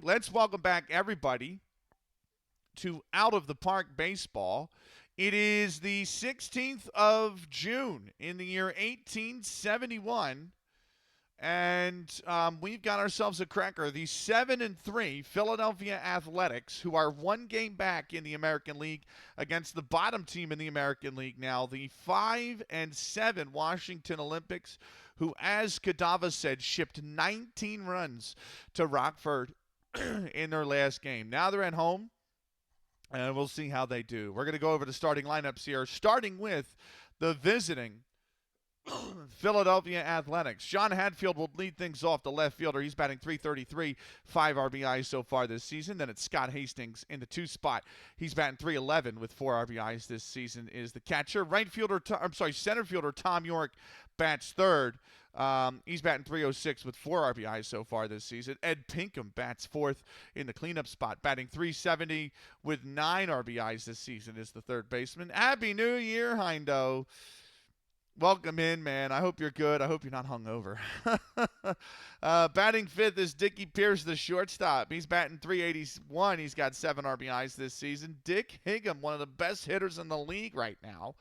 Let's welcome back everybody to Out of the Park Baseball. It is the 16th of June in the year 1871, and we've got ourselves a cracker. The 7-3 Philadelphia Athletics, who are one game back in the American League against the bottom team in the American League now, the 5-7 Washington Olympics, who, as Kadava said, shipped 19 runs to Rockford in their last game. Now they're at home, and we'll see how they do. We're going to go over the starting lineups here, starting with the visiting Philadelphia Athletics. John Hadfield will lead things off, the left fielder. He's batting .333, 5 RBIs so far this season. Then it's Scott Hastings in the 2 spot. He's batting .311 with 4 RBIs this season is the catcher. Center fielder Tom York bats third. He's batting .306 with 4 RBIs so far this season. Ed Pinkham bats fourth in the cleanup spot, batting .370 with 9 RBIs this season is the third baseman. Happy New Year, Heindo. Welcome in, man. I hope you're good. I hope you're not hungover. Batting fifth is Dickie Pierce, the shortstop. He's batting .381. He's got 7 RBIs this season. Dick Higham, one of the best hitters in the league right now,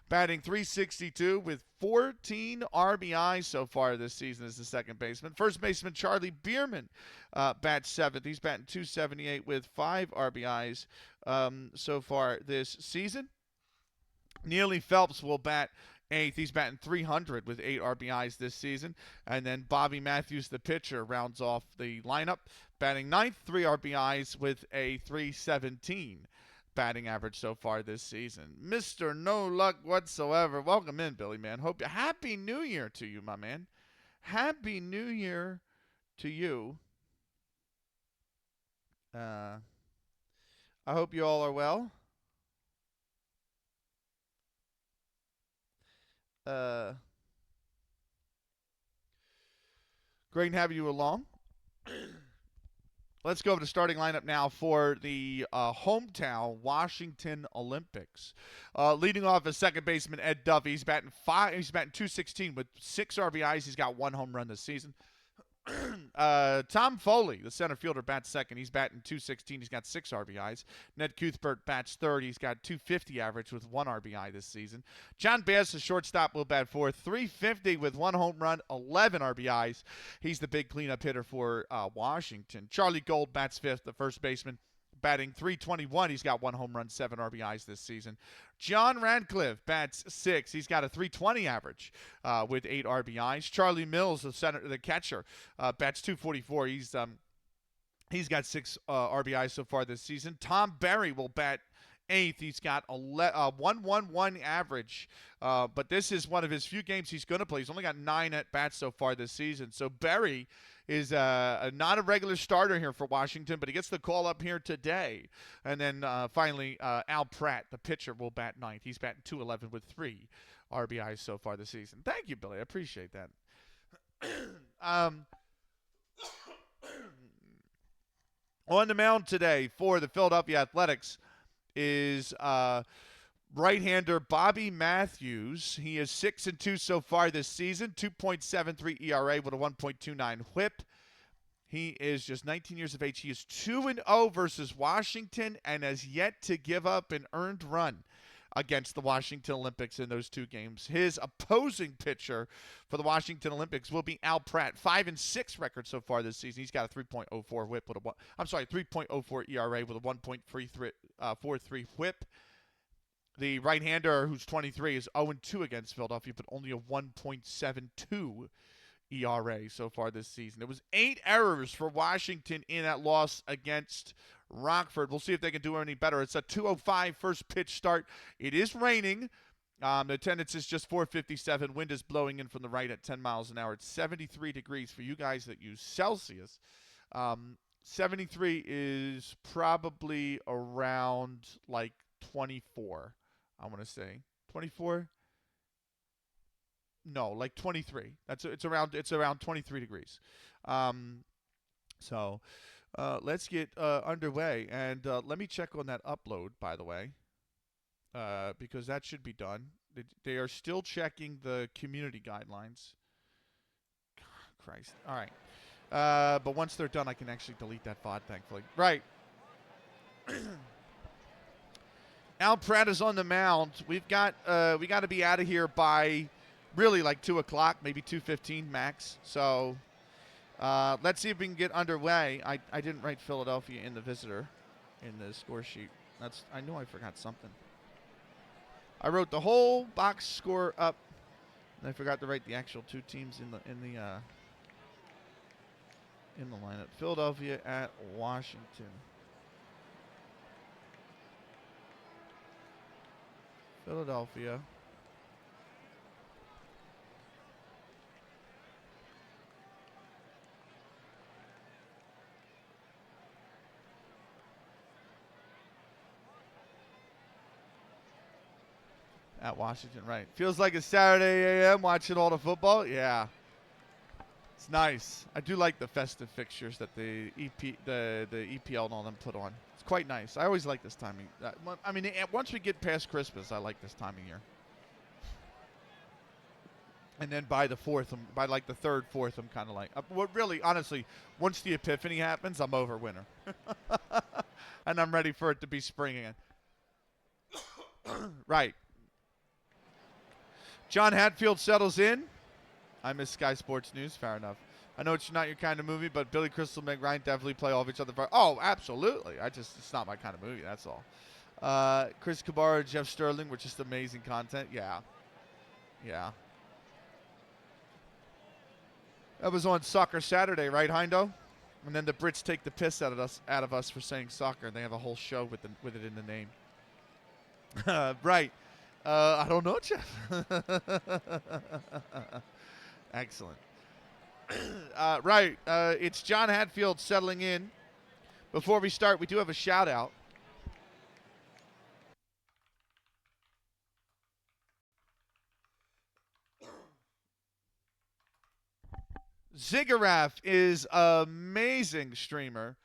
batting .362 with 14 RBIs so far this season as the second baseman. First baseman Charlie Bierman bats seventh. He's batting .278 with 5 RBIs so far this season. Neely Phelps will bat eighth. He's batting .300 with 8 RBIs this season. And then Bobby Matthews, the pitcher, rounds off the lineup, batting ninth, 3 RBIs with a .317 batting average so far this season. Mr. No Luck Whatsoever. Welcome in, Billy, man. Happy New Year to you, my man. Happy New Year to you. I hope you all are well. Great having you along. Let's go over the starting lineup now for the hometown Washington Olympics. Leading off as second baseman Ed Duffy. He's batting .216 with 6 RBIs. He's got 1 home run this season. Tom Foley, the center fielder, bats second. He's batting .216. He's got 6 RBIs. Ned Cuthbert bats third. He's got .250 average with 1 RBI this season. John Bass, the shortstop, will bat fourth. .350 with 1 home run, 11 RBIs. He's the big cleanup hitter for Washington. Charlie Gold bats fifth, the first baseman, batting .321. He's got 1 home run, 7 RBIs this season. John Radcliffe bats sixth. He's got a .320 average with 8 RBIs. Charlie Mills, the catcher, bats .244. He's got 6 RBIs so far this season. Tom Berry will bat eighth. He's got a .111 average, but this is one of his few games he's going to play. He's only got 9 at-bats so far this season. So Berry is not a regular starter here for Washington, but he gets the call up here today. And then finally, Al Pratt, the pitcher, will bat ninth. He's batting .211 with 3 RBIs so far this season. Thank you, Billy. I appreciate that. On the mound today for the Philadelphia Athletics is right-hander Bobby Matthews. He is 6-2 so far this season, 2.73 ERA with a 1.29 WHIP. He is just 19 years of age. He is 2-0 versus Washington and has yet to give up an earned run against the Washington Olympics in those 2 games. His opposing pitcher for the Washington Olympics will be Al Pratt. 5-6 record so far this season. He's got a 3.04 WHIP with 3.04 ERA with a 1.43 WHIP. The right-hander, who's 23, is 0-2 against Philadelphia, but only a 1.72 ERA so far this season. It was 8 errors for Washington in that loss against Rockford. We'll see if they can do any better. It's a 2:05 first pitch start. It is raining. The attendance is just 457. Wind is blowing in from the right at 10 miles an hour. It's 73 degrees for you guys that use Celsius. 73 is probably around like 24, I want to say. 24? No, like 23. It's around 23 degrees. So let's get underway, and let me check on that upload, by the way, because that should be done. They are still checking the community guidelines. Christ. All right. But once they're done, I can actually delete that VOD, thankfully. Right. Al Pratt is on the mound. We got to be out of here by really like 2 o'clock, maybe 2:15 max. So let's see if we can get underway. I didn't write Philadelphia in the visitor in the score sheet. I knew I forgot something. I wrote the whole box score up, and I forgot to write the actual two teams in the lineup. Philadelphia at Washington. Philadelphia. At Washington, right. Feels like it's Saturday a.m. watching all the football. Yeah. It's nice. I do like the festive fixtures that the EPL and all them put on. It's quite nice. I always like this timing. I mean, once we get past Christmas, I like this time of year. And then by the third, fourth, I'm kind of like, really, honestly, once the epiphany happens, I'm over winter. And I'm ready for it to be spring again. Right. John Hatfield settles in. I miss Sky Sports News. Fair enough. I know it's not your kind of movie, but Billy Crystal and Meg Ryan definitely play off each other. Oh, absolutely. It's not my kind of movie. That's all. Chris Cabarra, Jeff Sterling were just amazing content. Yeah. Yeah. That was on Soccer Saturday, right, Heindo? And then the Brits take the piss out of us for saying soccer. They have a whole show with it in the name. Right. I don't know, Jeff. Excellent. Right. It's John Hatfield settling in. Before we start, we do have a shout-out. Ziggurat is an amazing streamer.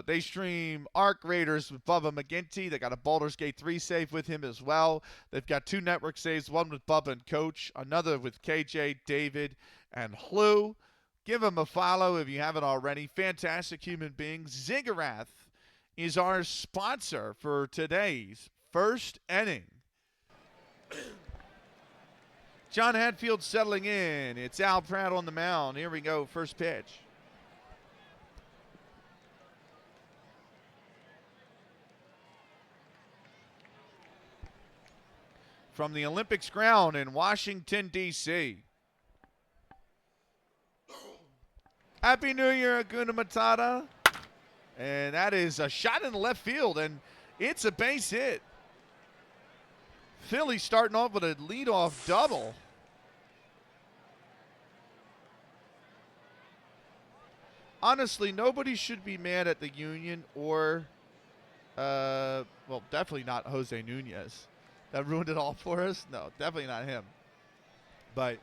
They stream Arc Raiders with Bubba McGinty. They got a Baldur's Gate 3 save with him as well. They've got 2 network saves, one with Bubba and Coach, another with KJ, David, and Hlu. Give them a follow if you haven't already. Fantastic human beings. Ziggurat is our sponsor for today's first inning. John Hatfield settling in. It's Al Pratt on the mound. Here we go. First pitch. From the Olympics ground in Washington, D.C. Happy New Year, Aguna Matata. And that is a shot in the left field, and it's a base hit. Philly starting off with a leadoff double. Honestly, nobody should be mad at the Union or, well, definitely not Jose Nunez. That ruined it all for us? No, definitely not him. But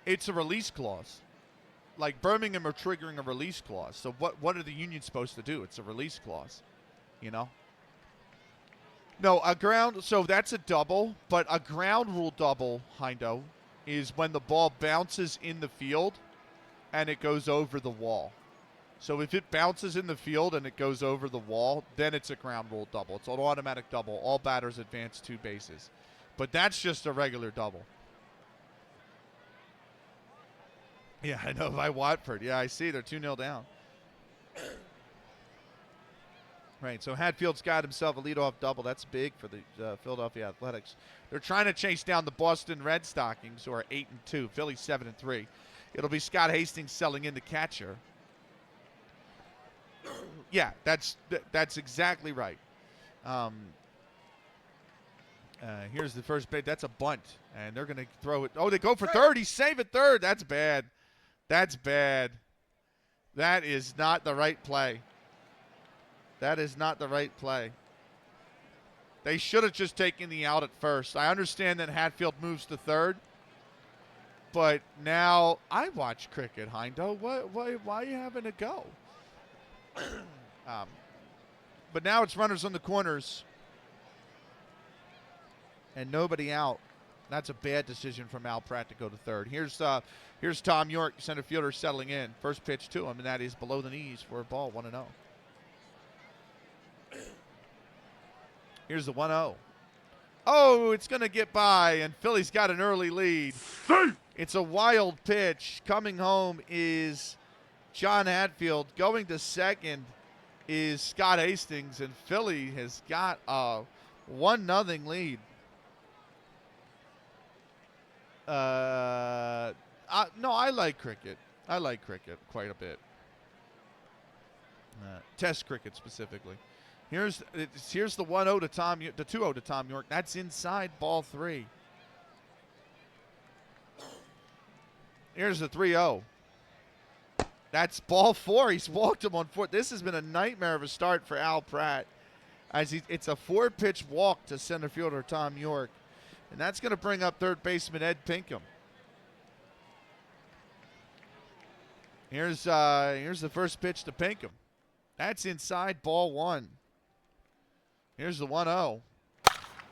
it's a release clause. Like Birmingham are triggering a release clause. So what are the Unions supposed to do? It's a release clause, you know? No, so that's a double, but a ground rule double, Heindo, is when the ball bounces in the field and it goes over the wall. So if it bounces in the field and it goes over the wall, then it's a ground rule double. It's an automatic double. All batters advance 2 bases. But that's just a regular double. Yeah, I know, by Watford. Yeah, I see. They're 2-0 down. Right, so Hatfield's got himself a leadoff double. That's big for the Philadelphia Athletics. They're trying to chase down the Boston Red Stockings, who are 8-2. Philly's 7-3. It'll be Scott Hastings selling in the catcher. Yeah, that's exactly right. Here's the first base. That's a bunt, and they're going to throw it. Oh, they go for third. He's safe at third. That's bad. That's bad. That is not the right play. That is not the right play. They should have just taken the out at first. I understand that Hatfield moves to third, but now I watch cricket, Heindo. Why are you having to go? But now it's runners on the corners and nobody out That's a bad decision from Al Pratt to go to third. Here's Tom York, center fielder, settling in. First pitch to him, and that is below the knees for a ball, 1-0. Here's the 1-0. Oh, it's going to get by, and Philly's got an early lead. It's a wild pitch. Coming home is John Hatfield. Going to second is Scott Hastings, and Philly has got a 1-0 lead. No, I like cricket. I like cricket quite a bit. Test cricket specifically. Here's the 1-0 to Tom, the 2-0 to Tom York. That's inside, ball 3. Here's the 3-0. That's ball 4. He's walked him on 4. This has been a nightmare of a start for Al Pratt. It's a 4-pitch walk to center fielder Tom York. And that's going to bring up third baseman Ed Pinkham. Here's the first pitch to Pinkham. That's inside, ball 1. Here's the 1-0.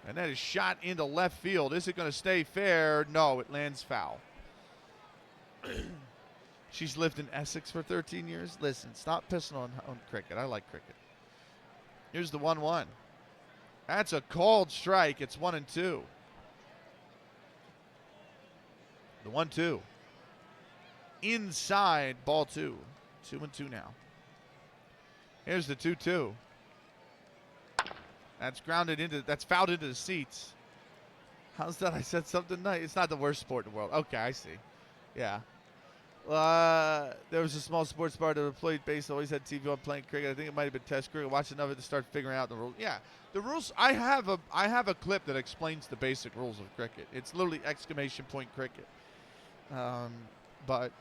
And that is shot into left field. Is it going to stay fair? No, it lands foul. She's lived in Essex for 13 years. Listen, stop pissing on cricket. I like cricket. Here's the 1-1. That's a called strike. It's 1-2. The 1-2. Inside, ball 2. 2-2 now. Here's the 2-2. That's fouled into the seats. How's that? I said something nice. It's not the worst sport in the world. Okay, I see. Yeah. There was a small sports bar that played baseball. Always had TV on playing cricket. I think it might have been test cricket. Watched enough of it to start figuring out the rules. Yeah, the rules. I have a clip that explains the basic rules of cricket. It's literally exclamation point cricket. But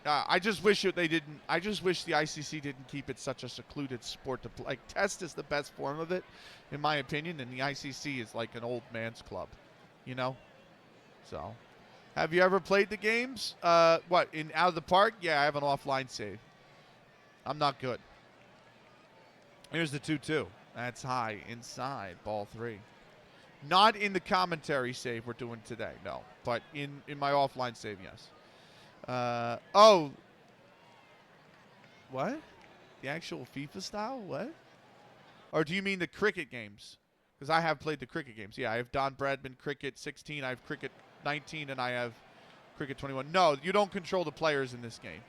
I just wish they didn't. I just wish the ICC didn't keep it such a secluded sport to play. Like, test is the best form of it, in my opinion, and the ICC is like an old man's club, you know. So, have you ever played the games? What, out of the park? Yeah, I have an offline save. I'm not good. Here's the 2-2. That's high, inside, ball 3. Not in the commentary save we're doing today, no. But in my offline save, yes. Oh. What? The actual FIFA style? What? Or do you mean the cricket games? Because I have played the cricket games. Yeah, I have Don Bradman Cricket 16. I have Cricket 19, and I have Cricket 21. No, you don't control the players in this game.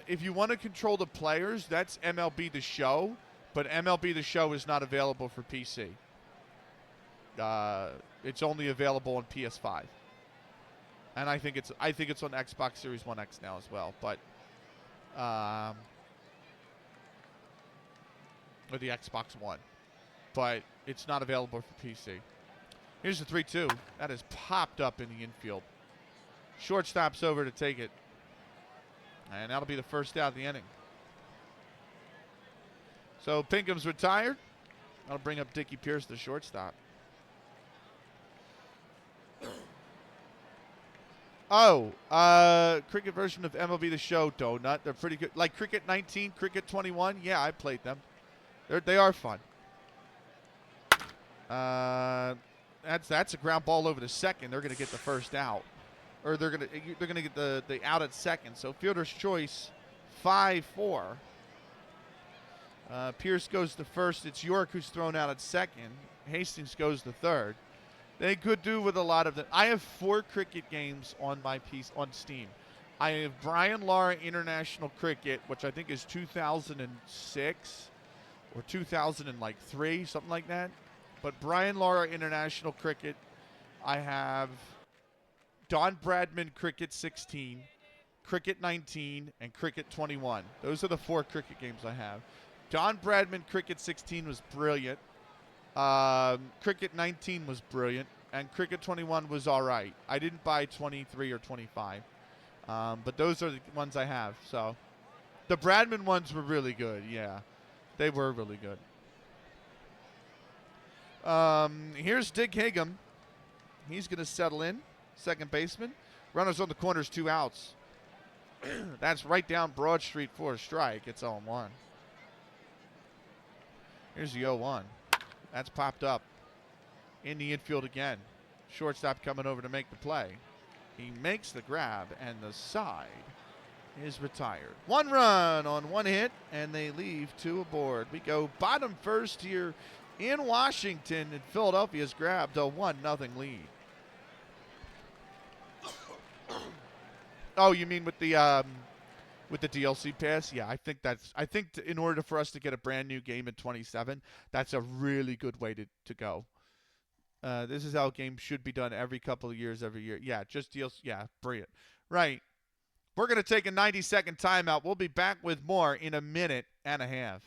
If you want to control the players, that's MLB The Show. But MLB The Show is not available for PC. It's only available on PS5. And I think it's on Xbox Series 1X now as well, but or the Xbox One, but it's not available for PC. Here's the 3-2. That is popped up in the infield. Shortstop's over to take it, and that'll be the first out of the inning. So Pinkham's retired. That'll bring up Dickie Pierce, the shortstop. Oh, cricket version of MLB The Show, Donut. They're pretty good. Like Cricket 19, Cricket 21. Yeah, I played them. They are fun. That's a ground ball over to second. They're gonna get the first out, or they're gonna get the out at second. So fielder's choice, 5-4. Pierce goes to first. It's York who's thrown out at second. Hastings goes to third. They could do with a lot of them. I have 4 cricket games on my piece on Steam. I have Brian Lara International Cricket, which I think is 2006 or 2003, something like that. But Brian Lara International Cricket, I have Don Bradman Cricket 16, Cricket 19, and Cricket 21. Those are the 4 cricket games I have. Don Bradman Cricket 16 was brilliant. Cricket 19 was brilliant, and Cricket 21 was all right. I didn't buy 23 or 25, but those are the ones I have. So the Bradman ones were really good. Yeah, they were really good. Here's Dick Higham. He's going to settle in, second baseman. Runners on the corners, 2 outs. That's right down Broad Street for a strike. It's 0-1. Here's the 0-1. That's popped up in the infield again. Shortstop coming over to make the play. He makes the grab, and the side is retired. 1 run on 1 hit, and they leave 2 aboard. We go bottom first here in Washington, and Philadelphia's grabbed a 1-0 lead. Oh, you mean with the DLC pass? Yeah, I think in order for us to get a brand new game at 27, that's a really good way to go. This is how a game should be done every couple of years, every year. Yeah, just DLC. Yeah, brilliant. Right. We're going to take a 90-second timeout. We'll be back with more in a minute and a half.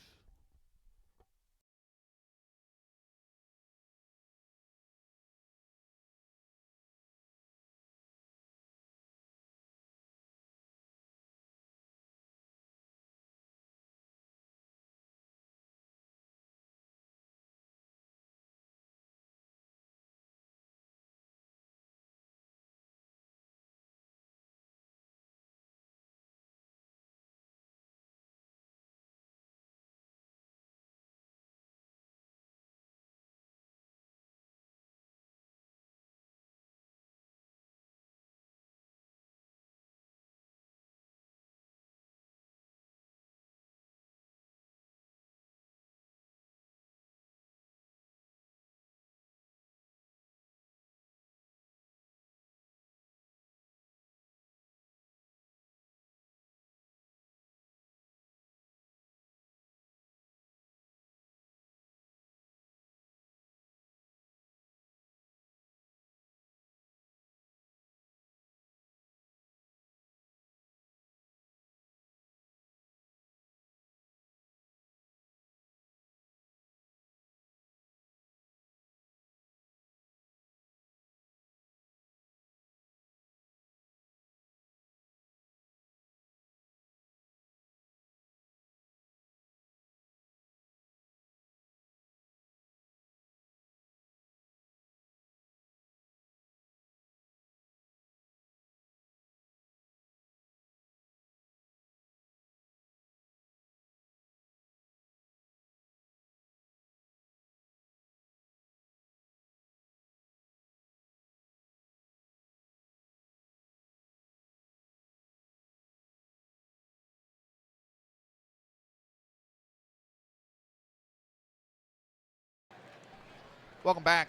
Welcome back.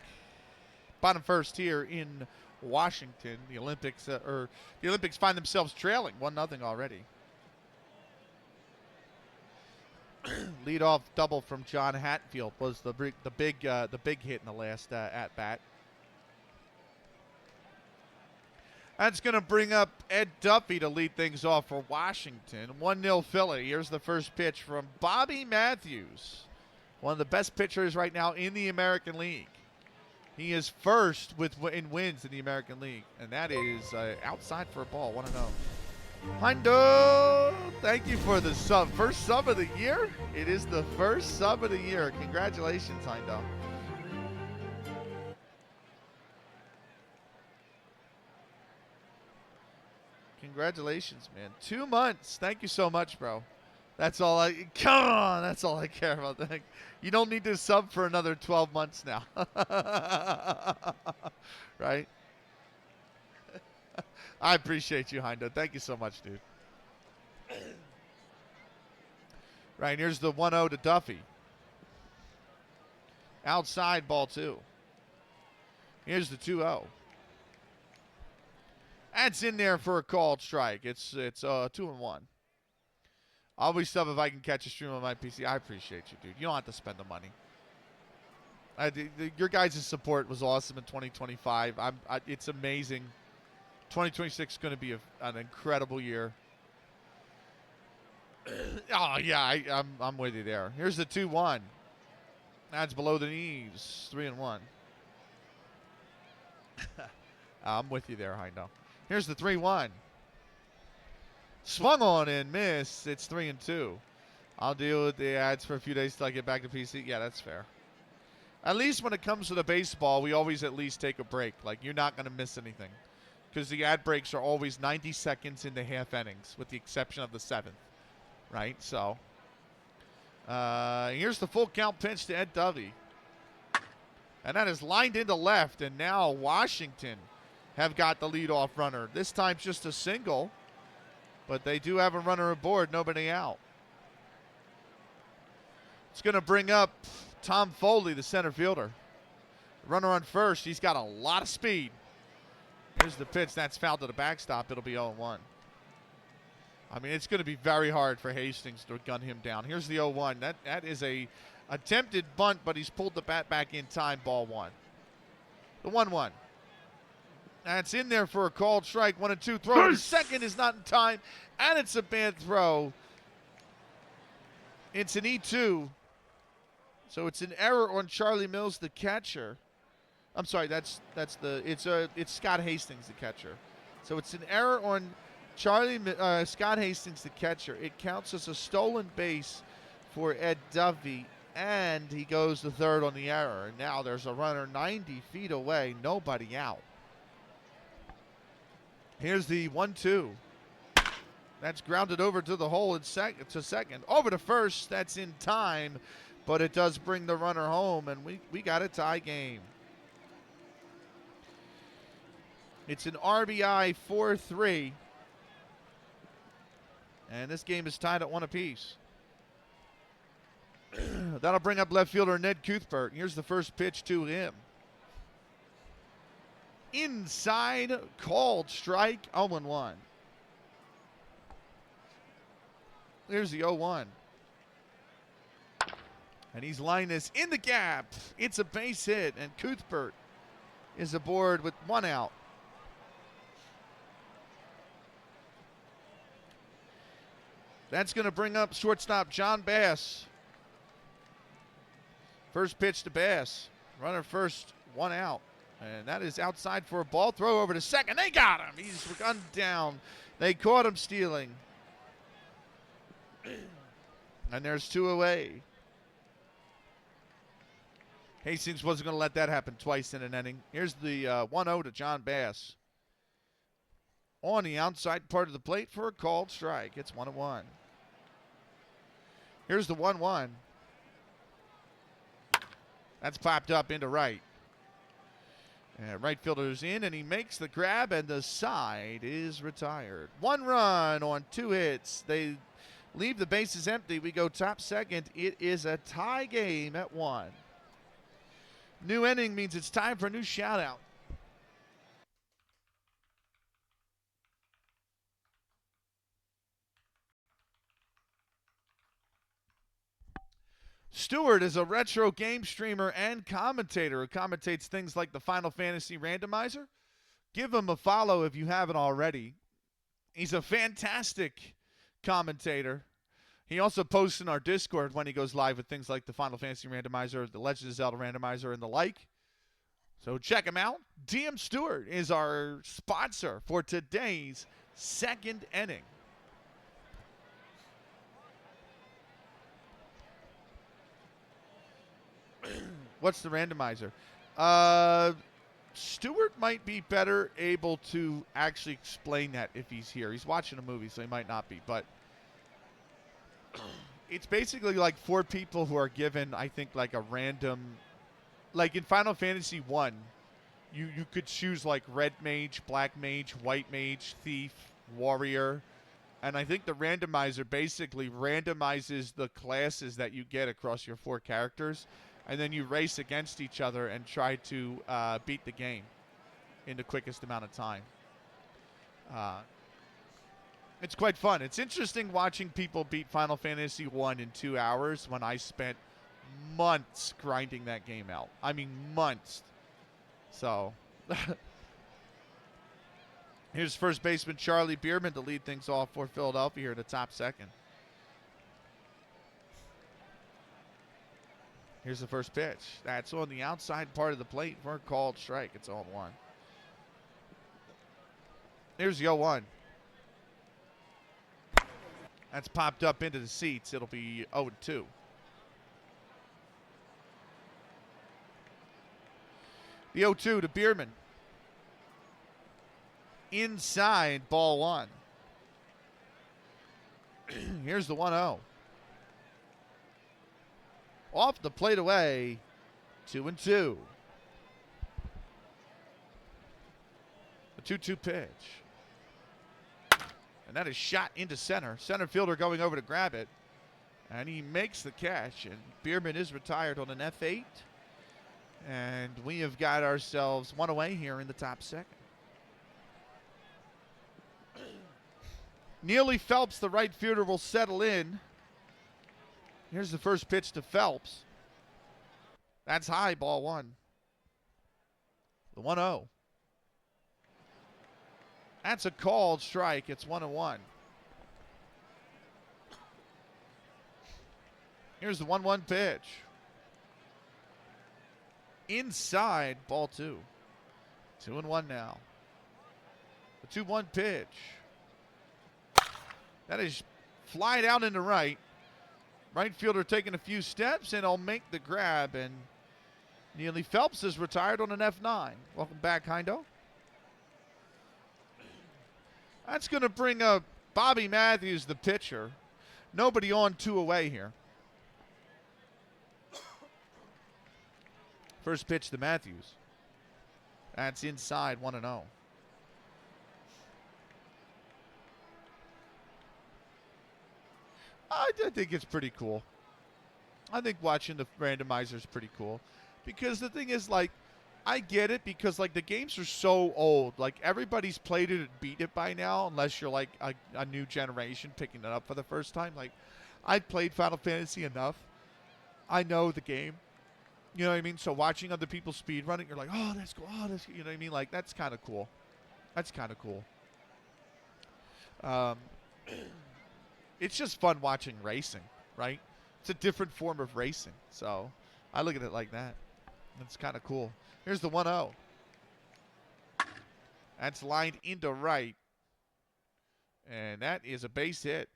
Bottom first here in Washington. The Olympics find themselves trailing 1-0 already. Leadoff double from John Hatfield was the big hit in the last at bat. That's going to bring up Ed Duffy to lead things off for Washington. 1-0 Philly. Here's the first pitch from Bobby Matthews, one of the best pitchers right now in the American League. He is first in wins in the American League, and that is outside for a ball, 1-0. Heindo, thank you for the sub. First sub of the year? It is the first sub of the year. Congratulations, Heindo. Congratulations, man. 2 months. Thank you so much, bro. That's all come on. That's all I care about. You don't need to sub for another 12 months now. Right? I appreciate you, Heindo. Thank you so much, dude. Right, here's the 1-0 to Duffy. Outside, ball 2. Here's the 2-0. That's in there for a called strike. It's 2-1. Always sub if I can catch a stream on my PC. I appreciate you, dude. You don't have to spend the money. Your guys' support was awesome in 2025. It's amazing. 2026 is going to be an incredible year. Oh, yeah, I'm with you there. Here's the 2-1. That's below the knees. 3-1. I'm with you there, Heindo. Here's the 3-1. Swung on and missed. It's 3-2. I'll deal with the ads for a few days till I get back to PC. Yeah, that's fair. At least when it comes to the baseball, we always at least take a break. Like, you're not going to miss anything. Because the ad breaks are always 90 seconds into half innings, with the exception of the 7th. Right? So, here's the full count pitch to Ed Dovey. And that is lined into left, and now Washington have got the leadoff runner. This time just a single, but they do have a runner aboard, nobody out. It's going to bring up Tom Foley, the center fielder. Runner on first. He's got a lot of speed. Here's the pitch. That's fouled to the backstop. It'll be 0-1. I mean, it's going to be very hard for Hastings to gun him down. Here's the 0-1. That is a attempted bunt, but he's pulled the bat back in time. Ball one. The 1-1. That's in there for a called strike. 1-2. Throw to second is not in time, and it's a bad throw. It's an E2. So it's an error on Charlie Mills, the catcher. I'm sorry, it's Scott Hastings, the catcher. So it's an error on Scott Hastings, the catcher. It counts as a stolen base for Ed Dovey, and he goes to third on the error. And now there's a runner 90 feet away, nobody out. Here's the 1-2. That's grounded over to the hole to second. Over to first, that's in time, but it does bring the runner home, and we got a tie game. It's an RBI 4-3. And this game is tied at 1 apiece. That'll bring up left fielder Ned Cuthbert. Here's the first pitch to him. Inside, called strike, 0-1. Here's the 0-1. And he's lined this in the gap. It's a base hit, and Cuthbert is aboard with 1 out. That's going to bring up shortstop John Bass. First pitch to Bass. Runner first, 1 out. And that is outside for a ball. Throw over to second. They got him. He's gunned down. They caught him stealing. And there's 2 away. Hastings wasn't going to let that happen twice in an inning. Here's the 1-0 to John Bass. On the outside part of the plate for a called strike. It's 1-1. Here's the 1-1. That's popped up into right. And right fielder's in, and he makes the grab, and the side is retired. 1 run on 2 hits. They leave the bases empty. We go top second. It is a tie game at 1. New inning means it's time for a new shout-out. Stewart is a retro game streamer and commentator who commentates things like the Final Fantasy Randomizer. Give him a follow if you haven't already. He's a fantastic commentator. He also posts in our Discord when he goes live with things like the Final Fantasy Randomizer, the Legend of Zelda Randomizer, and the like. So check him out. DM Stewart is our sponsor for today's second inning. What's the randomizer? Stewart might be better able to actually explain that if he's here. He's watching a movie, so he might not be. But it's basically like 4 people who are given, I think, like a random... Like in Final Fantasy 1, you could choose like red mage, black mage, white mage, thief, warrior. And I think the randomizer basically randomizes the classes that you get across your 4 characters. And then you race against each other and try to beat the game in the quickest amount of time. It's quite fun. It's interesting watching people beat Final Fantasy 1 in 2 hours when I spent months grinding that game out. I mean, months. So, here's first baseman Charlie Bierman to lead things off for Philadelphia here in the top second. Here's the first pitch. That's on the outside part of the plate for a called strike. It's 0-1. Here's the 0-1. That's popped up into the seats. It'll be 0-2. The 0-2 to Bierman. Inside, ball 1. Here's the 1-0. Off the plate away, 2-2. 2-2 pitch. And that is shot into center. Center fielder going over to grab it. And he makes the catch. And Bierman is retired on an F8. And we have got ourselves one away here in the top second. Neely Phelps, the right fielder, will settle in. Here's the first pitch to Phelps. That's high, ball one. The 1-0. That's a called strike. It's 1-1. Here's the 1-1 pitch. Inside, ball two. 2-1 now. The 2-1 pitch. That is fly down into right. Right fielder taking a few steps, and he'll make the grab. And Neely Phelps is retired on an F9. Welcome back, Heindo. That's going to bring up Bobby Matthews, the pitcher. Nobody on, 2 away here. First pitch to Matthews. That's inside, 1-0. I think it's pretty cool. I think watching the randomizer is pretty cool. Because the thing is, like, I get it because, like, the games are so old. Like, everybody's played it and beat it by now, unless you're, like, a new generation picking it up for the first time. Like, I played Final Fantasy enough. I know the game. You know what I mean? So watching other people speed running, you're like, oh, that's cool. Oh, that's, you know what I mean? Like, that's kind of cool. That's kind of cool. It's just fun watching racing, right? It's a different form of racing. So I look at it like that. It's kind of cool. Here's the 1-0. That's lined into right. And that is a base hit.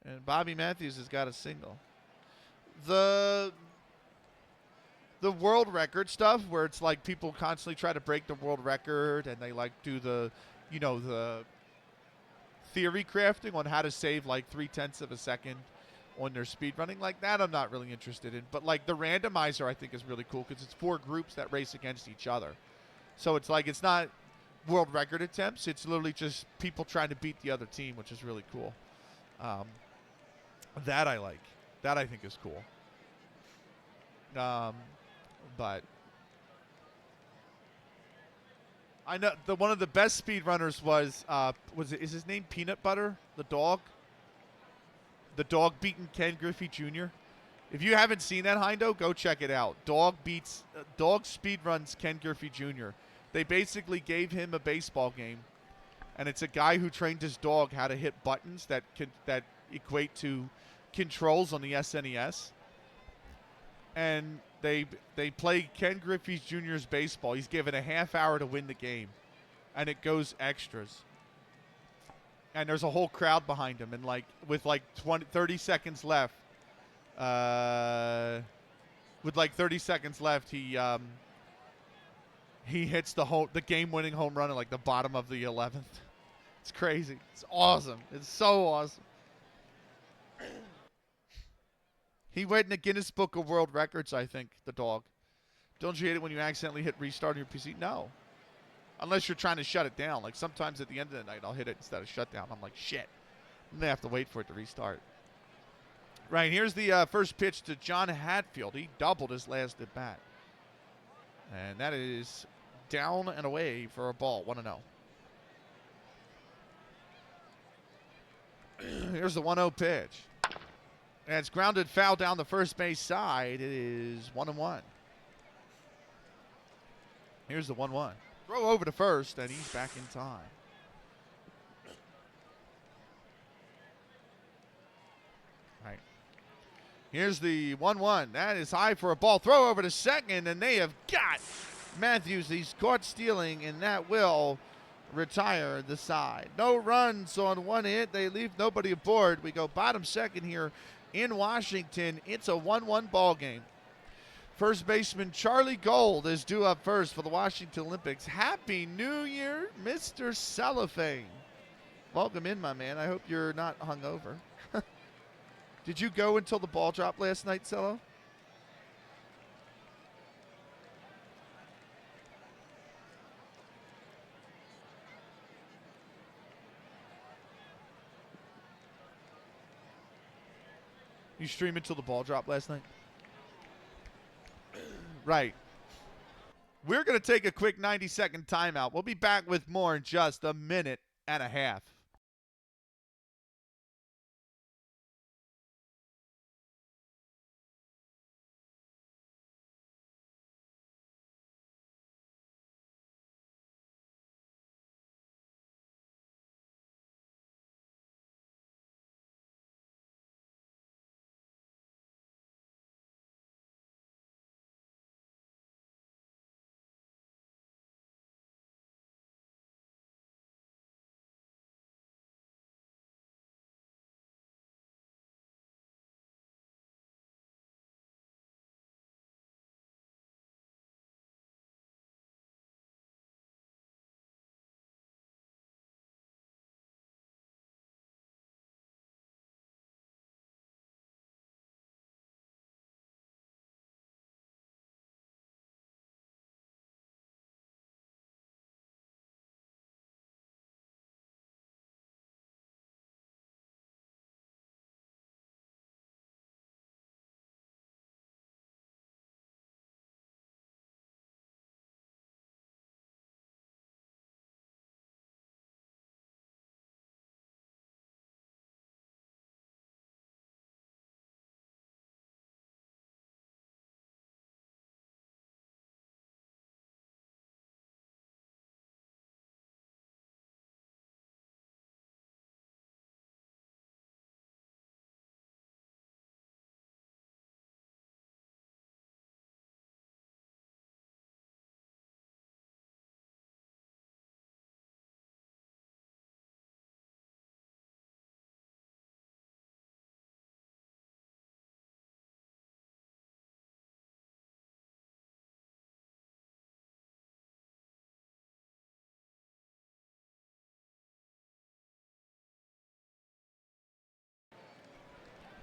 And Bobby Matthews has got a single. The world record stuff where it's like people constantly try to break the world record and they like do the, you know, the theory crafting on how to save like 0.3 of a second on their speed running. Like that I'm not really interested in. But like the randomizer I think is really cool because it's 4 groups that race against each other. So it's like it's not world record attempts. It's literally just people trying to beat the other team, which is really cool. That I like. That I think is cool. But I know one of the best speedrunners is his name Peanut Butter, the dog? The dog beating Ken Griffey Jr. If you haven't seen that, Heindo, go check it out. Dog speedruns Ken Griffey Jr. They basically gave him a baseball game, and it's a guy who trained his dog how to hit buttons that equate to controls on the SNES. And they play Ken Griffey Jr.'s baseball. He's given a half hour to win the game, and it goes extras. And there's a whole crowd behind him, and like with like 30 seconds left, he hits the game-winning home run at like the bottom of the 11th. It's crazy. It's awesome. It's so awesome. He went in the Guinness Book of World Records, I think, the dog. Don't you hate it when you accidentally hit restart on your PC? No. Unless you're trying to shut it down. Like sometimes at the end of the night, I'll hit it instead of shutdown. I'm like, shit. And then I have to wait for it to restart. Right, here's the first pitch to John Hatfield. He doubled his last at bat. And that is down and away for a ball, 1-0. Here's the 1-0 pitch. And it's grounded foul down the first base side. It is 1-1. Here's the 1-1. Throw over to first, and he's back in time. Right. Here's the 1-1. That is high for a ball. Throw over to second, and they have got Matthews. He's caught stealing, and that will retire the side. No runs on one hit. They leave nobody aboard. We go bottom second here in Washington. It's a 1-1 ball game. First baseman Charlie Gold is due up first for the Washington Olympics. Happy New Year, Mr. Cellophane. Welcome in, my man. I hope you're not hungover. Did you go until the ball dropped last night, Cello? You stream until the ball dropped last night? Right. We're going to take a quick 90-second timeout. We'll be back with more in just a minute and a half.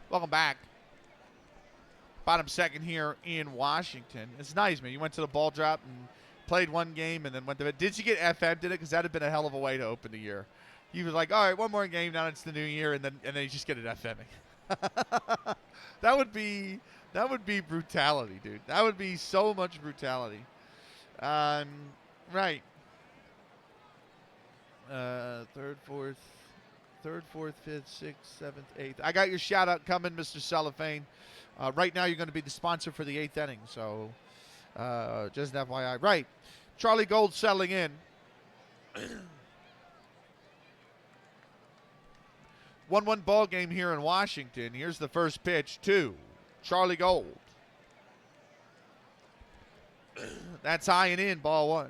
Welcome back. Bottom second here in Washington. It's nice, man. You went to the ball drop and played one game and then went to it. Did you get FM'd in it? Because that would have been a hell of a way to open the year. You was like, all right, one more game, now it's the new year, and then you just get it FMing. that would be brutality, dude. That would be so much brutality. Right. Third, fourth, fifth, sixth, seventh, eighth. I got your shout out coming, Mr. Cellophane. Right now, you're going to be the sponsor for the eighth inning. So, just an FYI. Right. Charlie Gold settling in. 1-1 ball game here in Washington. Here's the first pitch to Charlie Gold. That's high and in, ball one.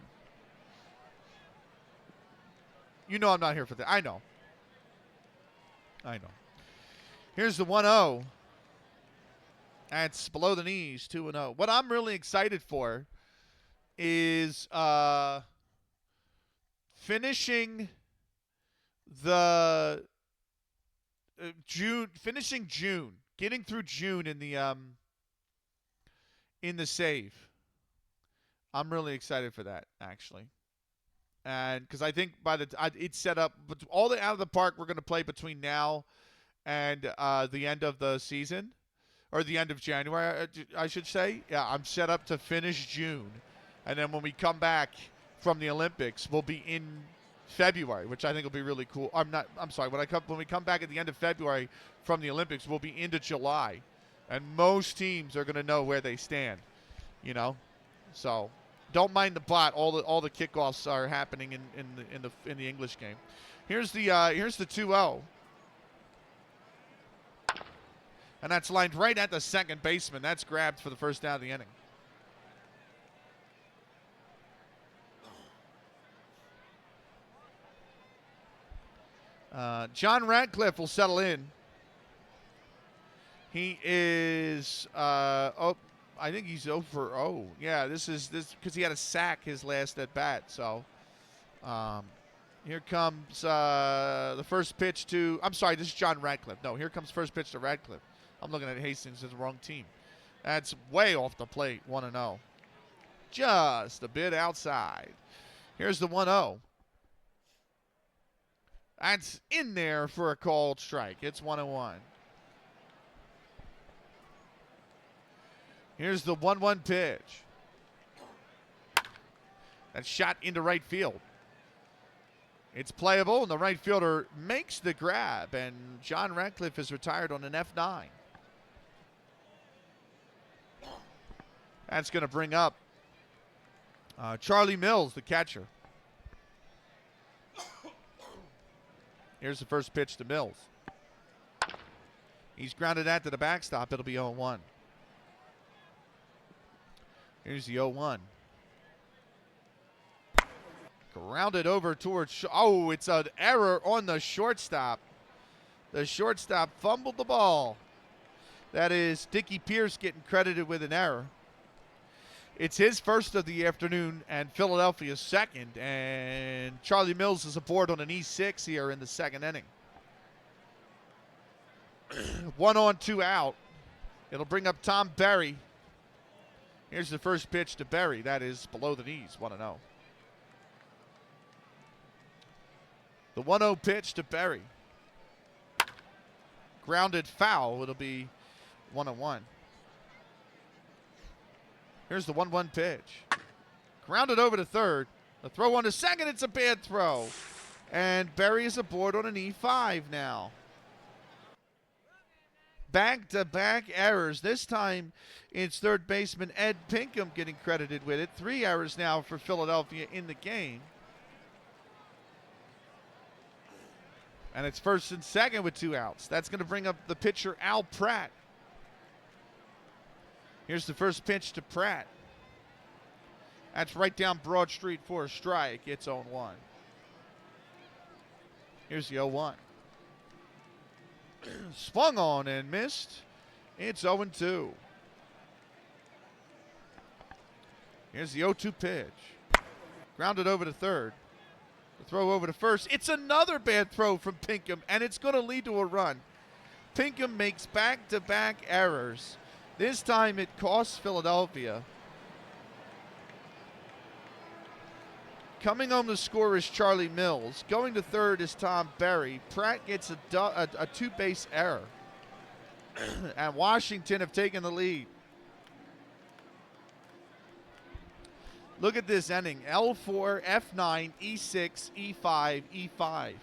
You know I'm not here for that. I know. Here's the 1-0. That's below the knees, 2-0. What I'm really excited for is finishing the June, getting through June in the save. I'm really excited for that, actually. And because I think it's set up, but all the out of the park we're going to play between now and the end of the season, or the end of January, I should say. Yeah, I'm set up to finish June, and then when we come back from the Olympics, we'll be in February, which I think will be really cool. When we come back at the end of February from the Olympics, we'll be into July, and most teams are going to know where they stand. So don't mind the bot. All the kickoffs are happening in the English game. Here's the 2-0. And that's lined right at the second baseman. That's grabbed for the first down of the inning. John Radcliffe will settle in. He is, I think he's 0 for 0. Yeah, this because he had a sack his last at bat. So, here comes the first pitch to, this is John Radcliffe. No, here comes first pitch to Radcliffe. I'm looking at Hastings as the wrong team. That's way off the plate, 1-0. Just a bit outside. Here's the 1-0. That's in there for a called strike. It's 1-1. Here's the 1-1 pitch. That's shot into right field. It's playable, and the right fielder makes the grab, and John Ratcliffe is retired on an F9. That's going to bring up Charlie Mills, the catcher. Here's the first pitch to Mills. He's grounded that to the backstop. It'll be 0-1. Here's the 0-1. Grounded over towards, oh, it's an error on the shortstop. The shortstop fumbled the ball. That is Dickie Pierce getting credited with an error. It's his first of the afternoon and Philadelphia's second, and Charlie Mills is aboard on an E6 here in the second inning. 1 on, 2 out. It'll bring up Tom Berry. Here's the first pitch to Berry. That is below the knees, 1-0. The 1-0 pitch to Berry. Grounded foul. It'll be 1-1. Here's the 1-1 pitch. Grounded over to third. The throw on to second. It's a bad throw. And Berry is aboard on an E5 now. Back-to-back errors. This time it's third baseman Ed Pinkham getting credited with it. 3 errors now for Philadelphia in the game. And it's first and second with 2 outs. That's going to bring up the pitcher Al Pratt. Here's the first pitch to Pratt. That's right down Broad Street for a strike. It's 0-1. Here's the 0-1. Swung on and missed. It's 0-2. Here's the 0-2 pitch. Grounded over to third. The throw over to first. It's another bad throw from Pinkham, and it's going to lead to a run. Pinkham makes back-to-back errors. This time it costs Philadelphia. Coming home to score is Charlie Mills. Going to third is Tom Berry. Pratt gets a two-base error. And Washington have taken the lead. Look at this inning. L4, F9, E6, E5, E5.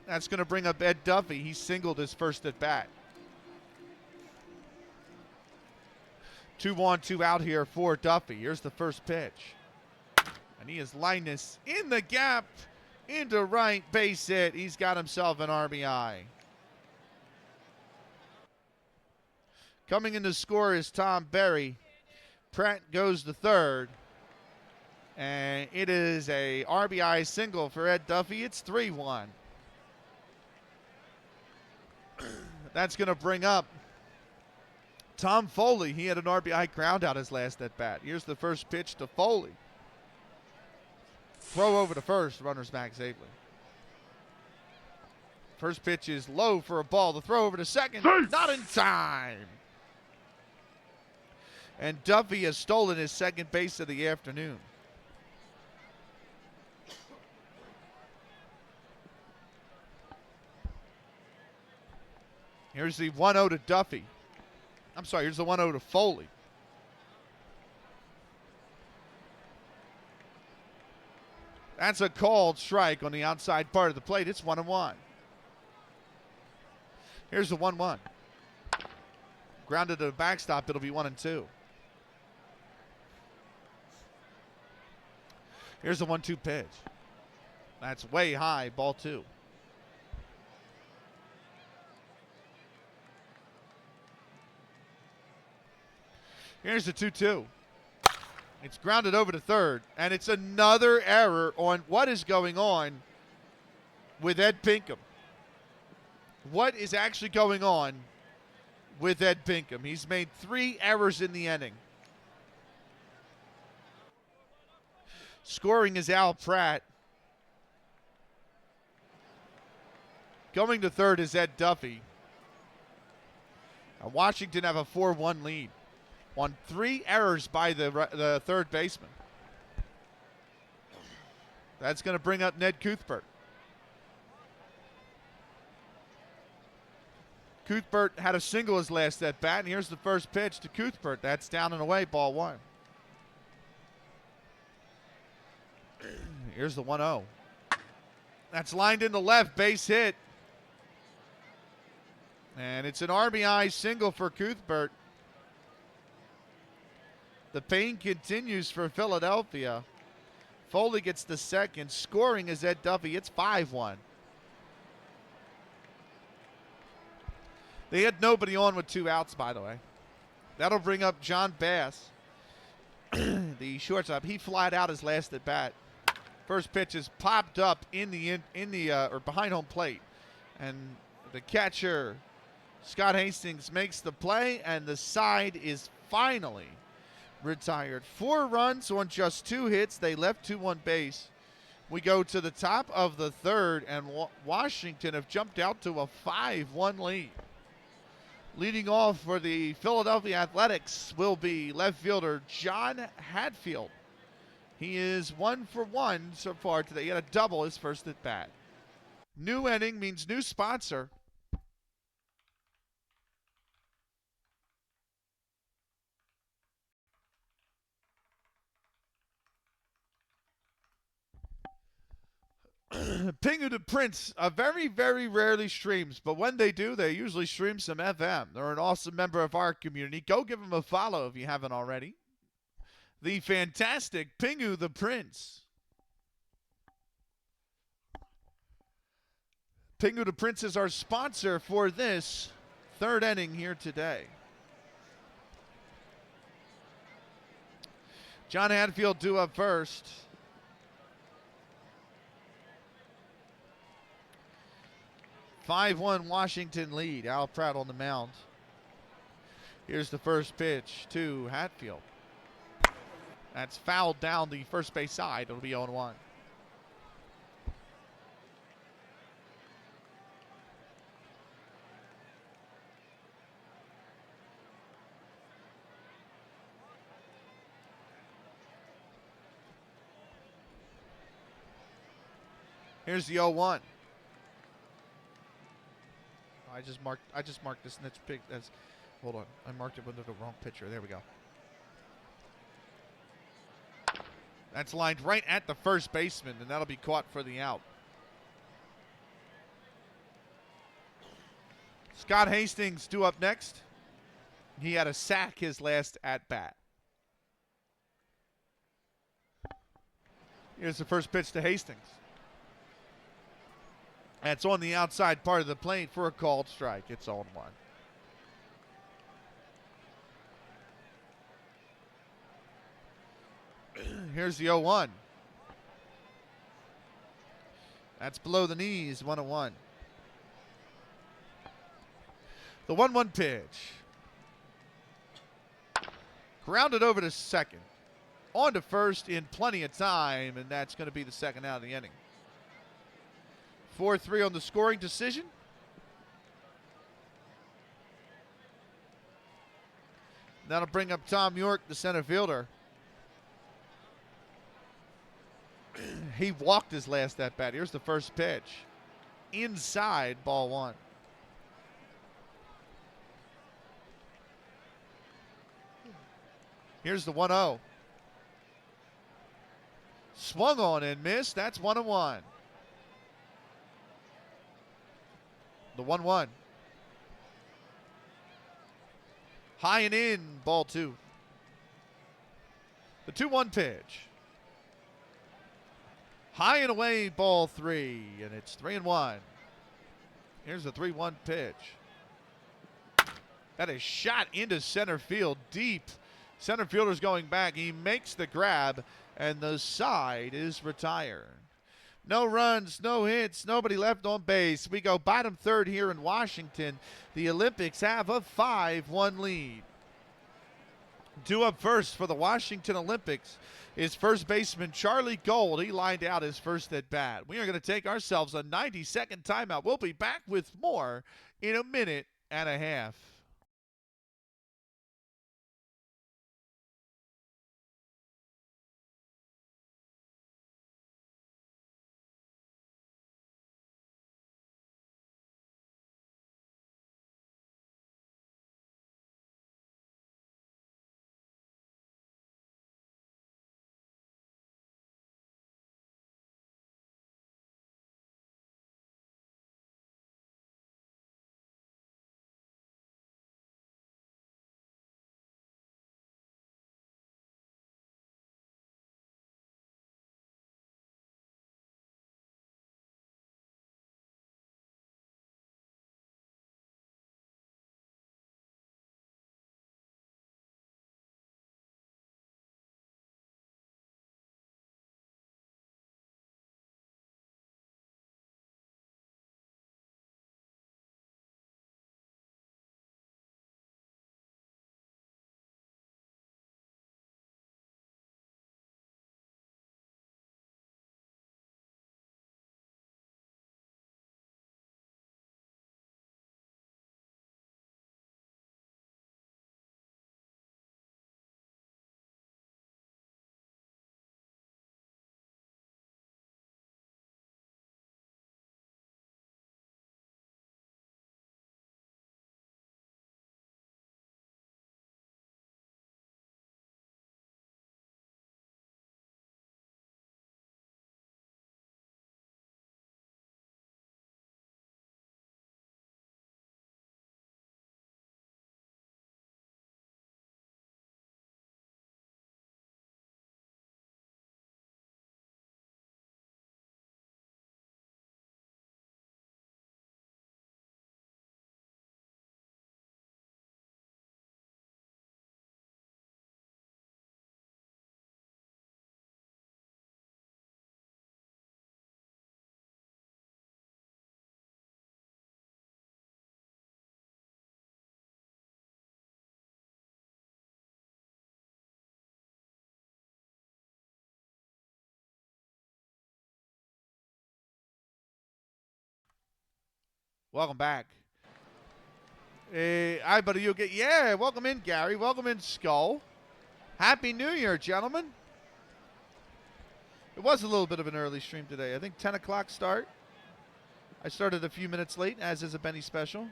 That's going to bring up Ed Duffy. He singled his first at bat. 2 on, 2 out here for Duffy. Here's the first pitch. And he has Linus in the gap into right, base hit. He's got himself an RBI. Coming in to score is Tom Berry. Pratt goes to third. And it is a RBI single for Ed Duffy. It's 3-1. That's going to bring up Tom Foley. He had an RBI ground out his last at bat. Here's the first pitch to Foley. Throw over to first. Runners back safely. First pitch is low for a ball. The throw over to second. Not in time. And Duffy has stolen his second base of the afternoon. Here's the 1-0 to Duffy. I'm sorry, here's the 1-0 to Foley. That's a called strike on the outside part of the plate. It's 1-1. Here's the 1-1. Grounded to the backstop. It'll be 1-2. Here's the 1-2 pitch. That's way high, ball 2. Here's the 2-2. It's grounded over to third, and it's another error on what is going on with Ed Pinkham. What is actually going on with Ed Pinkham? He's made 3 errors in the inning. Scoring is Al Pratt. Going to third is Ed Duffy. Now Washington have a 4-1 lead on 3 errors by the third baseman. That's going to bring up Ned Cuthbert. Cuthbert had a single his last at bat, and here's the first pitch to Cuthbert. That's down and away, ball one. Here's the 1-0. That's lined into left, base hit. And it's an RBI single for Cuthbert. The pain continues for Philadelphia. Foley gets the second. Scoring is Ed Duffy. It's 5-1. They had nobody on with 2 outs, by the way. That'll bring up John Bass, the shortstop. He flied out his last at bat. First pitch is popped up in the or behind home plate, and the catcher Scott Hastings makes the play, and the side is finally retired. 4 runs on just 2 hits. They left 2 on base. We go to the top of the third, and Washington have jumped out to a 5-1 lead. Leading off for the Philadelphia Athletics will be left fielder John Hatfield. He is 1 for 1 so far today. He had a double his first at bat. New inning means new sponsor. Pingu the Prince very, very rarely streams, but when they do, they usually stream some FM. They're an awesome member of our community. Go give them a follow if you haven't already. The fantastic Pingu the Prince. Pingu the Prince is our sponsor for this third inning here today. John Hatfield due up first. "5-1 Washington lead." Al Pratt on the mound. Here's the first pitch to Hatfield. That's fouled down the first base side. It'll be 0-1. Here's the 0-1. I just marked this next pick as, hold on, I marked it with the wrong pitcher. There we go. That's lined right at the first baseman, and that'll be caught for the out. Scott Hastings due up next. He had a sack his last at bat. Here's the first pitch to Hastings. That's on the outside part of the plate for a called strike. It's 0-1. Here's the 0-1. That's below the knees, 1-1. The 1-1 pitch. Grounded over to second. On to first in plenty of time, and that's going to be the second out of the inning. 4-3 on the scoring decision. That'll bring up Tom York, the center fielder. He walked his last at bat. Here's the first pitch. Inside, ball 1. Here's the 1-0. Swung on and missed. That's 1-1. The 1-1. High and in, ball 2. The 2-1 pitch. High and away, ball 3, and it's 3-1. Here's the 3-1 pitch. That is shot into center field deep. Center fielder's going back. He makes the grab, and the side is retired. No runs, no hits, nobody left on base. We go bottom third here in Washington. The Olympics have a 5-1 lead. Due up first for the Washington Olympics is first baseman Charlie Gold. He lined out his first at bat. We are going to take ourselves a 90-second timeout. We'll be back with more in a minute and a half. Welcome back. Hi, buddy. You'll get. Yeah, welcome in, Gary. Welcome in, Skull. Happy New Year, gentlemen. It was a little bit of an early stream today. I think 10 o'clock start. I started a few minutes late, as is a Benny special.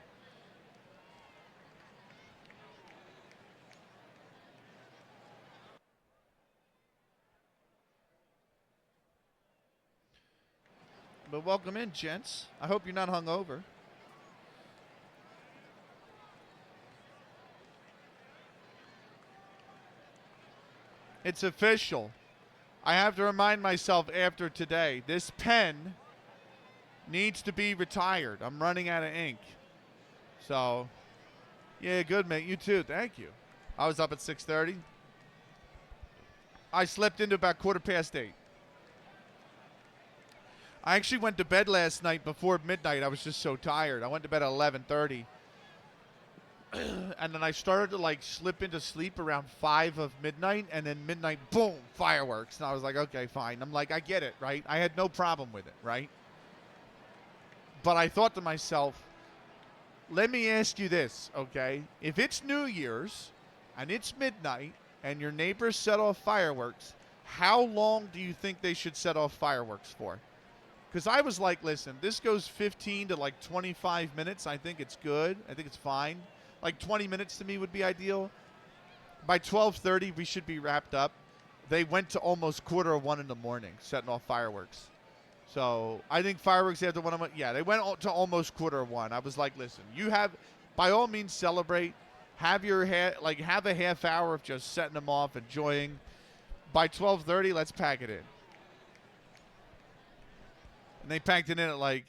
But welcome in, gents. I hope you're not hungover. It's official. I have to remind myself after today, this pen needs to be retired. I'm running out of ink. So, yeah, good, mate. You too. Thank you. I was up at 6:30. I slept into about 8:15. I actually went to bed last night before midnight. I was just so tired. I went to bed at 11:30. And then I started to like slip into sleep around 5 of midnight, and then midnight, boom, fireworks. And I was like, okay, fine. I'm like, I get it, right? I had no problem with it, right? But I thought to myself, let me ask you this, okay? If it's New Year's and it's midnight and your neighbors set off fireworks, how long do you think they should set off fireworks for? Because I was like, listen, this goes 15 to like 25 minutes. I think it's good. I think it's fine. Like 20 minutes to me would be ideal. By 12:30, we should be wrapped up. They went to almost 1:45 in the morning setting off fireworks. So I think fireworks after 1. Yeah, they went to almost 1:45. I was like, listen, you have, by all means, celebrate. Have have a half hour of just setting them off, enjoying. By 12:30, let's pack it in. And they packed it in at like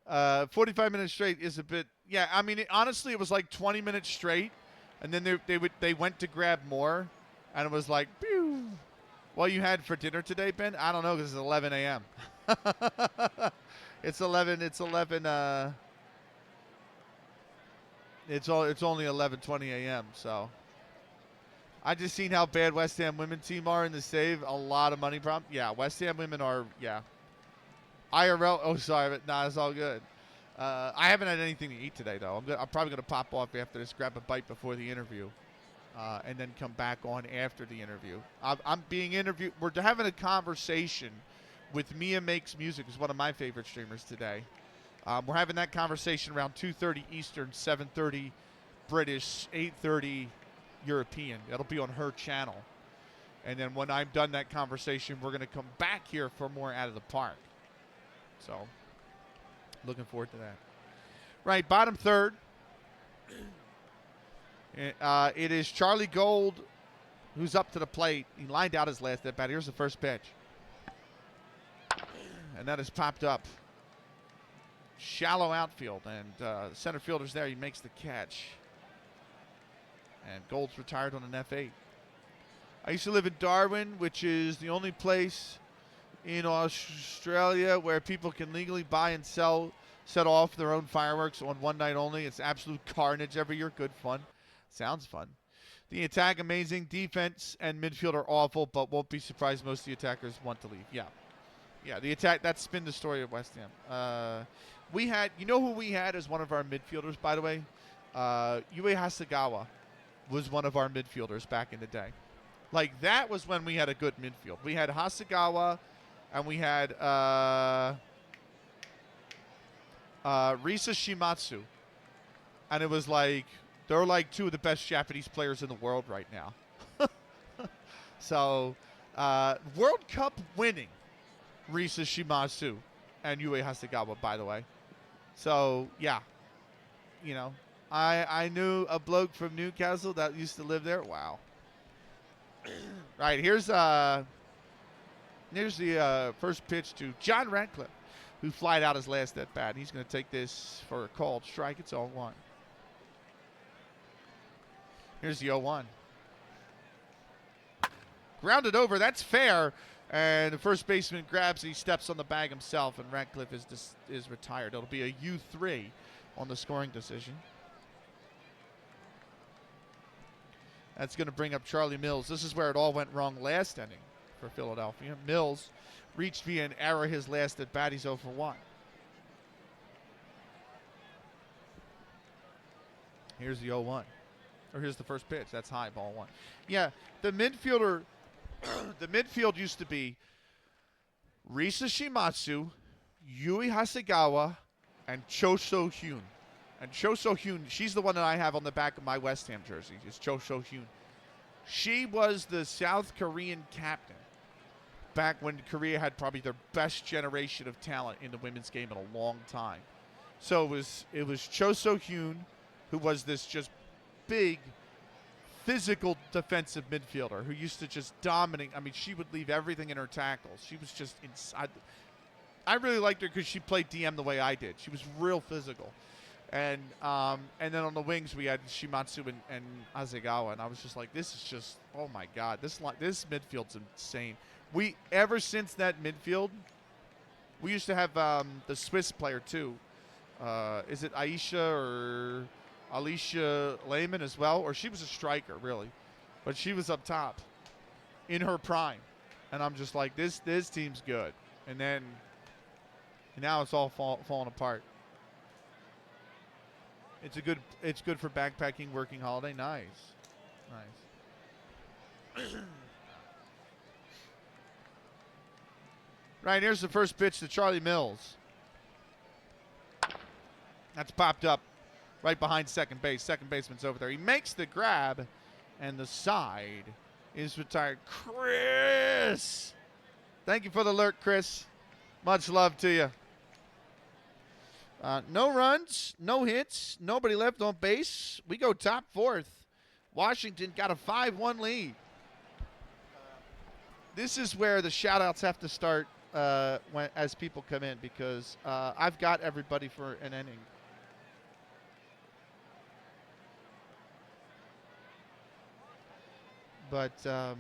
45 minutes straight is a bit. Yeah, I mean, honestly, it was like 20 minutes straight, and then they went to grab more, and it was like, pew. What you had for dinner today, Ben? I don't know, because it's 11 a.m. It's 11. It's 11. It's only 11:20 a.m. So I just seen how bad West Ham women team are in the save. A lot of money problem. Yeah, West Ham women are. Yeah. IRL. Oh, sorry, but nah, it's all good. I haven't had anything to eat today, though. I'm probably gonna pop off after this, grab a bite before the interview, and then come back on after the interview. I'm being interviewed. We're having a conversation with Mia Makes Music, who's one of my favorite streamers today. We're having that conversation around 2:30 Eastern, 7:30 British, 8:30 European. That'll be on her channel. And then when I'm done that conversation, we're gonna come back here for more Out of the Park. So, looking forward to that. Right, bottom third. It is Charlie Gold who's up to the plate. He lined out his last at bat. Here's the first pitch. And that is popped up. Shallow outfield. And center fielder's there. He makes the catch. And Gold's retired on an F8. I used to live in Darwin, which is the only place in Australia where people can legally buy and set off their own fireworks on one night only. It's absolute carnage every year. Good fun. Sounds fun. The attack amazing. Defense and midfield are awful, but won't be surprised most of the attackers want to leave. Yeah. Yeah, the attack, that's been the story of West Ham. We had, you know who we had as one of our midfielders, by the way? Yue Hasegawa was one of our midfielders back in the day. Like, that was when we had a good midfield. We had Hasegawa, and we had Risa Shimatsu. And it was like, they're like two of the best Japanese players in the world right now. So, World Cup winning Risa Shimatsu and Yue Hasegawa, by the way. So, yeah. You know, I knew a bloke from Newcastle that used to live there. Wow. Right, here's the first pitch to John Ratcliffe, who flied out his last at bat. He's going to take this for a called strike. It's 0-1. Here's the 0-1. Grounded over. That's fair. And the first baseman grabs. He steps on the bag himself, and Ratcliffe is retired. It'll be a U3 on the scoring decision. That's going to bring up Charlie Mills. This is where it all went wrong last inning for Philadelphia. Mills reached via an error his last at bat. He's 0 for 1. Here's the 0-1. Or here's the first pitch. That's high, ball 1. Yeah, the midfielder, the midfield used to be Risa Shimatsu, Yui Hasegawa, and Cho So-hyun. And Cho So-hyun, she's the one that I have on the back of my West Ham jersey, is Cho So-hyun. She was the South Korean captain back when Korea had probably their best generation of talent in the women's game in a long time. So it was Cho So-hyun, who was this just big, physical defensive midfielder who used to just dominate. I mean, she would leave everything in her tackles. She was just inside. I really liked her because she played DM the way I did. She was real physical. And then on the wings we had Shimatsu and Hasegawa, and I was just like, this is just, oh my God, this midfield's insane. Ever since that midfield, we used to have the Swiss player too. Is it Aisha or Alicia Lehman as well? Or she was a striker, really. But she was up top in her prime. And I'm just like, this team's good. And now it's all falling apart. It's good for backpacking, working holiday. Nice. Right, here's the first pitch to Charlie Mills. That's popped up right behind second base. Second baseman's over there. He makes the grab, and the side is retired. Chris! Thank you for the alert, Chris. Much love to you. No runs, no hits, nobody left on base. We go top fourth. Washington got a 5-1 lead. This is where the shout-outs have to start as people come in, because I've got everybody for an inning. But nah.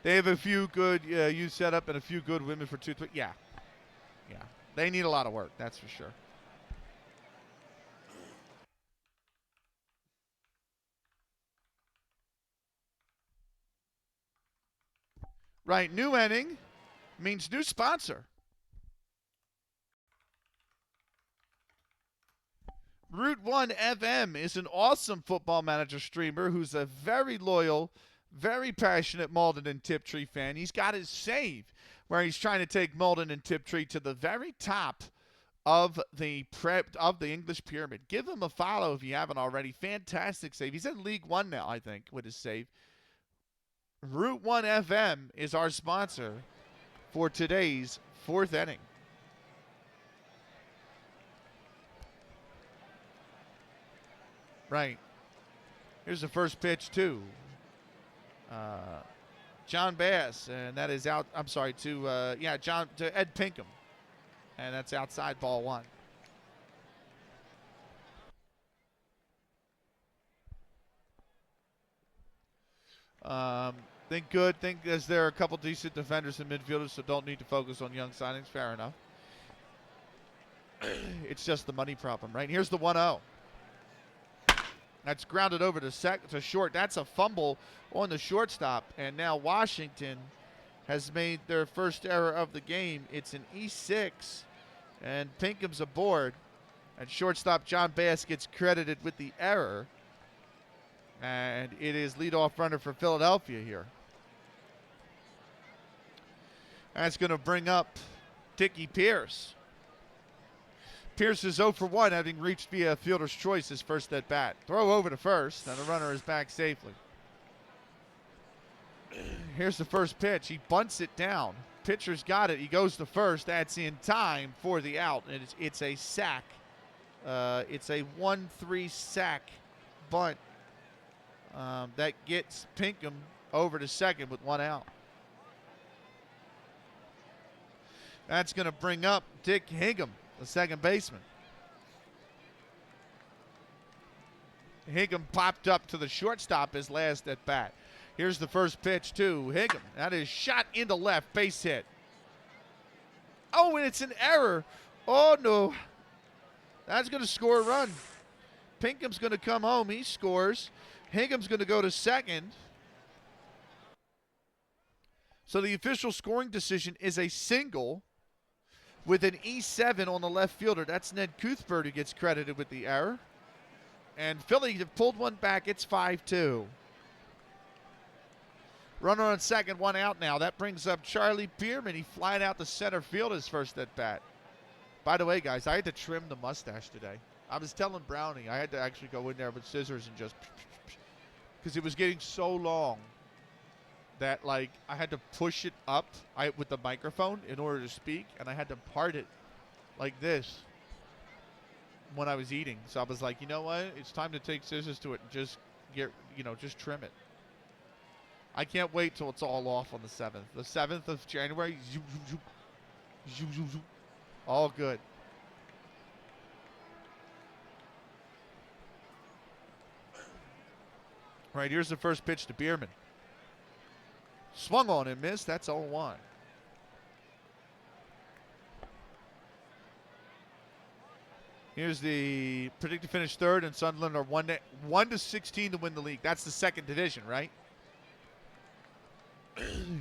They have a few good youth setup and a few good women for 2-3. Yeah. They need a lot of work, that's for sure. Right, new inning means new sponsor. Route 1 FM is an awesome Football Manager streamer who's a very loyal, very passionate Malden and Tiptree fan. He's got his save where he's trying to take Malden and Tiptree to the very top of the English pyramid. Give him a follow if you haven't already. Fantastic save. He's in League One now, I think, with his save. Route 1 FM is our sponsor for today's fourth inning. Right. Here's the first pitch, too. John Bass, and that is out. I'm sorry, to Ed Pinkham, and that's outside, ball 1. Think good. Think as there are a couple decent defenders and midfielders, so don't need to focus on young signings. Fair enough. It's just the money problem, right? Here's the 1-0. That's grounded over to short. That's a fumble on the shortstop. And now Washington has made their first error of the game. It's an E6, and Pinkham's aboard. And shortstop John Bass gets credited with the error. And it is leadoff runner for Philadelphia here. That's going to bring up Dickie Pierce. Pierce is 0 for 1, having reached via fielder's choice his first at bat. Throw over to first, and the runner is back safely. Here's the first pitch. He bunts it down. Pitcher's got it. He goes to first. That's in time for the out. And it's a sack. It's a 1-3 sack bunt that gets Pinkham over to second with 1 out. That's going to bring up Dick Hingham, the second baseman. Hingham popped up to the shortstop his last at bat. Here's the first pitch to Hingham. That is shot into left, base hit. Oh, and it's an error. Oh, no. That's going to score a run. Pinkham's going to come home. He scores. Hingham's going to go to second. So the official scoring decision is a single with an E7 on the left fielder. That's Ned Cuthbert who gets credited with the error. And Philly have pulled one back. It's 5-2. Runner on second, one out now. That brings up Charlie Bierman. He flied out to center field his first at bat. By the way, guys, I had to trim the mustache today. I was telling Brownie I had to actually go in there with scissors and just, because it was getting so long that, like, I had to push it up with the microphone in order to speak, and I had to part it like this when I was eating. So I was like, you know what? It's time to take scissors to it and just just trim it. I can't wait till it's all off on the 7th. The 7th of January, all good. All right, here's the first pitch to Bierman. Swung on and missed. That's 0-1. Here's the predicted finish third, and Sunderland are 1-16 to win the league. That's the second division, right?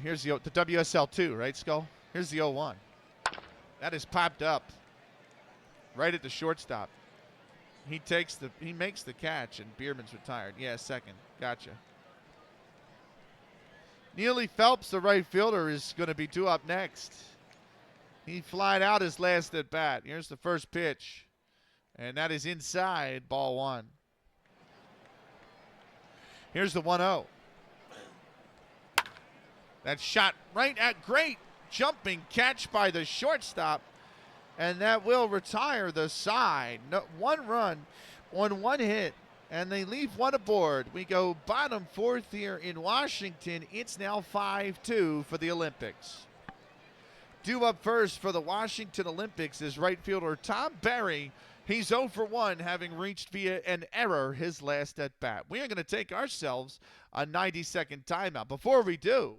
Here's the WSL 2, right, Skull? Here's the 0-1. That is popped up right at the shortstop. He makes the catch, and Bierman's retired. Yeah, second. Gotcha. Neely Phelps, the right fielder, is going to be due up next. He flied out his last at bat. Here's the first pitch, and that is inside, ball one. Here's the 1-0. That shot right at great jumping catch by the shortstop, and that will retire the side. No, one run on one hit, and they leave one aboard. We go bottom fourth here in Washington. It's now 5-2 for the Olympics. Due up first for the Washington Olympics is right fielder Tom Berry. He's 0 for 1, having reached via an error his last at bat. We are going to take ourselves a 90-second timeout. Before we do,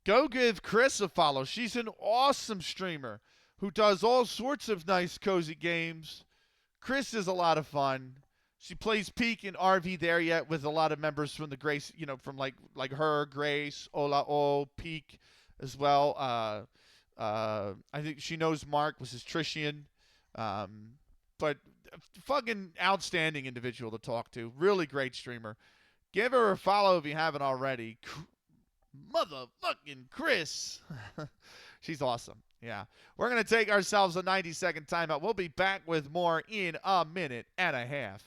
go give Chris a follow. She's an awesome streamer who does all sorts of nice, cozy games. Chris is a lot of fun. She plays Peak and RV there yet with a lot of members from the Grace, from like her, Grace, Ola O, Peak as well. I think she knows Mark was his Trishian. But fucking outstanding individual to talk to. Really great streamer. Give her a follow if you haven't already. Motherfucking Chris. She's awesome. Yeah. We're going to take ourselves a 90-second timeout. We'll be back with more in a minute and a half.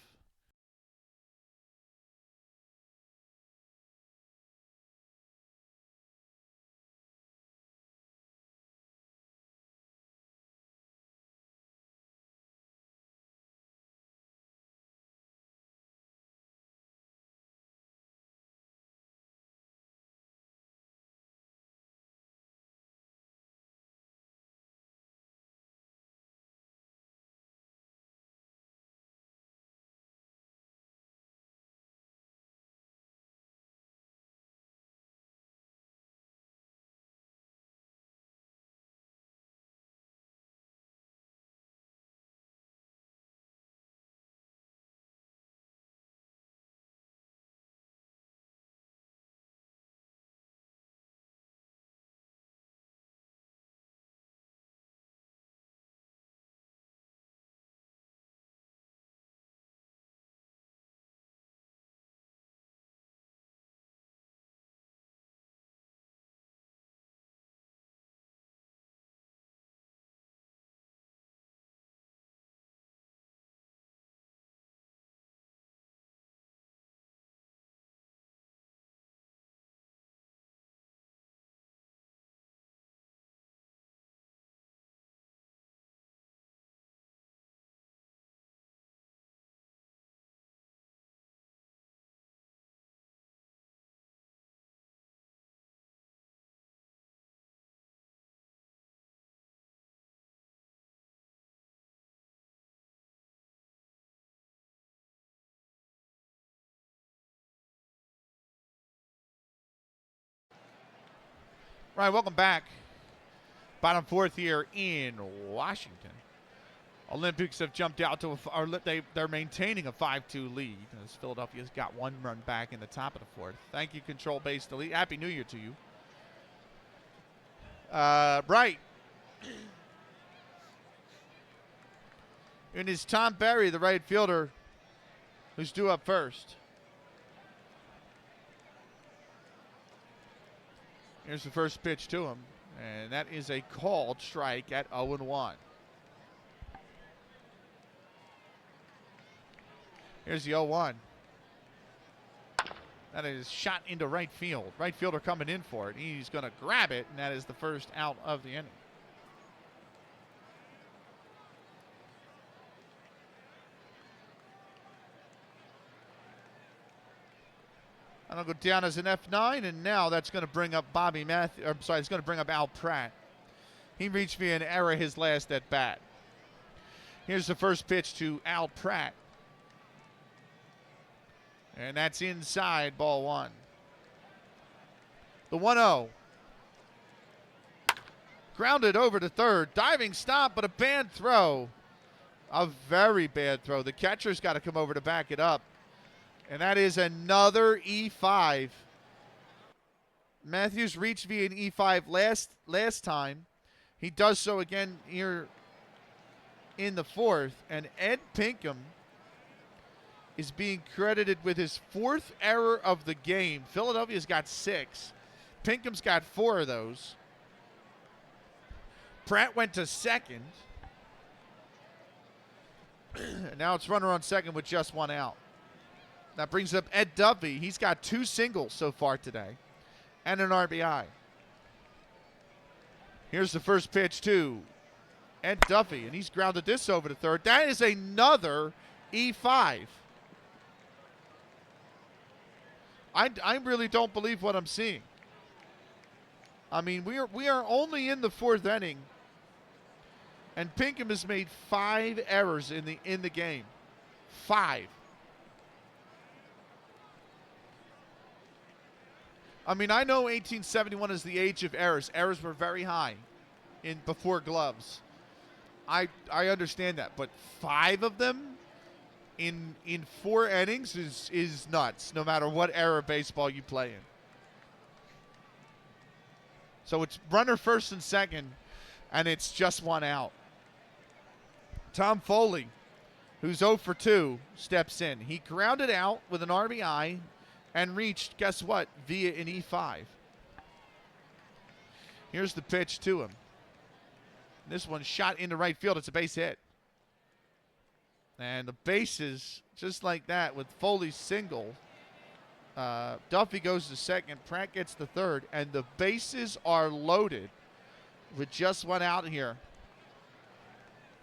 Right, welcome back. Bottom fourth here in Washington. Olympics have jumped out to they're maintaining a 5-2 lead as Philadelphia's got one run back in the top of the fourth. Thank you, control-based delete. Happy New Year to you. Right. And it's Tom Berry, the right fielder, who's due up first. Here's the first pitch to him, and that is a called strike at 0-1. Here's the 0-1. That is shot into right field. Right fielder coming in for it. He's going to grab it, and that is the first out of the inning. That'll go down as an F9, and now that's going to bring up it's going to bring up Al Pratt. He reached via an error his last at bat. Here's the first pitch to Al Pratt. And that's inside, ball one. The 1-0. Grounded over to third. Diving stop, but a bad throw. A very bad throw. The catcher's got to come over to back it up. And that is another E5. Matthews reached via an E5 last time. He does so again here in the fourth. And Ed Pinkham is being credited with his fourth error of the game. Philadelphia's got 6. Pinkham's got 4 of those. Pratt went to second. And now it's runner on second with just 1 out. That brings up Ed Duffy. He's got 2 singles so far today and an RBI. Here's the first pitch to Ed Duffy, and he's grounded this over to third. That is another E5. I really don't believe what I'm seeing. I mean, we are only in the fourth inning, and Pinkham has made 5 errors in the game. 5. I mean, I know 1871 is the age of errors. Errors were very high before gloves. I understand that, but 5 of them in 4 innings is nuts, no matter what era of baseball you play in. So it's runner first and second, and it's just 1 out. Tom Foley, who's 0 for 2, steps in. He grounded out with an RBI and reached, guess what, via an E5. Here's the pitch to him. This one's shot into right field. It's a base hit. And the bases, just like that, with Foley's single, Duffy goes to second, Pratt gets the third, and the bases are loaded with just 1 out here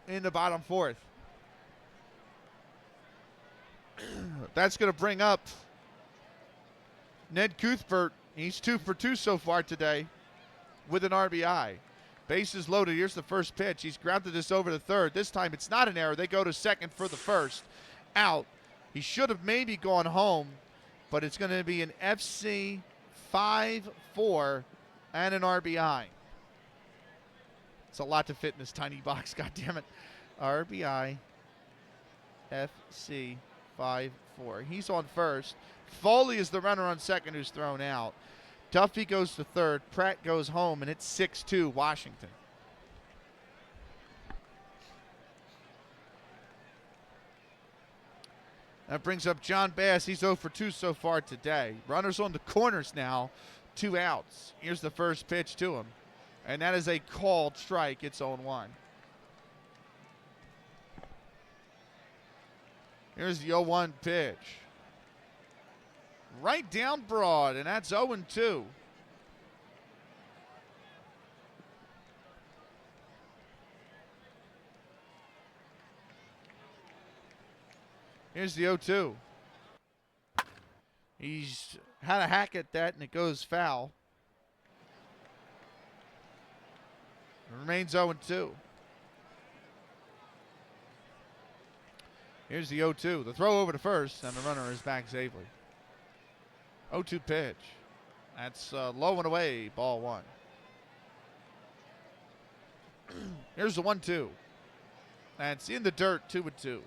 in the bottom fourth. That's going to bring up Ned Cuthbert. He's 2 for 2 so far today with an RBI. Bases loaded. Here's the first pitch. He's grounded this over to third. This time it's not an error. They go to second for the first. Out. He should have maybe gone home, but it's going to be an FC 5-4 and an RBI. It's a lot to fit in this tiny box. God damn it. RBI FC 5-4. He's on first. Foley is the runner on second who's thrown out. Duffy goes to third. Pratt goes home, and it's 6-2 Washington. That brings up John Bass. He's 0 for 2 so far today. Runners on the corners now. 2 outs. Here's the first pitch to him. And that is a called strike. It's 0-1. Here's the 0-1 pitch. Right down broad, and that's 0-2. Here's the 0-2. He's had a hack at that, and it goes foul. It remains 0-2. Here's the 0-2. The throw over to first, and the runner is back safely. 0-2 pitch. That's low and away, ball 1. Here's the 1-2. That's in the dirt, 2-2.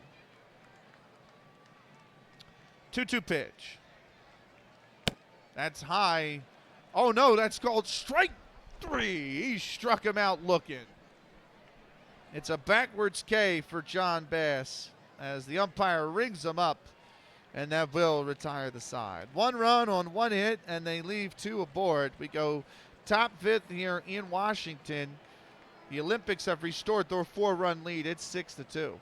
2-2 pitch. That's high. Oh, no, that's called strike 3. He struck him out looking. It's a backwards K for John Bass as the umpire rings him up, and that will retire the side. 1 run on 1 hit, and they leave 2 aboard. We go top 5th here in Washington. The Olympics have restored their 4-run lead. It's 6-2.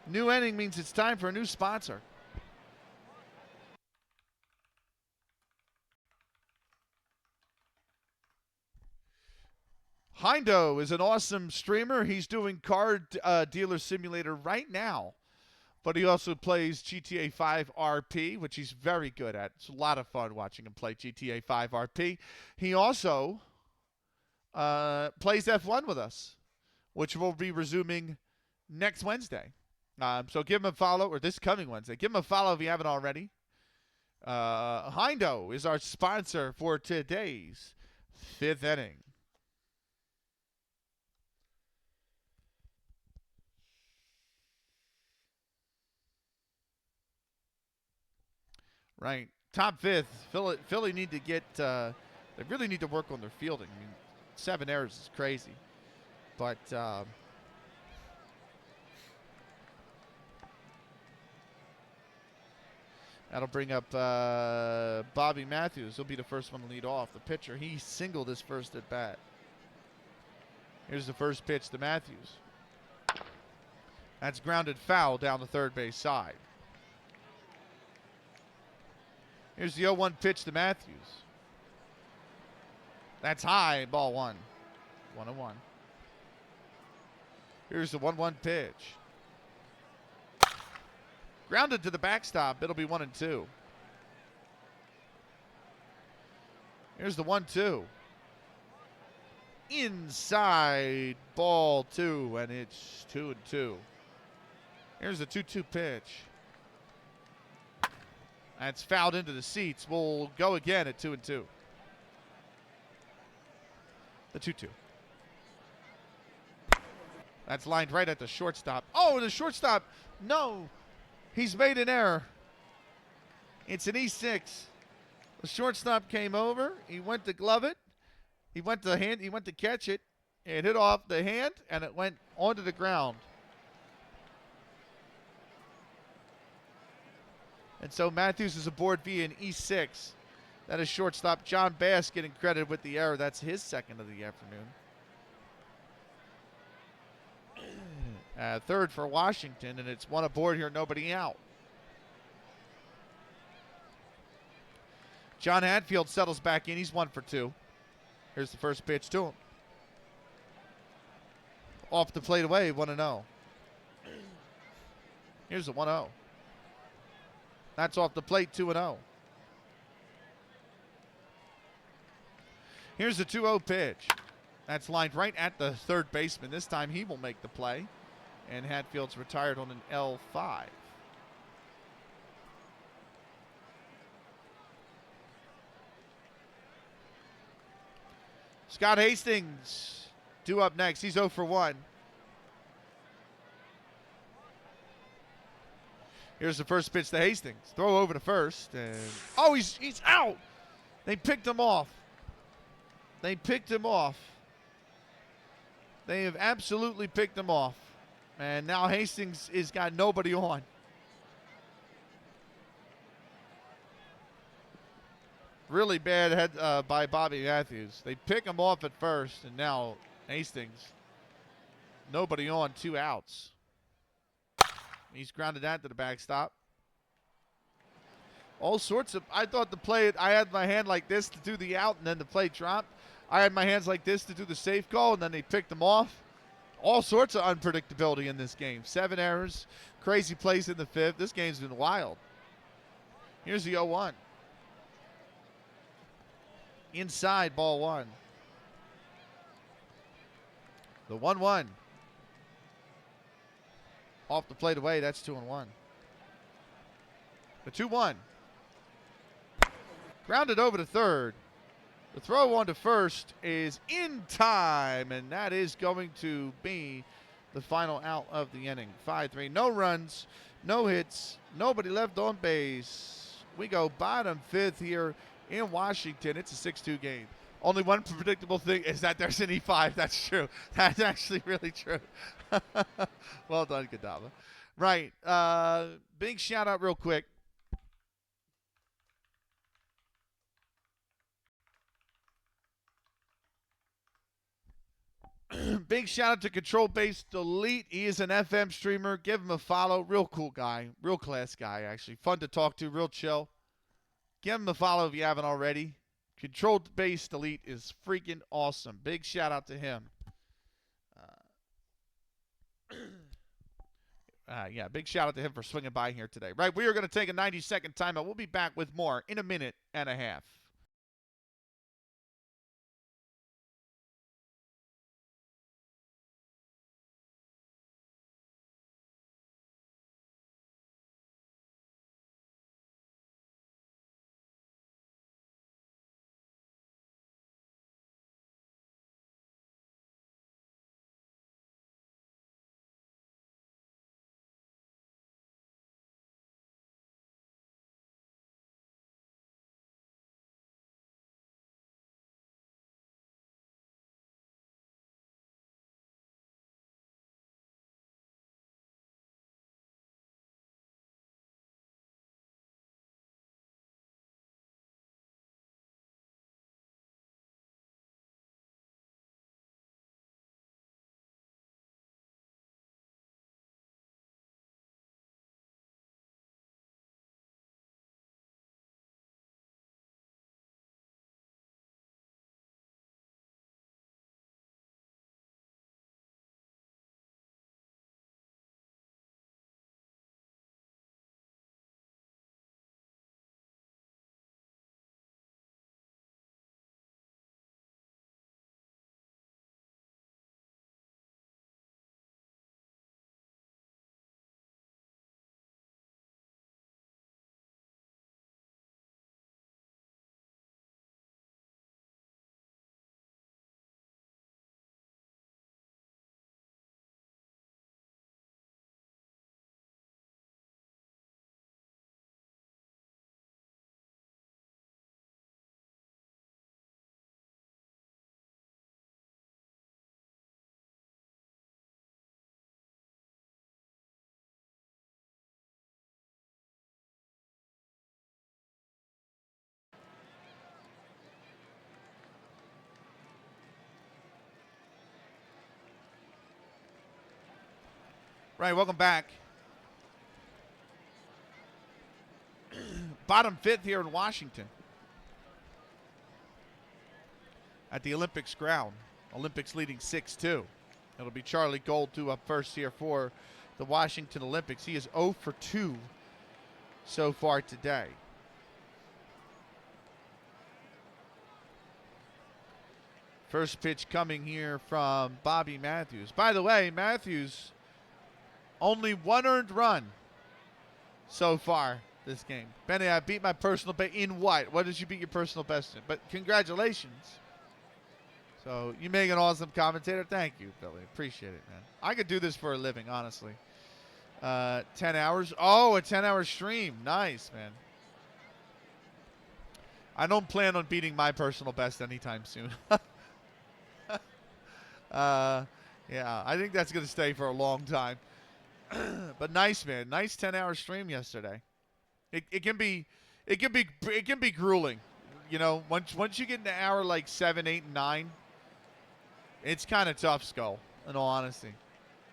New inning means it's time for a new sponsor. Heindo is an awesome streamer. He's doing Card Dealer Simulator right now, but he also plays GTA 5 RP, which he's very good at. It's a lot of fun watching him play GTA 5 RP. He also plays F1 with us, which will be resuming next Wednesday. So give him a follow, or this coming Wednesday. Give him a follow if you haven't already. Heindo is our sponsor for today's 5th inning. Right. Top 5th. Philly need to get, they really need to work on their fielding. I mean, 7 errors is crazy. But, that'll bring up Bobby Matthews. He'll be the first one to lead off. The pitcher, he singled his first at bat. Here's the first pitch to Matthews. That's grounded foul down the third base side. Here's the 0-1 pitch to Matthews. That's high, ball 1. 1-1. Here's the 1-1 pitch. Grounded to the backstop. It'll be 1-2. Here's the 1-2. Inside, ball 2, and it's 2-2. Here's the 2-2 pitch. That's fouled into the seats. We'll go again at 2-2. The 2-2. That's lined right at the shortstop. Oh, the shortstop. No. He's made an error. It's an E6. The shortstop came over. He went to glove it. He went to catch it. It hit off the hand, and it went onto the ground. And so Matthews is aboard via an E6. That is shortstop John Bass getting credit with the error. That's his second of the afternoon. Third for Washington, and it's 1 aboard here, nobody out. John Hatfield settles back in. He's 1 for 2. Here's the first pitch to him. Off the plate away, 1-0. Here's the 1-0. That's off the plate, 2-0. Here's the 2-0 pitch. That's lined right at the third baseman. This time he will make the play. And Hatfield's retired on an L5. Scott Hastings due up next. He's 0 for 1. Here's the first pitch to Hastings. Throw over to first. And oh, he's out. They picked him off. They picked him off. They have absolutely picked him off. And now Hastings has got nobody on. Really bad head by Bobby Matthews. They pick him off at first, and now Hastings, nobody on, 2 outs. He's grounded out to the backstop. All sorts of, I thought the play, I had my hand like this to do the out, and then the play dropped. I had my hands like this to do the safe call, and then they picked him off. All sorts of unpredictability in this game. 7 errors, crazy plays in the 5th. This game's been wild. Here's the 0-1. Inside, ball 1. The 1-1. Off the plate away, that's 2-1. The 2-1. Grounded over to third. The throw on to first is in time, and that is going to be the final out of the inning. 5-3. No runs, no hits, nobody left on base. We go bottom fifth here in Washington. It's a 6-2 game. Only one predictable thing is that there's an E5. That's true. That's actually really true. Well done, Kadava. Right. Big shout out real quick. Big shout out to Control Base Delete. He is an FM streamer. Give him a follow. Real cool guy. Real class guy, actually. Fun to talk to. Real chill. Give him a follow if you haven't already. Control Base Delete is freaking awesome. Big shout out to him. Yeah, big shout out to him for swinging by here today. Right, we are going to take a 90-second timeout. We'll be back with more in a minute and a half. Right, welcome back. Bottom fifth here in Washington at the Olympics ground. Olympics leading 6-2. It'll be Charlie Gold 2 up first here for the Washington Olympics. He is 0 for 2 so far today. First pitch coming here from Bobby Matthews. By the way, Matthews, only one earned run so far this game. Benny, I beat my personal best in what? What did you beat your personal best in? But congratulations. So you make an awesome commentator. Thank you, Billy. Appreciate it, man. I could do this for a living, honestly. 10 hours. Oh, a 10-hour stream. Nice, man. I don't plan on beating my personal best anytime soon. Yeah, I think that's going to stay for a long time. But nice, man. Nice 10-hour stream yesterday. It can be grueling. You know, once you get into hour like 7, 8, and 9, it's kind of tough, Skull, in all honesty.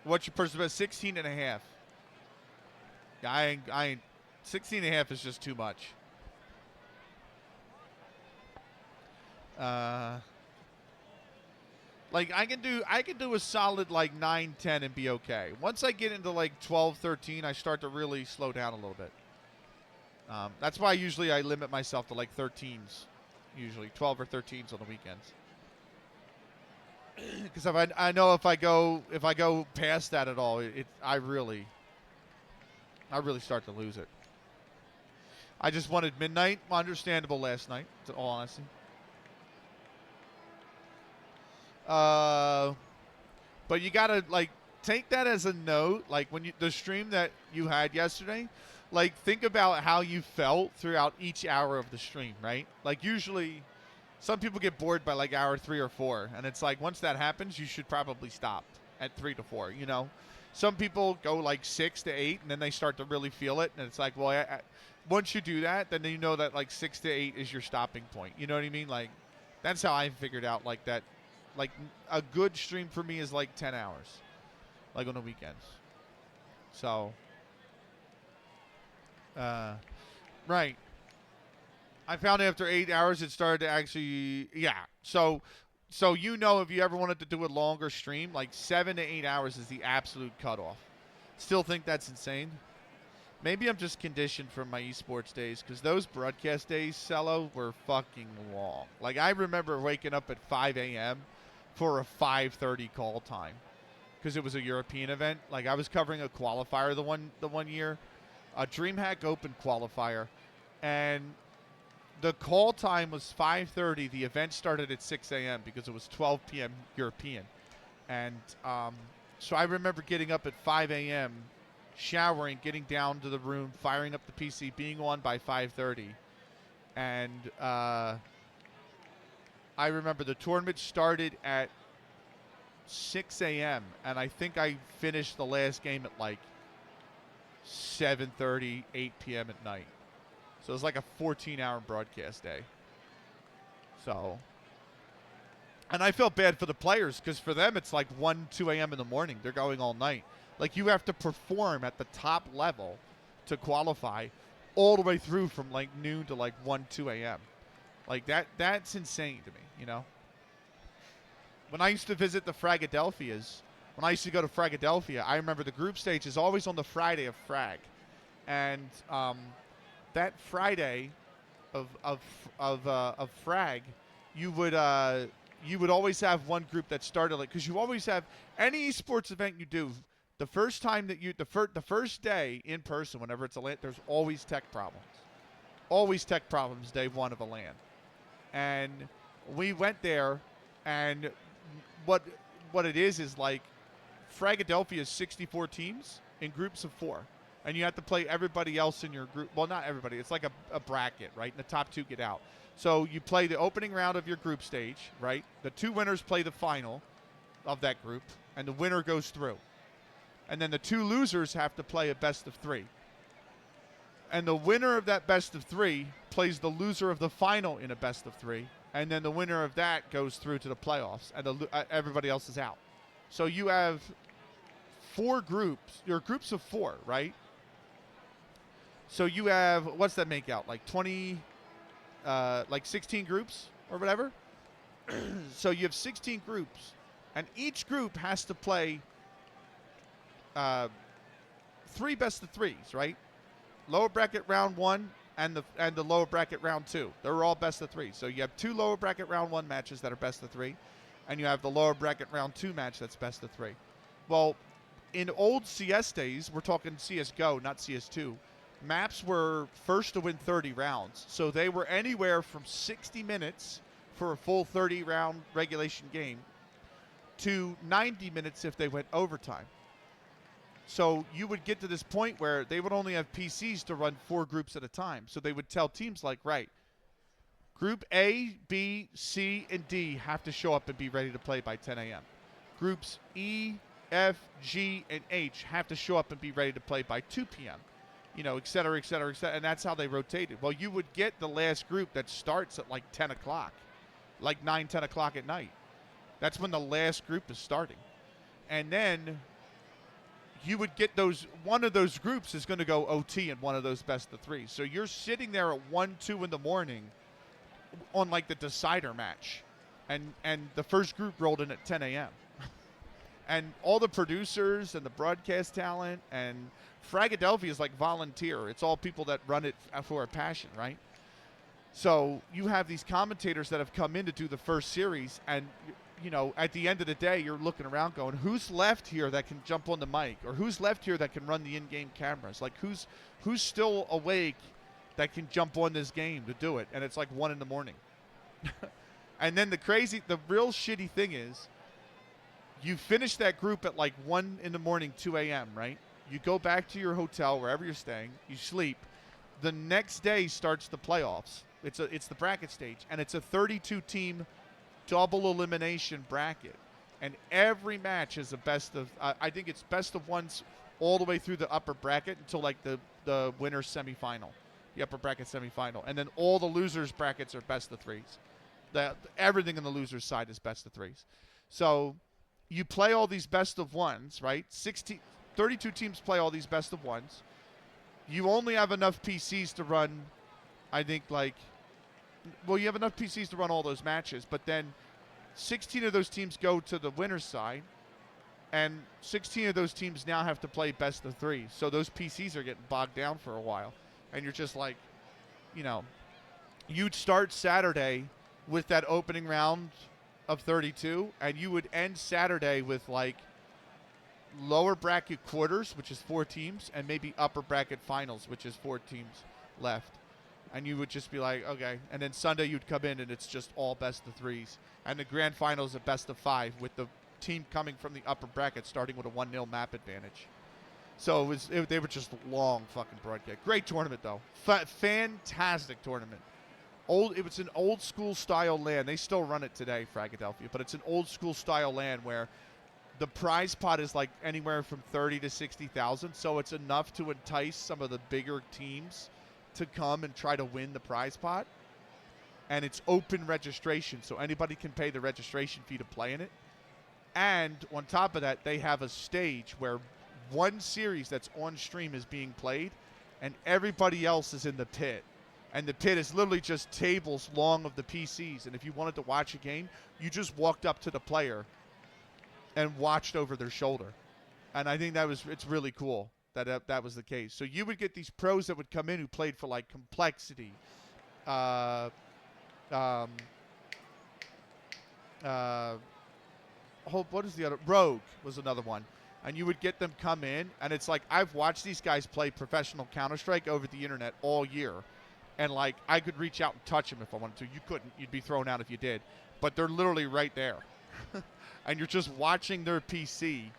What's your personal best? 16 and a half. Yeah, I ain't 16 and a half is just too much. Like I can do a solid like 9, 10 and be okay. Once I get into like 12, 13, I start to really slow down a little bit. That's why usually I limit myself to like 13s, usually 12 or 13s on the weekends. Because I know if I go past that at all, I really start to lose it. I just wanted midnight, understandable last night, in all honesty. Uh, but you gotta like take that as a note. Like when the stream that you had yesterday, like think about how you felt throughout each hour of the stream, right? Like usually, some people get bored by like hour 3 or 4, and it's like once that happens, you should probably stop at 3 to 4. You know, some people go like 6 to 8, and then they start to really feel it, and it's like, well, once you do that, then you know that like 6 to 8 is your stopping point. You know what I mean? Like that's how I figured out like that. Like a good stream for me is like 10 hours, like on the weekends. So, right. I found after 8 hours it started to actually, yeah. So you know if you ever wanted to do a longer stream, like 7 to 8 hours is the absolute cutoff. Still think that's insane. Maybe I'm just conditioned from my esports days because those broadcast days, Cello, were fucking long. Like I remember waking up at 5 a.m. for a 5:30 call time because it was a European event. Like I was covering a qualifier the one year, a DreamHack Open qualifier, and the call time was 5:30. The event started at 6 a.m. because it was 12 p.m. European. And so I remember getting up at 5 a.m., showering, getting down to the room, firing up the PC, being on by 5:30. And I remember the tournament started at 6 a.m. and I think I finished the last game at like 7:30, 8 p.m. at night. So it was like a 14-hour broadcast day. So, and I felt bad for the players because for them it's like 1, 2 a.m. in the morning. They're going all night. Like you have to perform at the top level to qualify all the way through from like noon to like 1, 2 a.m. Like that's insane to me, you know? When I used to visit the Fragadelphias, when I used to go to Fragadelphia, I remember the group stage is always on the Friday of Frag. And that Friday of Frag, you would always have one group that started like, because you always have any esports event you do, the first time that the first day in person, whenever it's a LAN, there's always tech problems. Always tech problems day one of a LAN. And we went there, and what it is like Fragadelphia is 64 teams in groups of 4. And you have to play everybody else in your group. Well, not everybody. It's like a bracket, right? And the top 2 get out. So you play the opening round of your group stage, right? The 2 winners play the final of that group, and the winner goes through. And then the 2 losers have to play a best of 3. And the winner of that best of 3 plays the loser of the final in a best of 3. And then the winner of that goes through to the playoffs, and everybody else is out. So you have 4 groups. Your groups of 4, right? So you have, what's that make out? Like 20, like 16 groups or whatever? So you have 16 groups, and each group has to play 3 best of 3s, right? Lower bracket round 1 and the lower bracket round 2. They're all best of 3. So you have 2 lower bracket round 1 matches that are best of 3, and you have the lower bracket round 2 match that's best of 3. Well, in old CS days, we're talking CSGO, not CS2, maps were first to win 30 rounds. So they were anywhere from 60 minutes for a full 30-round regulation game to 90 minutes if they went overtime. So you would get to this point where they would only have PCs to run 4 groups at a time. So they would tell teams like, right, Group A, B, C, and D have to show up and be ready to play by 10 a.m. Groups E, F, G, and H have to show up and be ready to play by 2 p.m. You know, et cetera, et cetera, et cetera. And that's how they rotated. Well, you would get the last group that starts at like 10 o'clock, like 9, 10 o'clock at night. That's when the last group is starting. And then you would get one of those groups is going to go OT in one of those best of 3. So you're sitting there at 1, 2 in the morning on like the decider match. And the first group rolled in at 10 a.m. And all the producers and the broadcast talent and Fragadelphia is like volunteer. It's all people that run it for a passion, right? So you have these commentators that have come in to do the first series, and you know, at the end of the day, you're looking around going, who's left here that can jump on the mic? Or who's left here that can run the in-game cameras? Like, who's still awake that can jump on this game to do it? And it's like 1 in the morning. And then the real shitty thing is, You finish that group at like 1 in the morning, 2 a.m., right? You go back to your hotel, wherever you're staying. You sleep. The next day starts the playoffs. It's the bracket stage, and it's a 32-team double elimination bracket. And every match is a best of, I think it's best of ones all the way through the upper bracket until like the winner's semifinal, the upper bracket semifinal. And then all the losers brackets are best of threes. Everything in the losers side is best of threes. So you play all these best of ones, right? 32 teams play all these best of ones. You only have enough PCs to run, I think, you have enough PCs to run all those matches, but then 16 of those teams go to the winner's side, and 16 of those teams now have to play best of three. So those PCs are getting bogged down for a while. And you're just like, you'd start Saturday with that opening round of 32, and you would end Saturday with like lower bracket quarters, which is 4 teams, and maybe upper bracket finals, which is 4 teams left. And you would just be like, okay. And then Sunday you'd come in and it's just all best of threes. And the grand finals are best of 5 with the team coming from the upper bracket starting with a 1-0 map advantage. So they were just long fucking broadcast. Great tournament though. Fantastic tournament. It was an old school style LAN. They still run it today, Philadelphia, but it's an old school style LAN where the prize pot is like anywhere from 30 to 60,000. So it's enough to entice some of the bigger teams to come and try to win the prize pot. And it's open registration, so anybody can pay the registration fee to play in it. And on top of that, they have a stage where one series that's on stream is being played, and everybody else is in the pit. And the pit is literally just tables long of the PCs. And if you wanted to watch a game, you just walked up to the player and watched over their shoulder. And I think it's really cool that was the case. So you would get these pros that would come in who played for like Complexity, what is the other? Rogue was another one. And you would get them come in, and it's like, I've watched these guys play professional Counter-Strike over the internet all year. And like, I could reach out and touch them if I wanted to. You couldn't. You'd be thrown out if you did. But they're literally right there. And you're just watching their PC.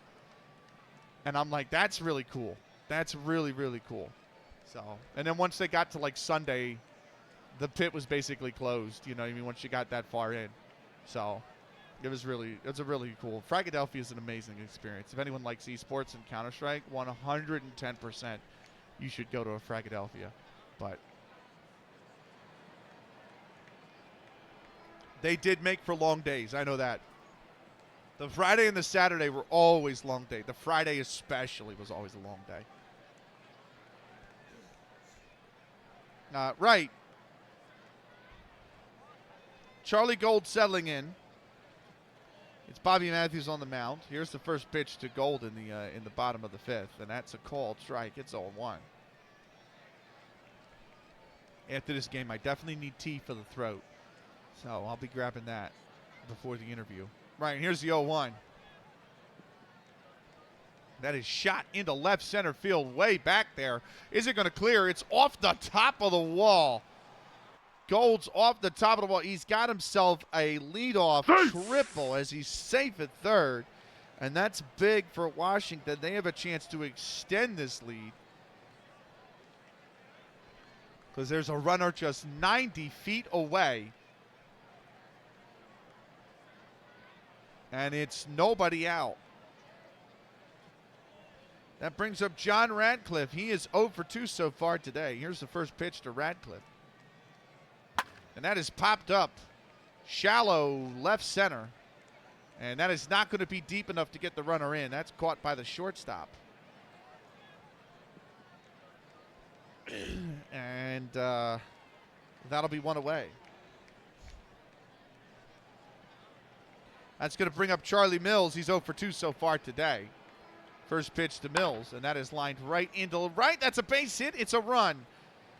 And I'm like, that's really cool. That's really, really cool. So, and then once they got to like Sunday, the pit was basically closed, you know what I mean, once you got that far in. So it's a really cool. Philadelphia is an amazing experience. If anyone likes esports and Counter-Strike, 110% you should go to a Philadelphia. But they did make for long days. I know that. The Friday and the Saturday were always long day. The Friday especially was always a long day. Right. Charlie Gold settling in. It's Bobby Matthews on the mound. Here's the first pitch to Gold in the bottom of the 5th, and that's a called strike. It's 0-1. After this game, I definitely need tea for the throat, so I'll be grabbing that before the interview. Right, and here's the 0-1. That is shot into left center field way back there. Is it going to clear? It's off the top of the wall. Gold's off the top of the wall. He's got himself a leadoff triple as he's safe at third. And that's big for Washington. They have a chance to extend this lead, because there's a runner just 90 feet away. And it's nobody out. That brings up John Radcliffe. He is 0 for 2 so far today. Here's the first pitch to Radcliffe. And that is popped up shallow left center. And that is not going to be deep enough to get the runner in. That's caught by the shortstop. And that'll be one away. That's going to bring up Charlie Mills. He's 0 for 2 so far today. First pitch to Mills, and that is lined right into right. That's a base hit. It's a run.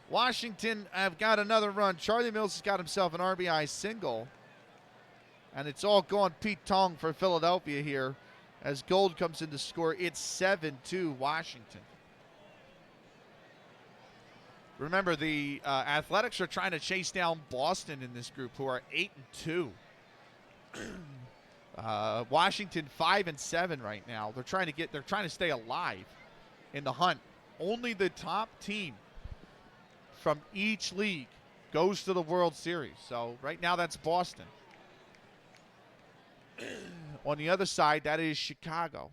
Washington have got another run. Charlie Mills has got himself an RBI single. And it's all going Pete Tong for Philadelphia here as Gold comes in to score. It's 7-2 Washington. Remember, the Athletics are trying to chase down Boston in this group, who are 8-2. Washington 5-7 right now. They're trying to stay alive in the hunt. Only the top team from each league goes to the World Series. So right now that's Boston. On the other side, that is Chicago.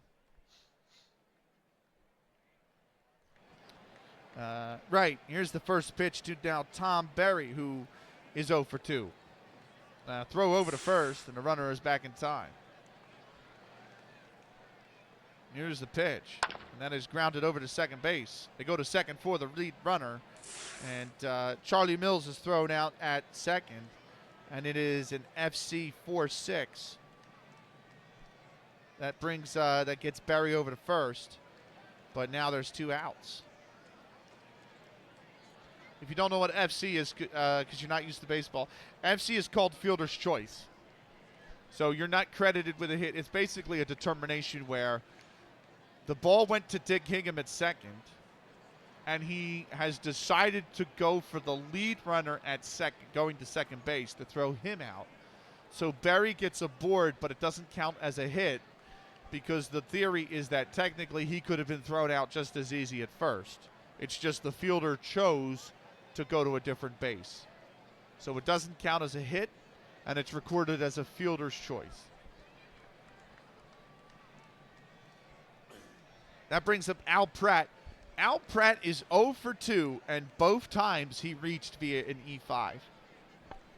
Right, here's the first pitch to now Tom Berry, who is 0 for 2. Throw over to first, and the runner is back in time. Here's the pitch, and that is grounded over to second base. They go to second for the lead runner, and Charlie Mills is thrown out at second, and it is an FC 4-6. That gets Berry over to first, but now there's 2 outs. If you don't know what FC is, because you're not used to baseball, FC is called fielder's choice. So you're not credited with a hit. It's basically a determination where the ball went to Dick Hingham at second, and he has decided to go for the lead runner at second, going to second base to throw him out. So Berry gets a board, but it doesn't count as a hit because the theory is that technically he could have been thrown out just as easy at first. It's just the fielder chose to go to a different base. So it doesn't count as a hit, and it's recorded as a fielder's choice. That brings up Al Pratt. Al Pratt is 0 for 2, and both times he reached via an E5.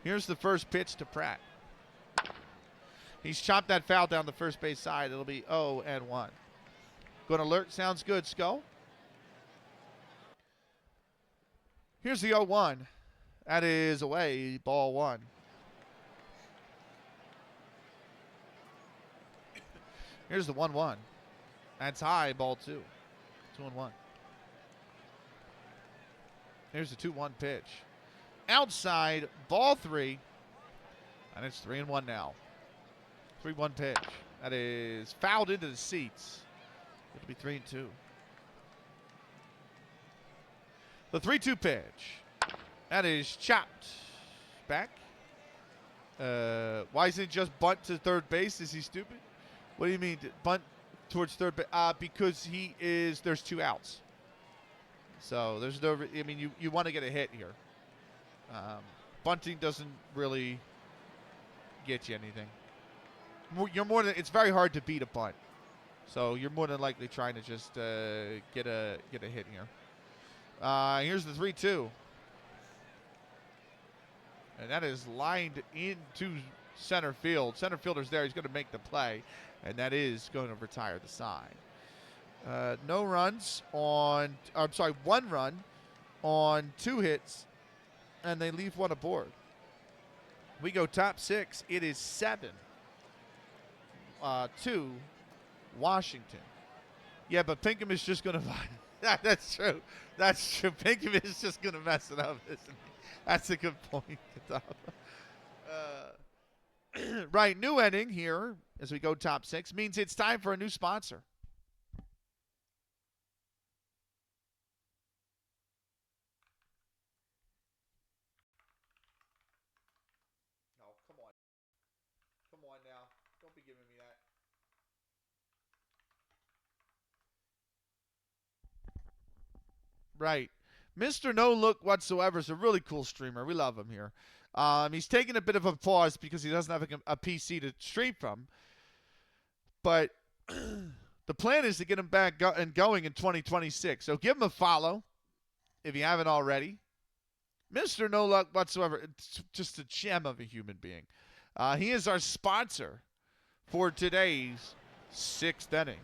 Here's the first pitch to Pratt. He's chopped that foul down the first base side. It'll be 0-1. Good alert. Sounds good, Skull. Here's the 0-1. That is away. Ball 1. Here's the 1-1. That's high. Ball 2. 2-1. Here's the 2-1 pitch. Outside. Ball 3. And it's 3-1 now. 3-1 pitch. That is fouled into the seats. It'll be 3-2. The 3-2 pitch. That is chopped back. Why isn't it just bunt to third base? Is he stupid? What do you mean bunt towards third base? Because there's 2 outs. So there's no, I mean, you want to get a hit here. Bunting doesn't really get you anything. It's very hard to beat a bunt. So you're more than likely trying to just get a hit here. Here's the 3-2. And that is lined into center field. Center fielder's there. He's going to make the play. And that is going to retire the side. No runs on, I'm sorry, 1 run on 2 hits. And they leave 1 aboard. We go top 6. It is 7 to Washington. Yeah, but Pinkham is just going to That's true. That's true. Pinkham is just going to mess it up, isn't he? That's a good point. Right, new inning here as we go top 6 means it's time for a new sponsor. No, come on. Come on now. Don't be giving me that. Right. Mr. No Look Whatsoever is a really cool streamer. We love him here. He's taking a bit of a pause because he doesn't have a PC to stream from. But the plan is to get him back and going in 2026. So give him a follow if you haven't already. Mr. No Luck Whatsoever. It's just a gem of a human being. He is our sponsor for today's 6th inning.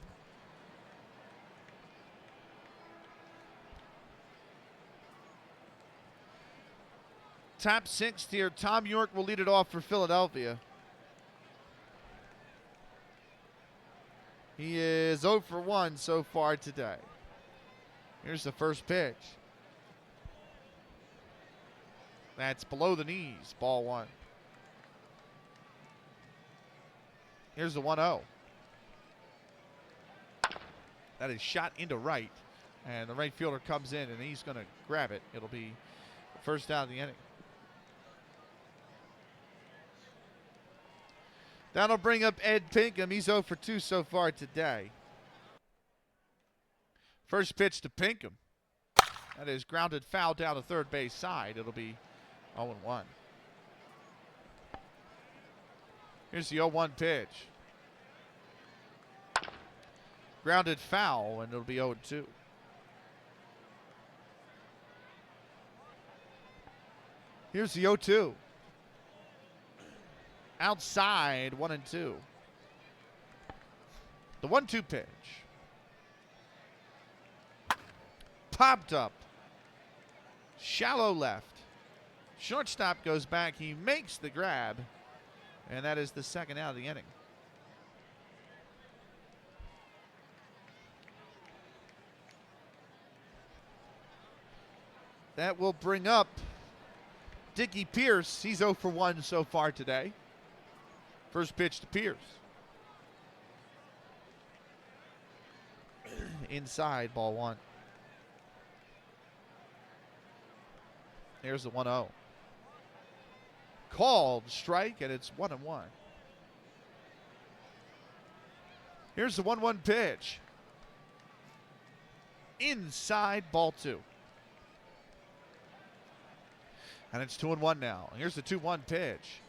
Top 6th here. Tom York will lead it off for Philadelphia. He is 0 for 1 so far today. Here's the first pitch. That's below the knees. Ball 1. Here's the 1-0. That is shot into right. And the right fielder comes in and he's going to grab it. It'll be the first out of the inning. That'll bring up Ed Pinkham. He's 0 for 2 so far today. First pitch to Pinkham. That is grounded foul down the third base side. It'll be 0-1. Here's the 0-1 pitch. Grounded foul, and it'll be 0-2. Here's the 0-2. Outside, 1-2. The 1-2 pitch. Popped up. Shallow left. Shortstop goes back. He makes the grab. And that is the second out of the inning. That will bring up Dickie Pierce. He's 0 for 1 so far today. First pitch to Pierce. Inside, ball 1. There's the 1-0. Called strike, and it's 1-1. Here's the 1-1 pitch. Inside, ball 2. And it's 2-1 now. Here's the 2-1 pitch.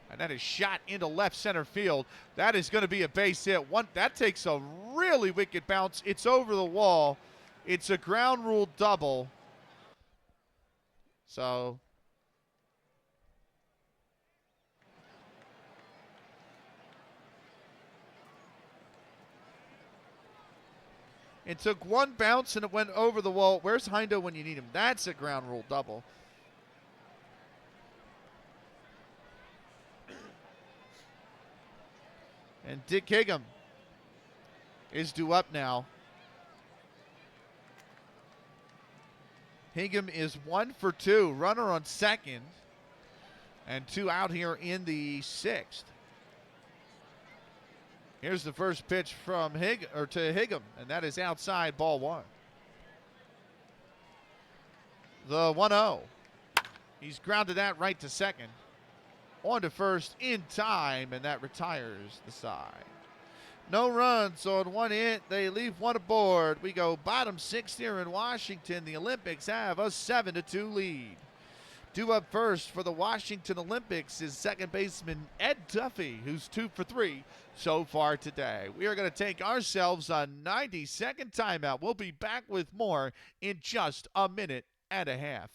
And that is shot into left center field. That is going to be a base hit. That takes a really wicked bounce. It's over the wall. It's a ground rule double. So it took one bounce and it went over the wall. Where's Heindo when you need him? That's a ground rule double. And Dick Higham is due up now. Higham is 1 for 2. Runner on second. And 2 out here in the 6th. Here's the first pitch from to Higham, and that is outside, ball 1. The 1-0. He's grounded that right to second. On to first in time, and that retires the side. No runs on 1 hit. They leave 1 aboard. We go bottom 6 here in Washington. The Olympics have a 7-2 lead. Due up first for the Washington Olympics is second baseman Ed Duffy, who's 2 for 3 so far today. We are going to take ourselves a 90-second timeout. We'll be back with more in just a minute and a half.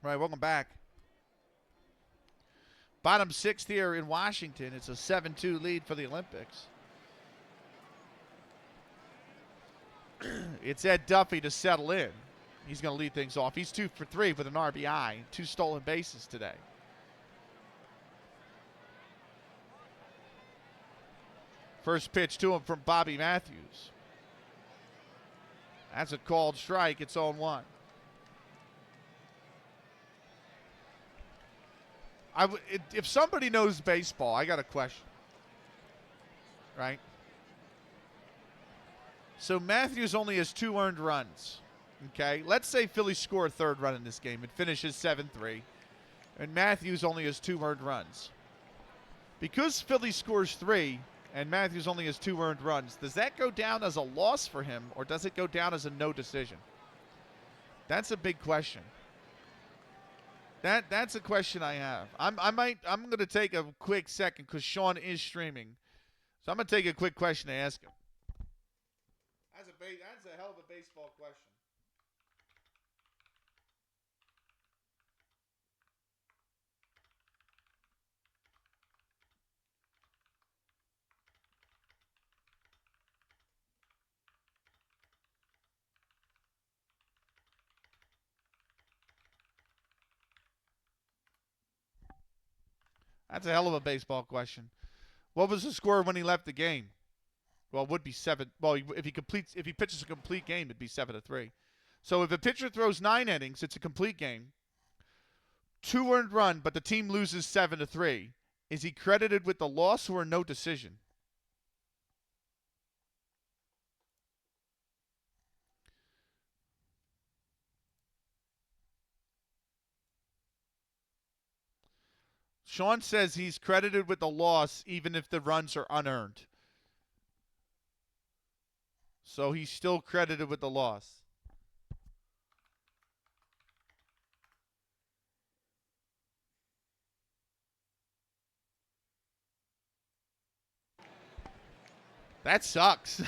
All right, welcome back. Bottom 6th here in Washington. It's a 7-2 lead for the Olympics. It's Ed Duffy to settle in. He's going to lead things off. He's 2 for 3 with an RBI, 2 stolen bases today. First pitch to him from Bobby Matthews. That's a called strike. It's 0-1. If somebody knows baseball, I got a question. Right? So Matthews only has 2 earned runs. Okay? Let's say Philly score a third run in this game. It finishes 7-3. And Matthews only has 2 earned runs. Because Philly scores 3 and Matthews only has 2 earned runs, does that go down as a loss for him or does it go down as a no decision? That's a big question. That's a question I have. I'm going to take a quick second because Sean is streaming. So I'm going to take a quick question to ask him. That's a hell of a baseball question. That's a hell of a baseball question. What was the score when he left the game? Well, it would be 7. Well, if he pitches a complete game, it'd be 7-3. So if a pitcher throws 9 innings, it's a complete game. 2 earned run, but the team loses 7-3. Is he credited with the loss or a no decision? Sean says he's credited with the loss even if the runs are unearned. So he's still credited with the loss. That sucks.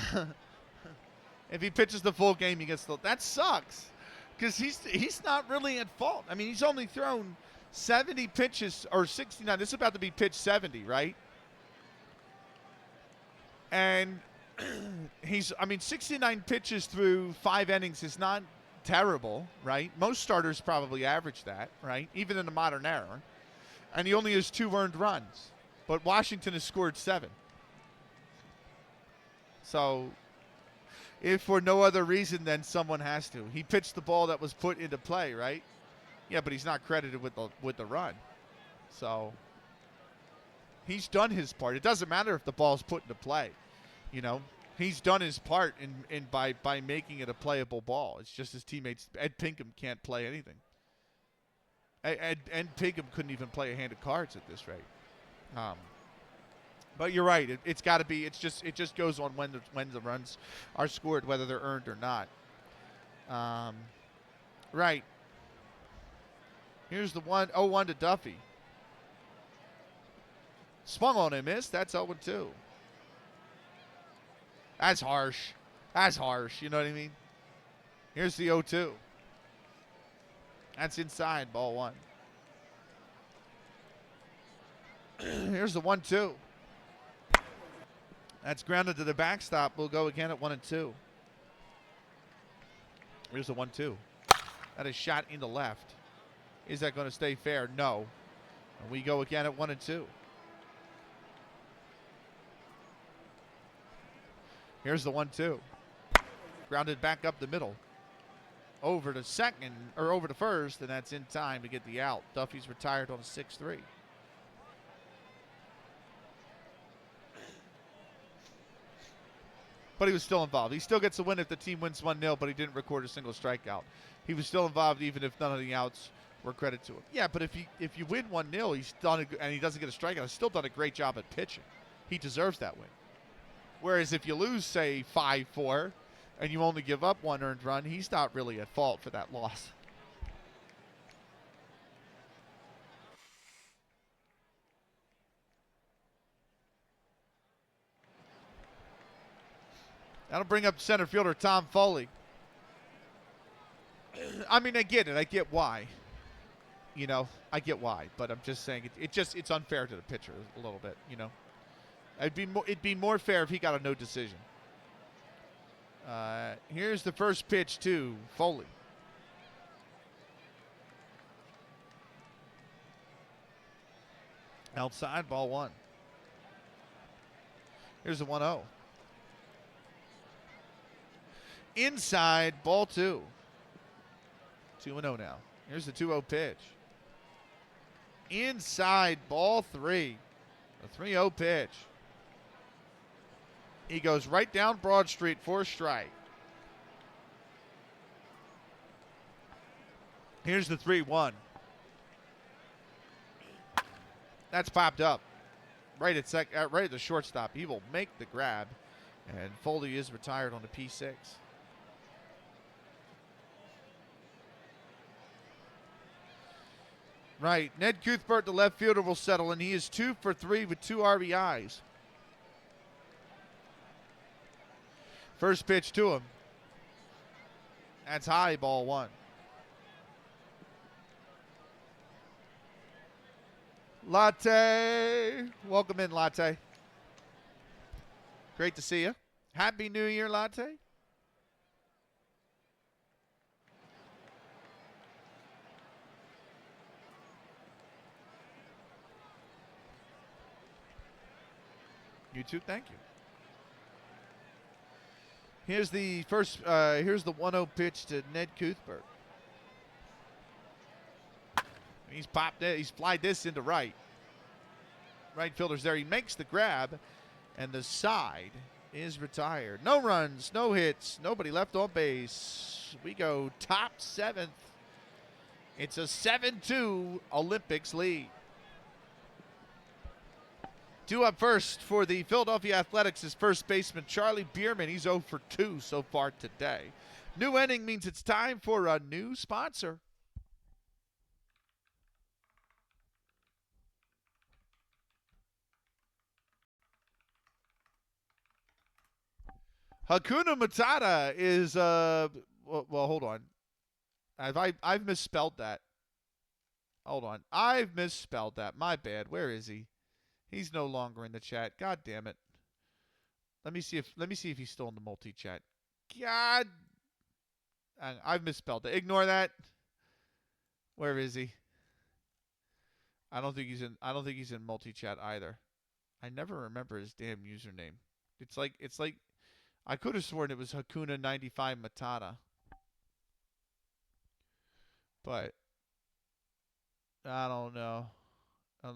If he pitches the full game, he gets the... That sucks. Because he's not really at fault. I mean, he's only thrown 70 pitches, or 69. This is about to be pitch 70, right? And 69 pitches through 5 innings is not terrible, right? Most starters probably average that, right? Even in the modern era. And he only has 2 earned runs. But Washington has scored 7. So, if for no other reason, then someone has to. He pitched the ball that was put into play, right? Yeah, but he's not credited with the run. So, he's done his part. It doesn't matter if the ball's put into play. You know, he's done his part by making it a playable ball. It's just his teammates. Ed Pinkham can't play anything. Ed Pinkham couldn't even play a hand of cards at this rate. But you're right. It's got to be. It just goes on when the runs are scored, whether they're earned or not. Right. Here's the 0-1 to Duffy. Swung on and missed. That's 0-2. That's harsh. That's harsh. You know what I mean? Here's the 0-2. That's inside. Ball 1. Here's the 1-2. That's grounded to the backstop. We'll go again at 1-2. Here's the 1-2. That is shot into left. Is that going to stay fair? No. And we go again at 1-2. Here's the 1-2. Grounded back up the middle. Over to second, or over to first, and that's in time to get the out. Duffy's retired on a 6-3. But he was still involved. He still gets the win if the team wins 1-0, but he didn't record a single strikeout. He was still involved even if none of the outs were credited to him. Yeah, but if you win 1-0, he's done and he doesn't get a strikeout, he's still done a great job at pitching. He deserves that win. Whereas if you lose, say, 5-4, and you only give up 1 earned run, he's not really at fault for that loss. That'll bring up center fielder Tom Foley. I mean, I get it. I get why. You know, I get why. But I'm just saying it's unfair to the pitcher a little bit, you know. It'd be more fair if he got a no decision. Here's the first pitch to Foley. Outside, ball 1. Here's the 1-0. Inside, ball 2. 2-0 now. Here's the 2-0 pitch. Inside, ball 3. A 3-0 pitch. He goes right down Broad Street for a strike. Here's the 3-1. That's popped up. Right at the shortstop. He will make the grab. And Foley is retired on the P6. Right. Ned Cuthbert, the left fielder, will settle, and he is 2 for 3 with 2 RBIs. First pitch to him. That's high, ball 1. Latte. Welcome in, Latte. Great to see you. Happy New Year, Latte. You too, thank you. Here's the first. Here's the 1-0 pitch to Ned Cuthbert. He's popped it. He's flied this into right. Right fielder's there. He makes the grab, and the side is retired. No runs, no hits, nobody left on base. We go top 7th. It's a 7-2 Olympics lead. 2 up first for the Philadelphia Athletics is first baseman Charlie Bierman. He's 0 for 2 so far today. New inning means it's time for a new sponsor. Hakuna Matata is, well, hold on. I've misspelled that. Hold on. I've misspelled that. My bad. Where is he? He's no longer in the chat. God damn it. Let me see if he's still in the multi-chat. God. I've misspelled it. Ignore that. Where is he? I don't think he's in multi-chat either. I never remember his damn username. It's like I could have sworn it was Hakuna 95 Matata. But I don't know.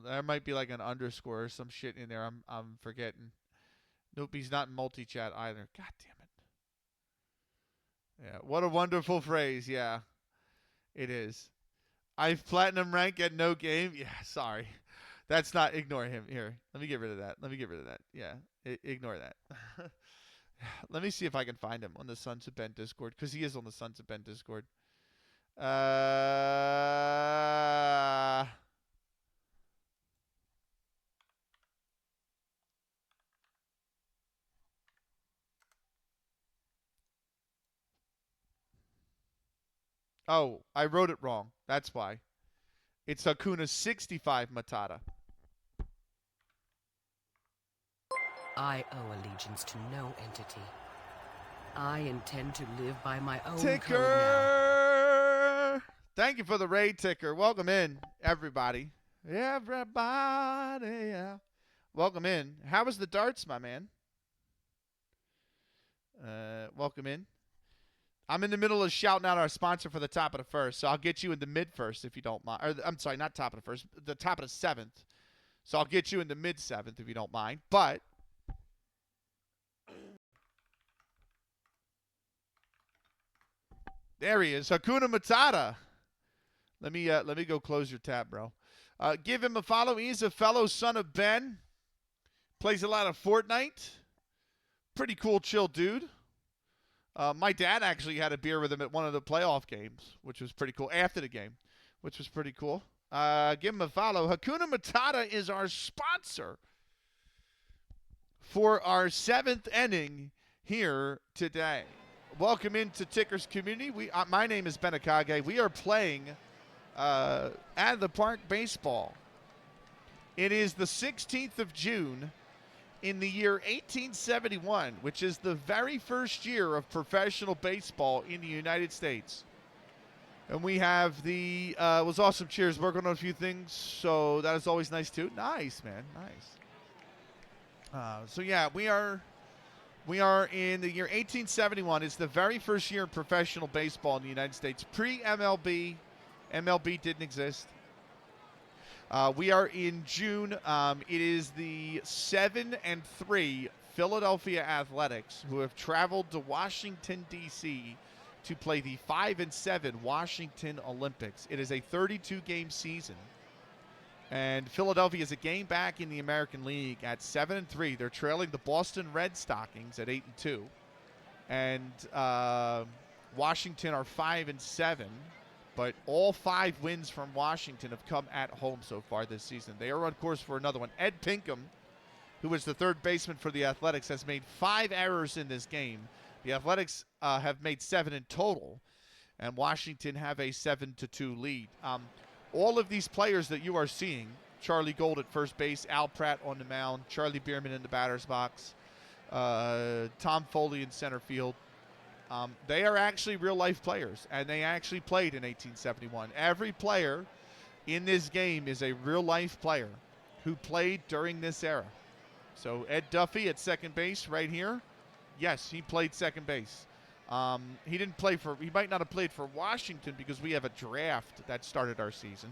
There might be like an underscore or some shit in there. I'm forgetting. Nope, he's not in multi-chat either. God damn it. Yeah, what a wonderful phrase. Yeah, it is. I've platinum rank at no game. Yeah, sorry. That's not, ignore him. Here, let me get rid of that. Yeah, ignore that. Let me see if I can find him on the Sons of Ben Discord, because he is on the Sons of Ben Discord. Oh, I wrote it wrong. That's why. It's Hakuna 65 Matata. I owe allegiance to no entity. I intend to live by my own Ticker! code now. Thank you for the raid, Ticker. Welcome in, everybody. Everybody, yeah. Welcome in. How was the darts, my man? Welcome in. I'm in the middle of shouting out our sponsor for the top of the first, so I'll get you in the mid first if you don't mind. Or, I'm sorry, not top of the first, the top of the 7th. So I'll get you in the mid 7th if you don't mind. But there he is, Hakuna Matata. Let me go close your tab, bro. Give him a follow. He's a fellow son of Ben. Plays a lot of Fortnite. Pretty cool, chill dude. My dad actually had a beer with him at one of the playoff games, which was pretty cool. After the game, which was pretty cool. Give him a follow. Hakuna Matata is our sponsor for our 7th inning here today. Welcome into Ticker's community. My name is Ben Akage. We are playing at the Park Baseball. It is the 16th of June, in the year 1871, which is the very first year of professional baseball in the United States. And we have the, it was awesome. Cheers. Working on a few things. So that is always nice, too. Nice, man. Nice. So, yeah, we are in the year 1871. It's the very first year of professional baseball in the United States. Pre-MLB. MLB didn't exist. We are in June. It is the 7-3 Philadelphia Athletics who have traveled to Washington, D.C. to play the 5-7 Washington Olympics. It is a 32-game season. And Philadelphia is a game back in the American League at 7-3. They're trailing the Boston Red Stockings at 8-2. And Washington are 5-7. But all 5 wins from Washington have come at home so far this season. They are on course for another one. Ed Pinkham, who was the third baseman for the Athletics, has made 5 errors in this game. The Athletics have made 7 in total, and Washington have a 7-2 lead. All of these players that you are seeing, Charlie Gold at first base, Al Pratt on the mound, Charlie Bierman in the batter's box, Tom Foley in center field, they are actually real-life players, and they actually played in 1871. Every player in this game is a real-life player who played during this era. So Ed Duffy at second base right here. Yes, he played second base. He might not have played for Washington because we have a draft that started our season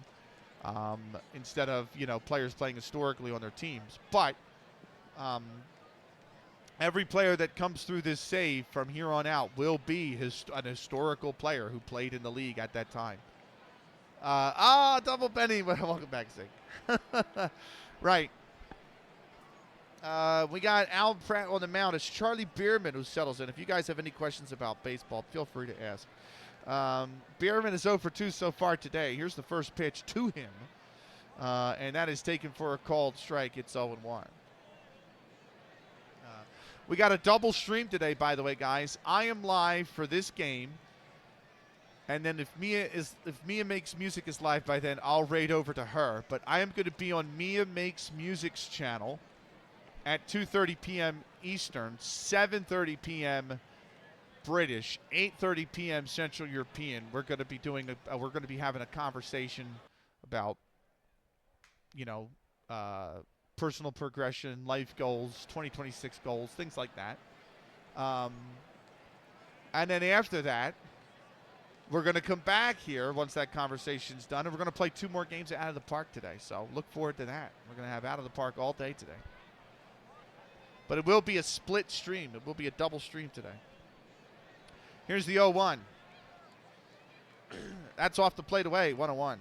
instead of, players playing historically on their teams. But every player that comes through this save from here on out will be an historical player who played in the league at that time. Double Benny. Welcome back, Zig. Right. We got Al Pratt on the mound. It's Charlie Bierman who settles in. If you guys have any questions about baseball, feel free to ask. Bierman is 0 for 2 so far today. Here's the first pitch to him, and that is taken for a called strike. It's 0-1. We got a double stream today, by the way, guys. I am live for this game, and then if Mia Makes Music is live by then, I'll raid over to her. But I am going to be on Mia Makes Music's channel at 2:30 p.m. Eastern, 7:30 p.m. British, 8:30 p.m. Central European. We're going to be having a conversation about, personal progression, life goals, 2026 goals, things like that. And then after that, we're going to come back here once that conversation's done, and we're going to play 2 more games at Out of the Park today. So look forward to that. We're going to have Out of the Park all day today. But it will be a split stream. It will be a double stream today. Here's the 0-1. That's off the plate away, 1-1.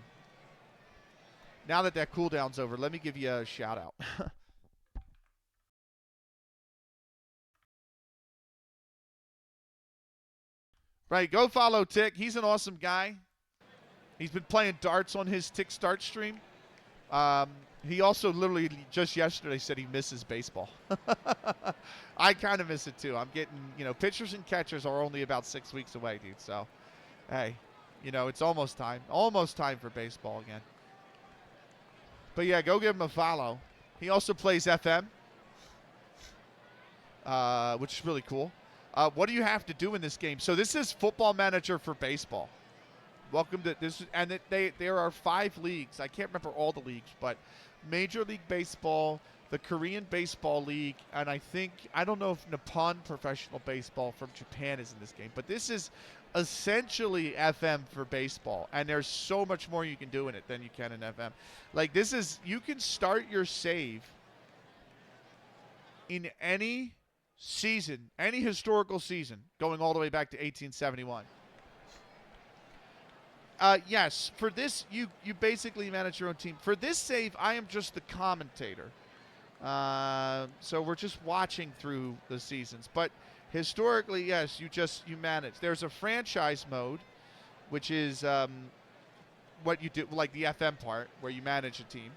Now that cooldown's over, let me give you a shout out. Right, go follow Tick. He's an awesome guy. He's been playing darts on his Tick Start stream. He also literally just yesterday said he misses baseball. I kind of miss it too. I'm getting, pitchers and catchers are only about 6 weeks away, dude. So, hey, it's almost time. Almost time for baseball again. But yeah, go give him a follow. He also plays FM, which is really cool. What do you have to do in this game? So this is Football Manager for baseball. Welcome to this, and there are 5 leagues. I can't remember all the leagues, but Major League Baseball, the Korean Baseball League, and I don't know if Nippon Professional Baseball from Japan is in this game, but this is essentially FM for baseball, and there's so much more you can do in it than you can in FM. Like you can start your save in any season, any historical season, going all the way back to 1871. Yes, for this, you basically manage your own team. For this save, I am just the commentator. So we're just watching through the seasons. But historically, yes, you manage. There's a franchise mode, which is what you do, like the FM part, where you manage a team.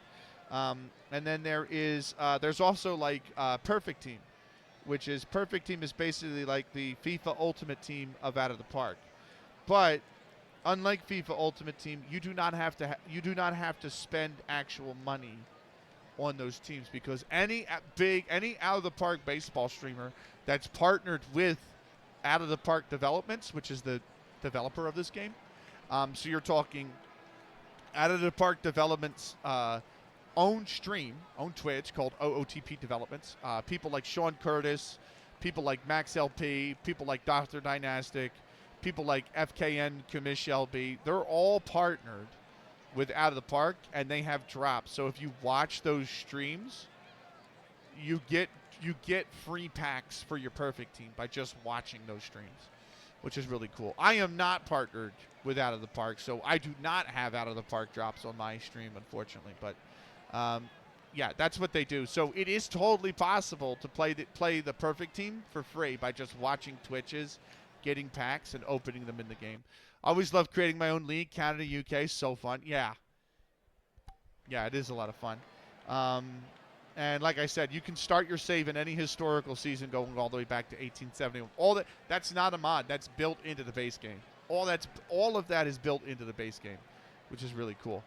And then there's also like Perfect Team, which is Perfect Team is basically like the FIFA Ultimate Team of Out of the Park. But unlike FIFA Ultimate Team, you do not have to spend actual money on those teams, because any out of the park baseball streamer that's partnered with Out of the Park Developments, which is the developer of this game. So you're talking Out of the Park Developments own stream, own Twitch called OOTP Developments. People like Sean Curtis, people like Max LP, people like Dr. Dynastic, people like FKN Kamish LB. They're all partnered with Out of the Park, and they have drops. So if you watch those streams, you get free packs for your perfect team by just watching those streams, which is really cool. I am not partnered with Out of the Park, so I do not have Out of the Park drops on my stream, unfortunately. But yeah, that's what they do. So it is totally possible to play the perfect team for free by just watching Twitches, getting packs, and opening them in the game. I always love creating my own league. Canada, UK, so fun. Yeah, it is a lot of fun. And like I said, you can start your save in any historical season going all the way back to 1871. That's not a mod. That's built into the base game. All of that is built into the base game, which is really cool.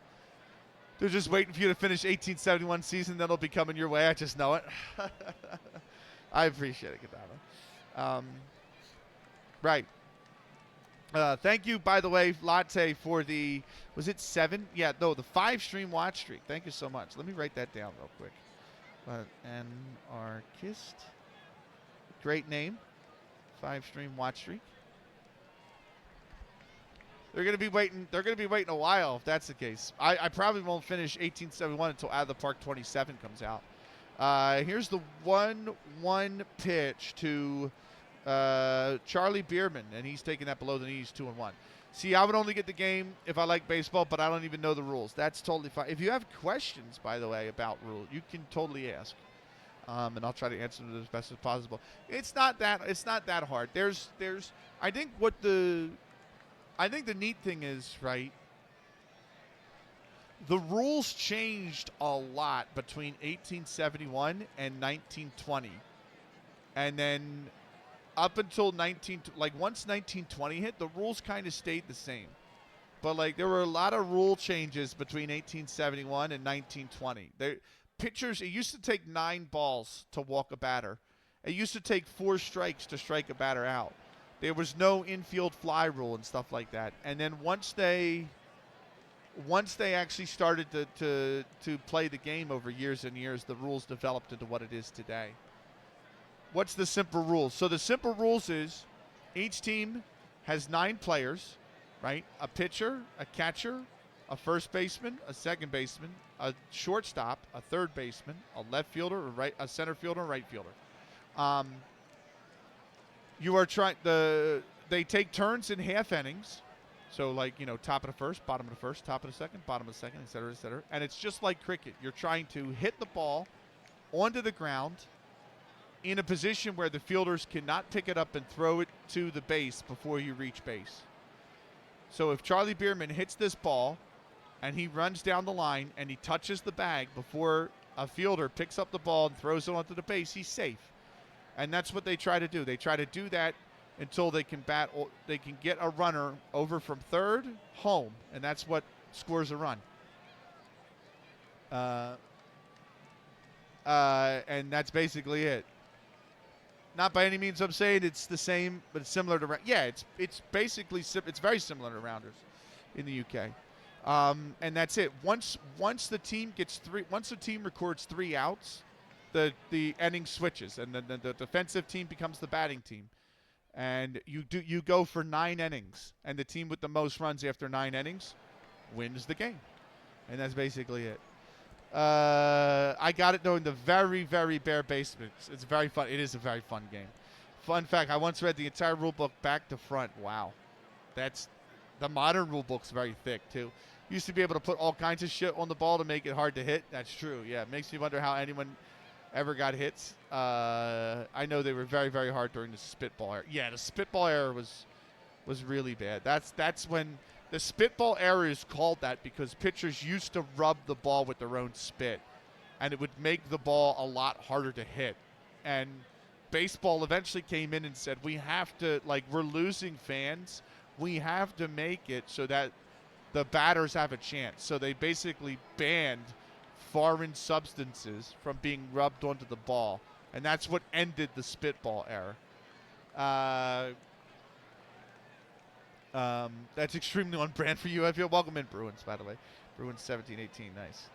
They're just waiting for you to finish 1871 season. That'll be coming your way. I just know it. I appreciate it, Kadana. Right. Thank you, by the way, Latte, for the, was it 7? Yeah, no, the 5-stream watch streak. Thank you so much. Let me write that down real quick. Anarchist. Great name. 5-stream watch streak. They're gonna be waiting a while if that's the case. I probably won't finish 1871 until Out of the Park 27 comes out. Here's the 1-1 pitch to Charlie Bierman, and he's taking that below the knees, 2-1. See, I would only get the game if I like baseball, but I don't even know the rules. That's totally fine. If you have questions, by the way, about rules, you can totally ask, and I'll try to answer them as best as possible. It's not that hard. I think the neat thing is, right, the rules changed a lot between 1871 and 1920, and then up until once 1920 hit, the rules kind of stayed the same. But there were a lot of rule changes between 1871 and 1920. Pitchers, it used to take 9 balls to walk a batter. It used to take 4 strikes to strike a batter out. There was no infield fly rule and stuff like that. And then once they actually started to play the game over years and years, the rules developed into what it is today. What's the simple rules? So the simple rules is each team has 9 players, right? A pitcher, a catcher, a first baseman, a second baseman, a shortstop, a third baseman, a left fielder, a center fielder, a right fielder. They take turns in half innings. So top of the first, bottom of the first, top of the second, bottom of the second, et cetera, et cetera. And it's just like cricket. You're trying to hit the ball onto the ground in a position where the fielders cannot pick it up and throw it to the base before you reach base. So if Charlie Bierman hits this ball and he runs down the line and he touches the bag before a fielder picks up the ball and throws it onto the base, he's safe. And that's what they try to do. They try to do that until they can get a runner over from third home, and that's what scores a run. And that's basically it. Not by any means I'm saying it's the same, but it's similar to it's very similar to Rounders in the UK. And that's it. Once the team records 3 outs, the inning switches, and then the defensive team becomes the batting team. And you go for 9 innings, and the team with the most runs after 9 innings wins the game. And that's basically it. I got it knowing the very, very bare basements. It's very fun. It is a very fun game. Fun fact, I once read the entire rule book back to front. Wow. The modern rule book's very thick, too. Used to be able to put all kinds of shit on the ball to make it hard to hit. That's true. Yeah, it makes me wonder how anyone ever got hits. I know they were very, very hard during the spitball era. Yeah, the spitball era was really bad. That's when the spitball era is called that, because pitchers used to rub the ball with their own spit, and it would make the ball a lot harder to hit. And baseball eventually came in and said, we have to, we're losing fans. We have to make it so that the batters have a chance. So they basically banned foreign substances from being rubbed onto the ball, and that's what ended the spitball era. That's extremely on brand for you. I feel welcome in, Bruins, by the way. Bruins 17-18, nice.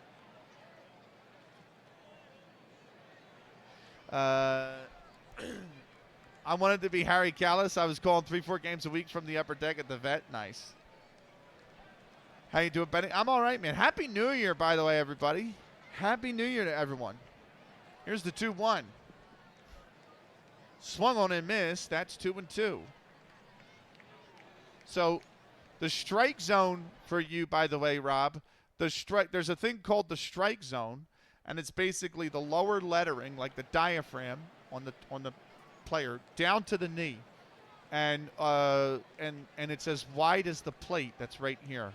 I wanted to be Harry Callis. I was calling 3-4 games a week from the upper deck at the vet. Nice. How you doing, Benny? I'm all right, man. Happy New Year, by the way, everybody. Happy New Year to everyone. Here's the 2-1. Swung on and missed. That's 2-2. So the strike zone for you, by the way, Rob, there's a thing called the strike zone, and it's basically the lower lettering, like the diaphragm on the player, down to the knee. And it's as wide as the plate that's right here,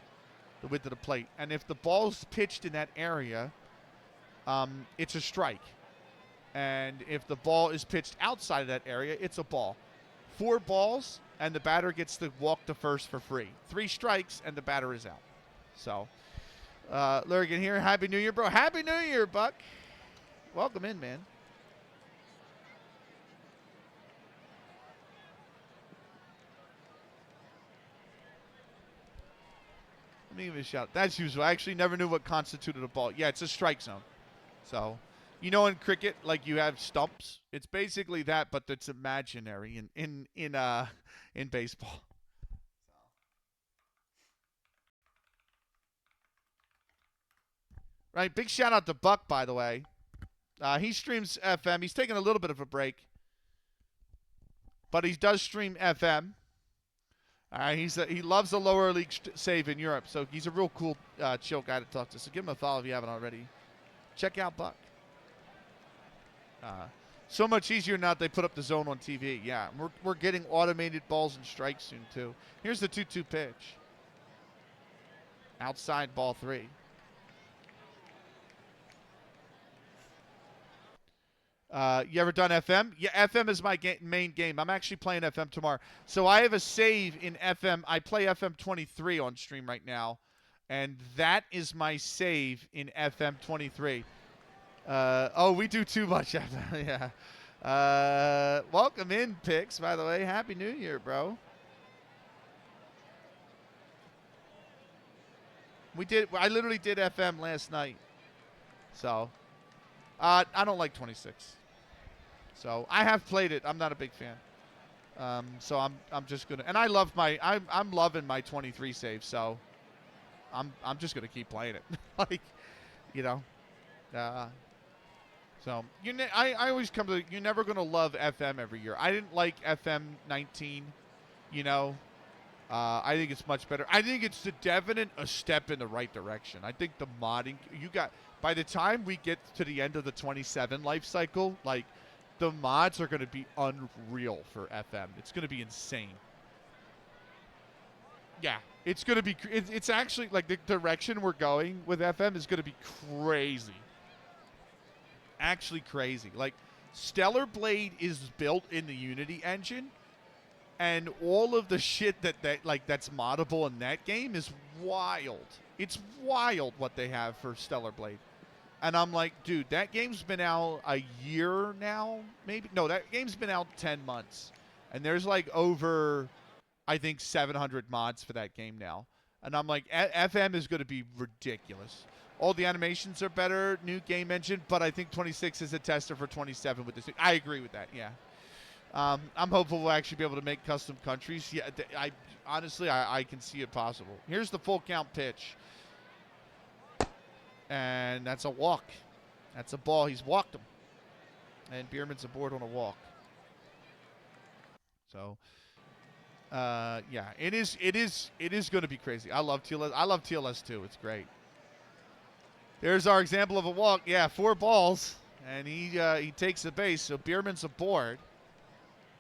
the width of the plate. And if the ball's pitched in that area, it's a strike. And if the ball is pitched outside of that area, it's a ball. 4 balls, and the batter gets to walk to first for free. 3 strikes, and the batter is out. So, Lurgan here. Happy New Year, bro. Happy New Year, Buck. Welcome in, man. Let me give it a shout. That's usual. I actually never knew what constituted a ball. Yeah, it's a strike zone. So, you know, in cricket, like you have stumps. It's basically that, but it's imaginary in baseball. Right. Big shout out to Buck, by the way. He streams FM. He's taking a little bit of a break, but he does stream FM. He loves the lower league save in Europe, so he's a real cool, chill guy to talk to. So give him a follow if you haven't already. Check out Buck. So much easier now that they put up the zone on TV. Yeah, we're getting automated balls and strikes soon, too. Here's the 2-2 pitch. Outside ball 3. You ever done FM? Yeah, FM is my main game. I'm actually playing FM tomorrow. So I have a save in FM. I play FM 23 on stream right now, and that is my save in FM 23. Oh, we do too much FM. Yeah. Welcome in, Pix, by the way. Happy New Year, bro. I literally did FM last night. So, I don't like 26. So, I have played it. I'm not a big fan. So I'm just gonna, and I love I'm loving my 23 save. So, I'm just gonna keep playing it. Like, you know, so I always come to, you're never gonna love FM every year. I didn't like FM 19. You know, I think it's much better. I think it's definite a step in the right direction. I think the modding by the time we get to the end of the 27 life cycle, like, the mods are going to be unreal for FM. It's going to be insane. Yeah, it's going to be, it's actually, like, the direction we're going with FM is going to be crazy. Actually crazy. Like, Stellar Blade is built in the Unity engine, and all of the shit that's moddable in that game is wild. It's wild what they have for Stellar Blade. And I'm like, dude, that game's been out a year now, maybe? No, that game's been out 10 months. And there's like over, I think, 700 mods for that game now. And I'm like, FM is going to be ridiculous. All the animations are better, new game engine, but I think 26 is a tester for 27 with this. I agree with that, yeah. I'm hopeful we'll actually be able to make custom countries. Yeah, honestly, I can see it possible. Here's the full count pitch. And that's a walk. That's a ball. He's walked him. And Bierman's aboard on a walk. So, yeah, it is going to be crazy. I love TLS. I love TLS too. It's great. There's our example of a walk. Yeah, 4 balls, and he takes the base. So Bierman's aboard.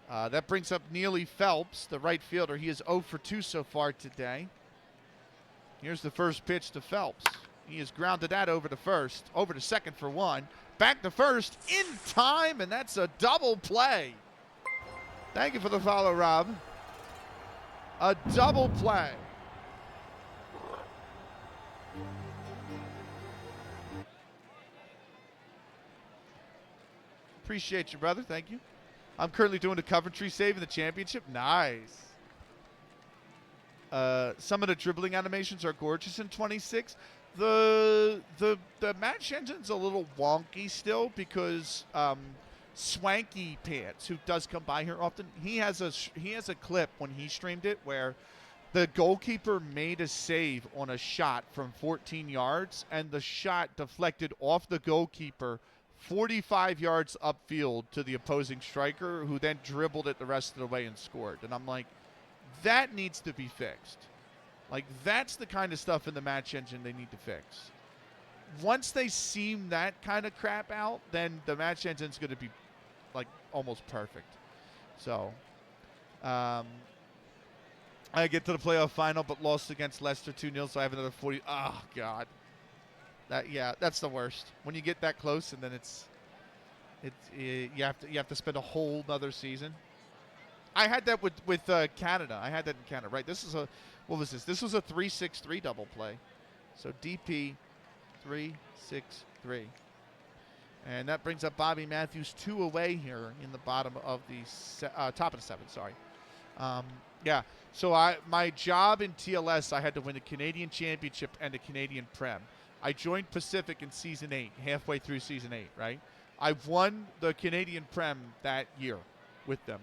That brings up Neely Phelps, the right fielder. He is 0 for 2 so far today. Here's the first pitch to Phelps. He has grounded that over to first, over to second for 1. Back to first in time, and that's a double play. Thank you for the follow, Rob. A double play. Appreciate you, brother. Thank you. I'm currently doing a Coventry save in the championship. Nice. Some of the dribbling animations are gorgeous in 26. The match engine's a little wonky still because Swanky Pants, who does come by here often, he has a clip when he streamed it where the goalkeeper made a save on a shot from 14 yards, and the shot deflected off the goalkeeper 45 yards upfield to the opposing striker, who then dribbled it the rest of the way and scored. And I'm like, that needs to be fixed. Like, that's the kind of stuff in the match engine they need to fix. Once they seam that kind of crap out, then the match engine's going to be, like, almost perfect. So, I get to the playoff final, but lost against Leicester 2-0, so I have another 40. Oh, God. That's the worst. When you get that close, and then you have to spend a whole other season. I had that with Canada. I had that in Canada, right? What was this? This was a 3-6-3 double play. So DP 3-6-3. And that brings up Bobby Matthews 2 away here in the bottom of the top of the 7, sorry. So my job in TLS, I had to win a Canadian Championship and a Canadian Prem. I joined Pacific in Season 8, halfway through Season 8, right? I won the Canadian Prem that year with them.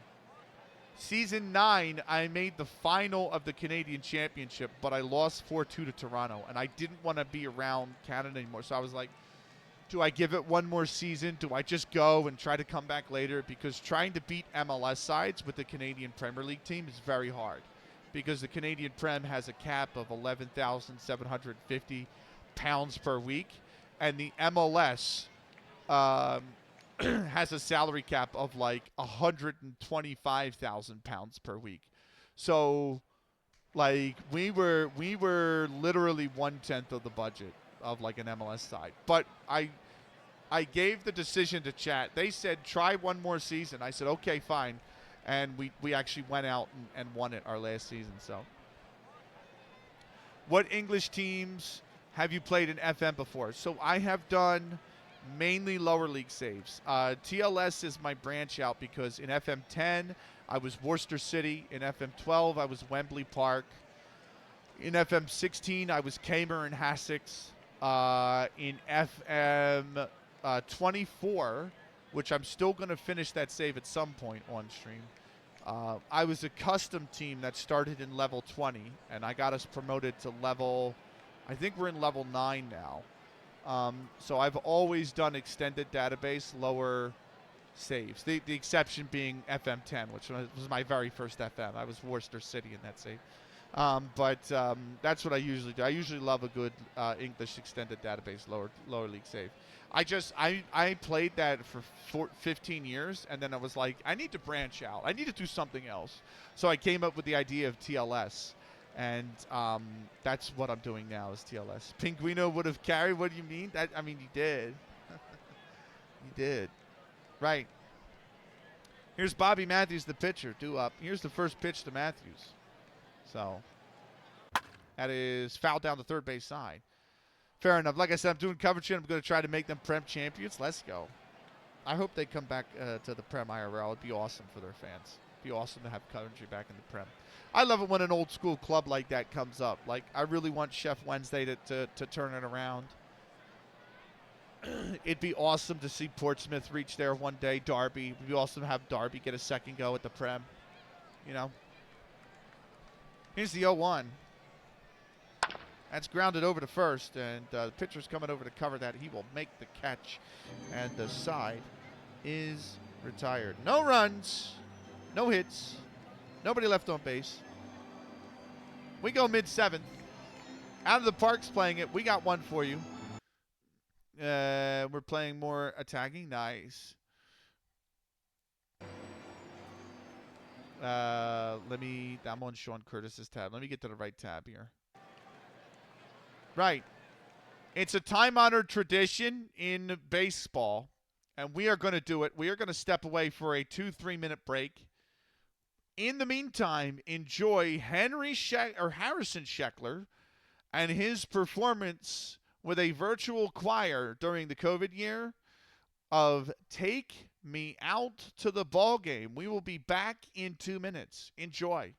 Season 9, I made the final of the Canadian Championship, but I lost 4-2 to Toronto, and I didn't want to be around Canada anymore. So I was like, do I give it one more season? Do I just go and try to come back later? Because trying to beat MLS sides with the Canadian Premier League team is very hard, because the Canadian Prem has a cap of 11,750 pounds per week, and the MLS has a salary cap of like 125,000 pounds per week. So, like, we were literally 1/10 of the budget of like an MLS side. But I gave the decision to chat. They said try one more season. I said okay, fine, and we actually went out and won it our last season. So, what English teams have you played in FM before? So I have done mainly lower league saves. TLS is my branch out because in FM10, I was Worcester City. In FM12, I was Wembley Park. In FM16, I was Kamer and Hassocks. In FM24, which I'm still going to finish that save at some point on stream, I was a custom team that started in level 20, and I got us promoted to level, I think we're in level 9 now. So I've always done extended database, lower saves. The exception being FM10, which was my very first FM. I was Worcester City in that save. But that's what I usually do. I usually love a good English extended database, lower league save. I played that for 15 years, and then I was like, I need to branch out. I need to do something else. So I came up with the idea of TLS. And that's what I'm doing now is TLS. Pinguino would have carried. What do you mean? He did. He did. Right. Here's Bobby Matthews, the pitcher. Here's the first pitch to Matthews. So that is foul down the third base side. Fair enough. Like I said, I'm doing coverage here. I'm going to try to make them Prem champions. Let's go. I hope they come back to the Prem IRL. It'd be awesome for their fans. It'd be awesome to have Coventry back in the Prem. I love it when an old school club like that comes up. Like, I really want Chef Wednesday to turn it around. It'd be awesome to see Portsmouth reach there one day. Derby. It'd be awesome to have Derby get a second go at the Prem. You know. Here's the 0-1. That's grounded over to first, and the pitcher's coming over to cover that. He will make the catch, and the side is retired. No runs, no hits, nobody left on base. We go mid-7th. Out of the Park's playing it. We got one for you. We're playing more attacking. Nice. I'm on Sean Curtis's tab. Let me get to the right tab here. Right. It's a time-honored tradition in baseball, and we are going to do it. We are going to step away for a 2-3 minute break. In the meantime, enjoy Harrison Scheckler and his performance with a virtual choir during the COVID year. of Take Me Out to the Ball Game. We will be back in 2 minutes. Enjoy.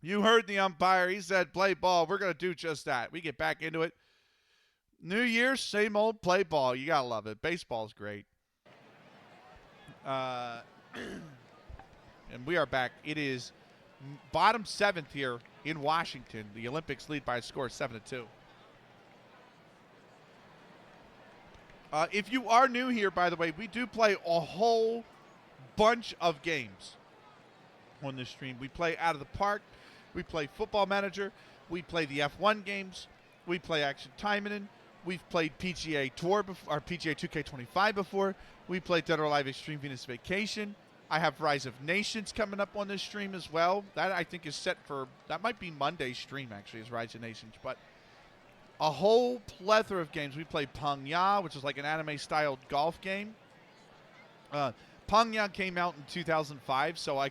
You heard the umpire. He said play ball. We're going to do just that. We get back into it. New Year, same old, play ball. You got to love it. Baseball's great. And we are back. It is bottom 7th here in Washington. The Olympics lead by a score of 7-2. If you are new here, by the way, we do play a whole bunch of games on this stream. We play Out of the Park. We play Football Manager. We play the F1 games. We play Action Timenin. We've played PGA Tour before, or PGA 2K25 before. We played Dead or Alive Extreme Venus Vacation. I have Rise of Nations coming up on this stream as well. That I think is set for, that might be Monday's stream actually, is Rise of Nations. But a whole plethora of games. We played Pong Ya, which is like an anime-styled golf game. Pong Ya came out in 2005, so I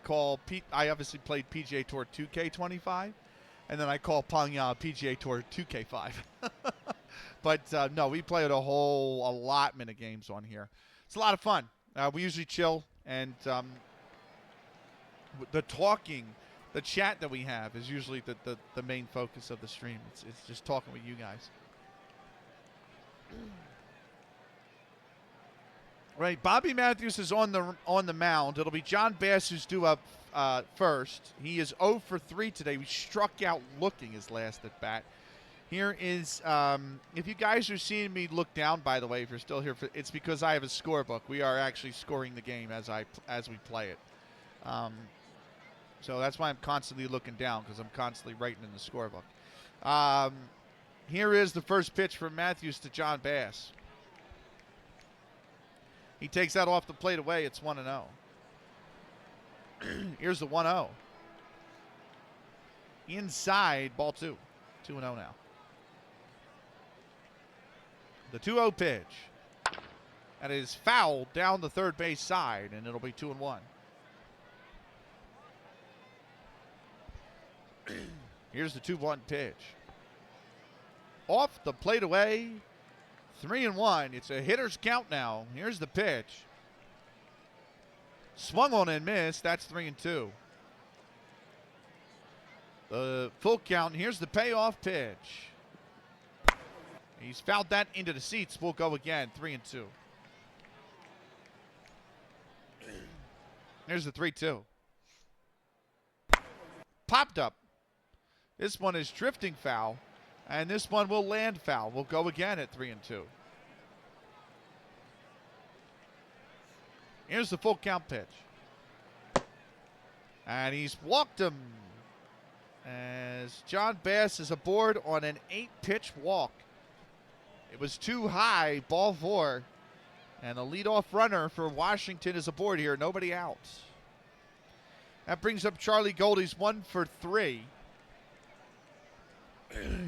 obviously played PGA Tour 2K25, and then I call Pong Ya PGA Tour 2K5. But no, we played a whole allotment of games on here. It's a lot of fun. We usually chill, and the talking, the chat that we have is usually the main focus of the stream. It's just talking with you guys. Right, Bobby Matthews is on the mound. It'll be John Bass who's due up first. He is 0 for 3 today. We struck out looking his last at bat. Here is, if you guys are seeing me look down, by the way, if you're still here, it's because I have a scorebook. We are actually scoring the game as we play it. So that's why I'm constantly looking down, because I'm constantly writing in the scorebook. Here is the first pitch from Matthews to John Bass. He takes that off the plate away. It's 1-0. Here's the 1-0. Inside, ball 2. 2-0 now. The 2-0 pitch. That is fouled down the third base side, and it'll be 2-1. Here's the 2-1 pitch. Off the plate away. 3-1. It's a hitter's count now. Here's the pitch. Swung on and missed. That's 3-2. The full count. Here's the payoff pitch. He's fouled that into the seats. We'll go again. 3-2. Here's the 3-2. Popped up. This one is drifting foul, and this one will land foul. We'll go again at 3-2. Here's the full count pitch. And he's walked him as John Bass is aboard on an 8-pitch walk. It was too high, ball 4. And the leadoff runner for Washington is aboard here, nobody out. That brings up Charlie Goldie's 1 for 3.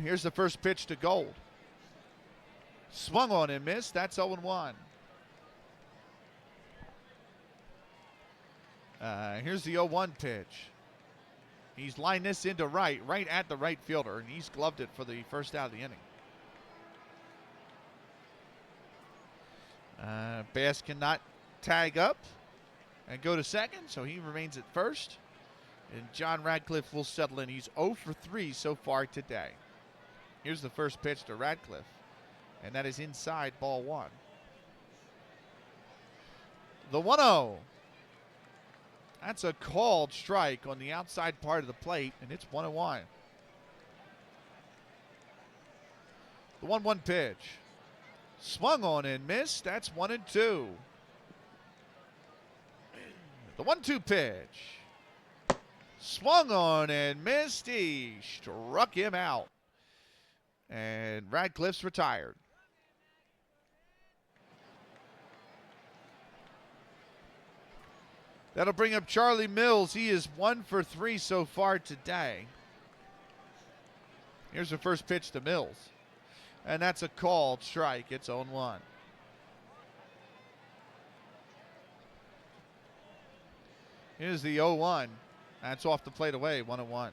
Here's the first pitch to Gold. Swung on and missed. That's 0-1. Here's the 0-1 pitch. He's lined this into right at the right fielder, and he's gloved it for the first out of the inning. Bass cannot tag up and go to second, so he remains at first. And John Radcliffe will settle in. He's 0 for 3 so far today. Here's the first pitch to Radcliffe, and that is inside, ball 1. The 1-0. That's a called strike on the outside part of the plate, and it's 1-1. The 1-1 pitch. Swung on and missed. That's 1-2. The 1-2 pitch. Swung on and missed. He struck him out. And Radcliffe's retired. That'll bring up Charlie Mills. He is 1 for 3 so far today. Here's the first pitch to Mills. And that's a called strike. It's 0-1. Here's the 0-1. That's off the plate away, 1-1.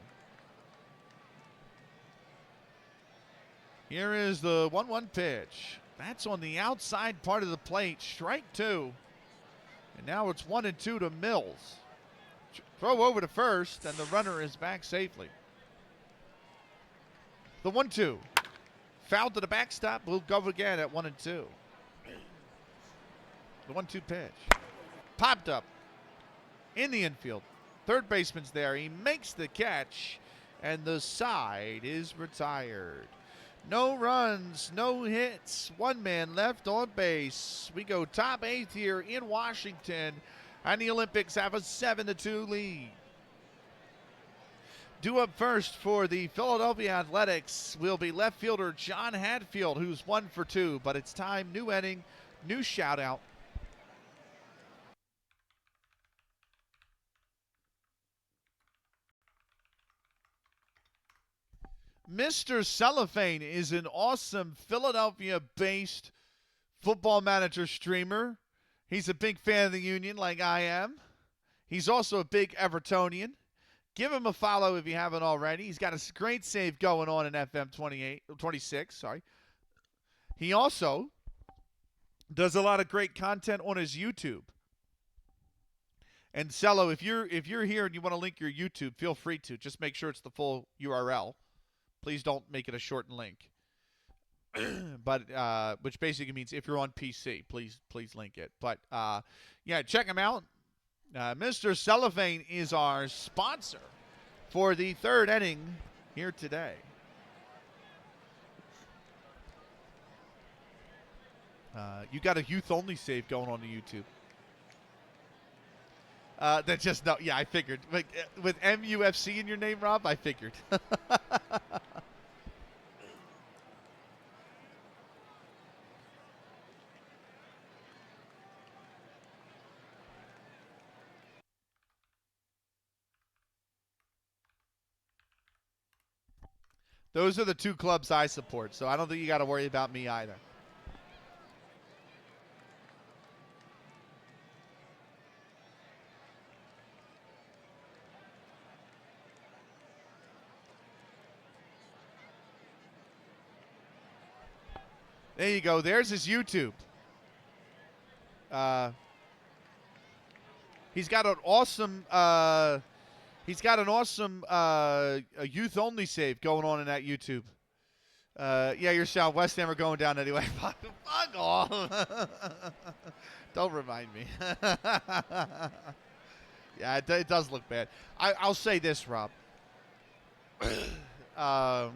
Here is the 1-1 pitch. That's on the outside part of the plate. Strike 2. And now it's 1-2 to Mills. Throw over to first, and the runner is back safely. The 1-2. Foul to the backstop. We'll go again at 1-2. The 1-2 pitch. Popped up in the infield. Third baseman's there. He makes the catch, and the side is retired. No runs, no hits, 1 man left on base. We go top 8th here in Washington, and the Olympics have a 7-2 lead. Due up first for the Philadelphia Athletics will be left fielder John Hadfield, who's 1 for 2, but it's time, new inning, new shout out. Mr. Cellophane is an awesome Philadelphia-based football manager streamer. He's a big fan of the Union like I am. He's also a big Evertonian. Give him a follow if you haven't already. He's got a great save going on in FM 26. He also does a lot of great content on his YouTube. And Cello, if you're here and you want to link your YouTube, feel free to. Just make sure it's the full URL. Please don't make it a shortened link. But which basically means if you're on PC, please link it. But yeah, check him out. Mr. Cellophane is our sponsor for the 3rd inning here today. You got a youth-only save going on the YouTube. That just no. Yeah, I figured. Like, with MUFC in your name, Rob, I figured. Those are the 2 clubs I support, so I don't think you got to worry about me either. There you go. There's his YouTube. He's got an awesome youth-only save going on in that YouTube. Yeah, you're Sean West Ham are going down anyway. Fuck off. Don't remind me. Yeah, it does look bad. I'll say this, Rob. um,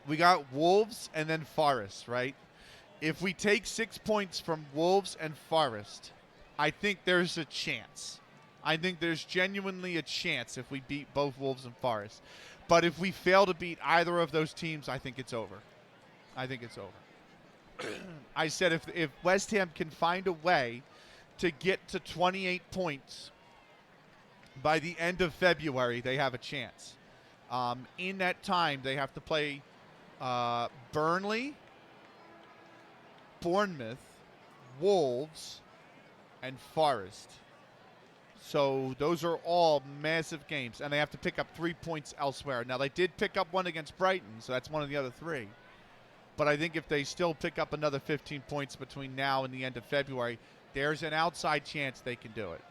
we got Wolves and then Forest, right? If we take 6 points from Wolves and Forest, I think there's a chance. I think there's genuinely a chance if we beat both Wolves and Forest. But if we fail to beat either of those teams, I think it's over. I think it's over. I said if West Ham can find a way to get to 28 points by the end of February, they have a chance. In that time, they have to play Burnley, Bournemouth, Wolves, and Forest. So those are all massive games, and they have to pick up 3 points elsewhere. Now, they did pick up one against Brighton, so that's one of the other 3. But I think if they still pick up another 15 points between now and the end of February, there's an outside chance they can do it.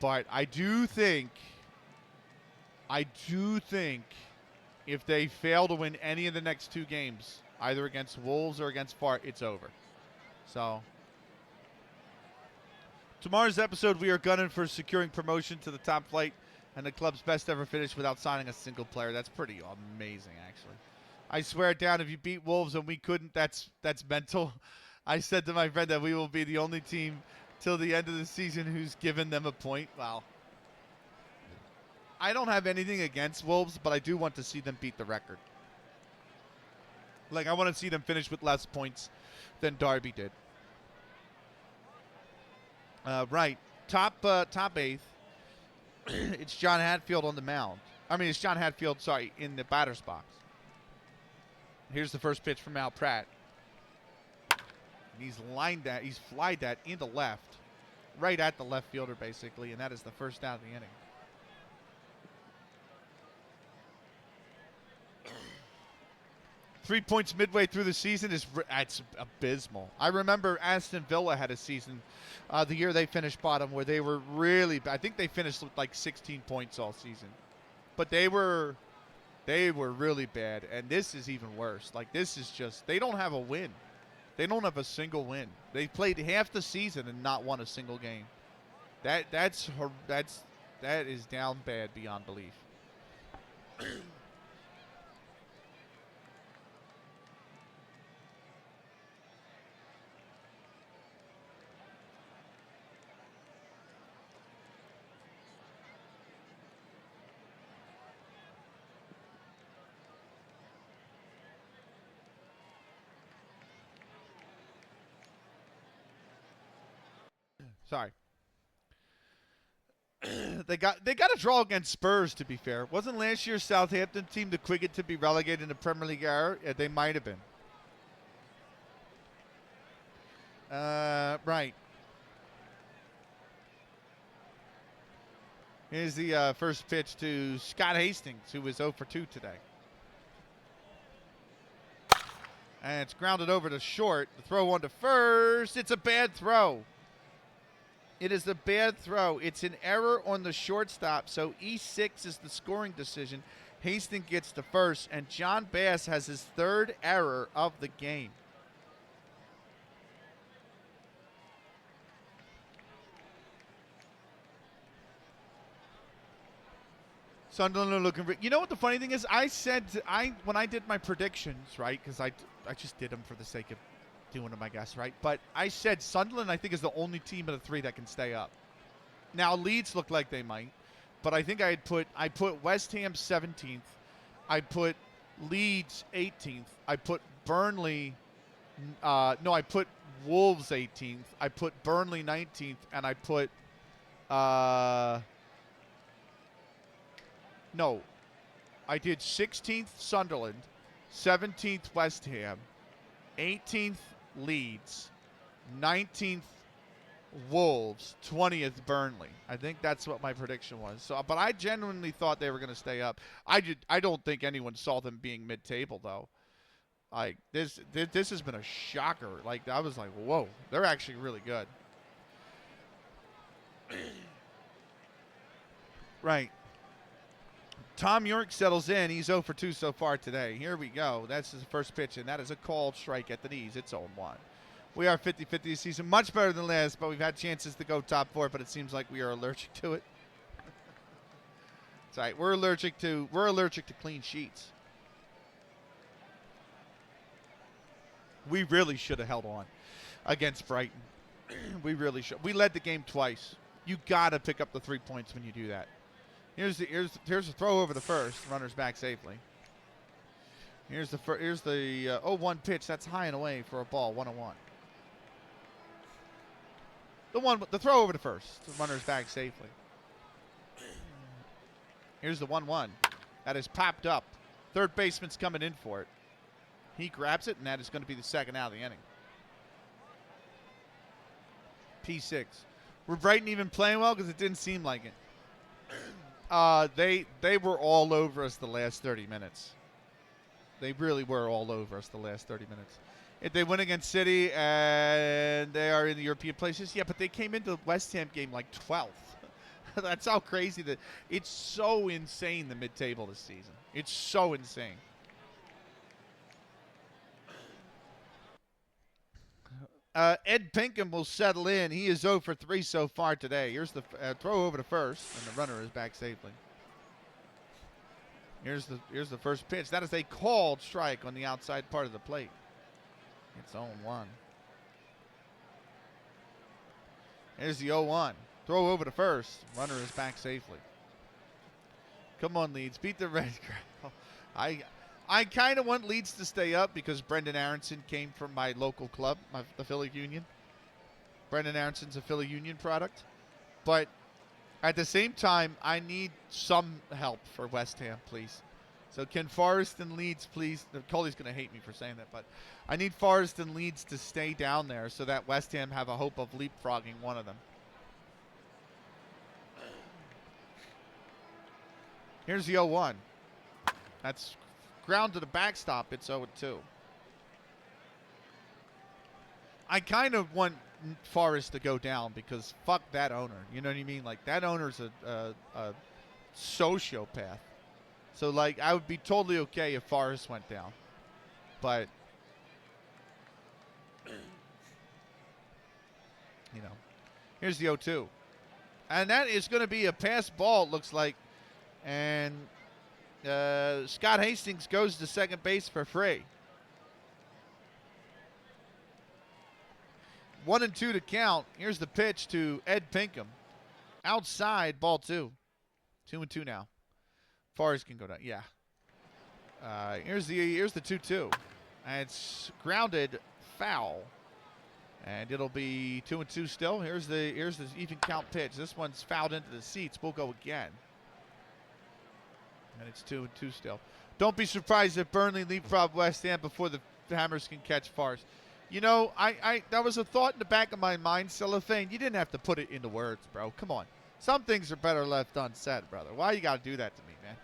But I do think if they fail to win any of the next 2 games, either against Wolves or against Far, it's over. So tomorrow's episode, we are gunning for securing promotion to the top flight and the club's best ever finish without signing a single player. That's pretty amazing, actually. I swear it down, if you beat Wolves and we couldn't, that's mental. I said to my friend that we will be the only team till the end of the season who's given them a point. Wow. I don't have anything against Wolves, but I do want to see them beat the record. Like, I want to see them finish with less points than Derby did. Right. Top 8th. It's John Hatfield on the mound. It's John Hatfield, in the batter's box. Here's the first pitch from Mal Pratt. And he's flied that into left. Right at the left fielder, basically, and that is the first out of the inning. Three points midway through the season it's abysmal. I remember Aston Villa had a season, the year they finished bottom, where they were really bad. I think they finished with like 16 points all season, but they were really bad. And this is even worse. Like, this is just, they don't have a win. They don't have a single win. They played half the season and not won a single game. That is down bad beyond belief. Sorry. They got a draw against Spurs, to be fair. Wasn't last year's Southampton team the quickest to be relegated in the Premier League era? Yeah, they might have been. Right. Here's the first pitch to Scott Hastings, who was 0 for 2 today. And it's grounded over to short. The throw on to first. It's a bad throw. It is a bad throw. It's an error on the shortstop, so E6 is the scoring decision. Hastings gets the first, and John Bass has his 3rd error of the game. Sunderland are looking. You know what the funny thing is? When I did my predictions, right? Because I just did them for the sake of doing them, I guess, right? But I said Sunderland, I think, is the only team of the 3 that can stay up. Now Leeds look like they might, but I think I put West Ham 17th, I put Leeds 18th, I put Burnley, I put Wolves 18th, I put Burnley 19th, and I put I did 16th Sunderland, 17th West Ham, 18th Leeds, 19th Wolves, 20th Burnley. I think that's what my prediction was. So, but I genuinely thought they were going to stay up. I don't think anyone saw them being mid-table, though. Like, this has been a shocker. Like, I was like, whoa, they're actually really good. Right. Tom York settles in. He's 0 for 2 so far today. Here we go. That's his first pitch, and that is a called strike at the knees. It's 0-1. We are 50-50 this season. Much better than last, but we've had chances to go top 4, but it seems like we are allergic to it. It's all right. We're allergic to clean sheets. We really should have held on against Brighton. We really should. We led the game twice. You got to pick up the 3 points when you do that. Here's a throw over the first. Runners back safely. Here's the 0-1 pitch. That's high and away for a ball. 1-1. The throw over the first. The runners back safely. Here's the 1-1. That is popped up. Third baseman's coming in for it. He grabs it, and that is going to be the second out of the inning. P6. Were Brighton even playing well? Because it didn't seem like it. They were all over us the last 30 minutes. They really were all over us the last 30 minutes. If they win against City and they are in the European places, yeah, but they came into the West Ham game like 12th. That's how crazy that it's so insane, the mid-table this season. It's so insane. Ed Pinkham will settle in. He is 0 for 3 so far today. Here's the throw over to first, and the runner is back safely. Here's the first pitch. That is a called strike on the outside part of the plate. It's 0-1. Here's the 0-1. Throw over to first. Runner is back safely. Come on, Leeds. Beat the Red Crowd. I kind of want Leeds to stay up because Brendan Aronson came from my local club, the Philly Union. Brendan Aronson's a Philly Union product. But at the same time, I need some help for West Ham, please. So can Forest and Leeds please, Coley's going to hate me for saying that, but I need Forest and Leeds to stay down there so that West Ham have a hope of leapfrogging one of them. Here's the 0-1. That's ground to the backstop. It's 0-2. I kind of want Forest to go down because fuck that owner. You know what I mean? Like, that owner's a sociopath. So, like, I would be totally okay if Forest went down. But, you know, here's the 0-2. And that is going to be a pass ball, it looks like. And Scott Hastings goes to second base for free. 1-2 to count. Here's the pitch to Ed Pinkham. Outside, ball 2. 2-2 now. Forrest can go down. Yeah. Here's the 2-2. And it's grounded foul. And it'll be 2-2 still. Here's the even count pitch. This one's fouled into the seats. We'll go again. And it's 2-2 still. Don't be surprised if Burnley leapfrog West Ham before the Hammers can catch Forest. You know, I that was a thought in the back of my mind, Cellophane. You didn't have to put it into words, bro. Come on. Some things are better left unsaid, brother. Why you got to do that to me, man?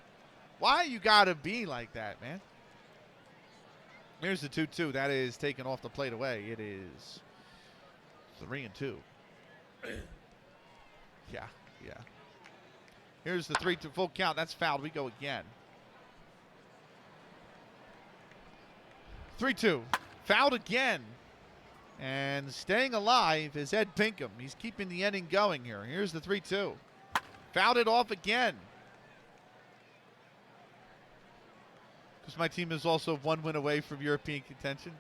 Why you got to be like that, man? Here's the 2-2. That is taken off the plate away. It is 3-2. Yeah. Here's the 3-2 full count. That's fouled. We go again. 3-2. Fouled again. And staying alive is Ed Pinkham. He's keeping the inning going here. Here's the 3-2. Fouled it off again. Because my team is also 1 win away from European contention.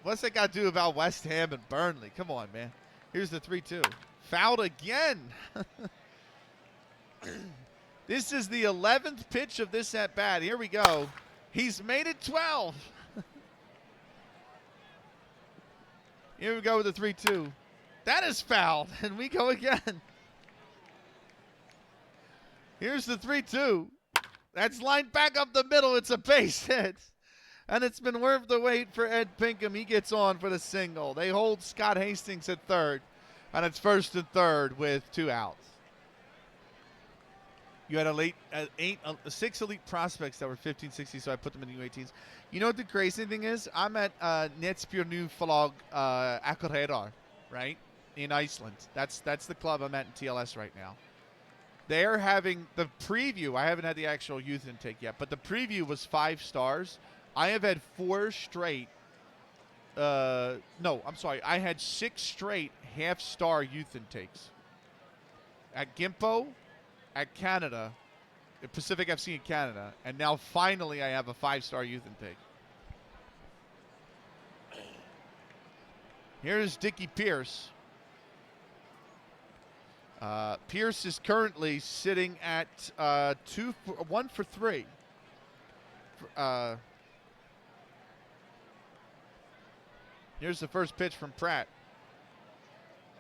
What's that got to do about West Ham and Burnley? Come on, man. Here's the 3-2. Fouled again. This is the 11th pitch of this at-bat. Here we go. He's made it 12. Here we go with the 3-2. That is fouled, and we go again. Here's the 3-2. That's lined back up the middle. It's a base hit. And it's been worth the wait for Ed Pinkham. He gets on for the single. They hold Scott Hastings at third. And it's 1st and 3rd with 2 outs. You had 6 elite prospects that were 15, 16, so I put them in the U18s. You know what the crazy thing is? I'm at Netspjörnu Flog Akureyrar, right, in Iceland. That's the club I'm at in TLS right now. They're having the preview. I haven't had the actual youth intake yet, but the preview was 5 stars. I have had 4 straight. No, I'm sorry. I had 6 straight half-star youth intakes at Gimpo, at Canada, at Pacific FC in Canada, and now finally I have a 5-star youth intake. Here's Dickie Pierce. Pierce is currently sitting at 1 for 3. Here's the first pitch from Pratt.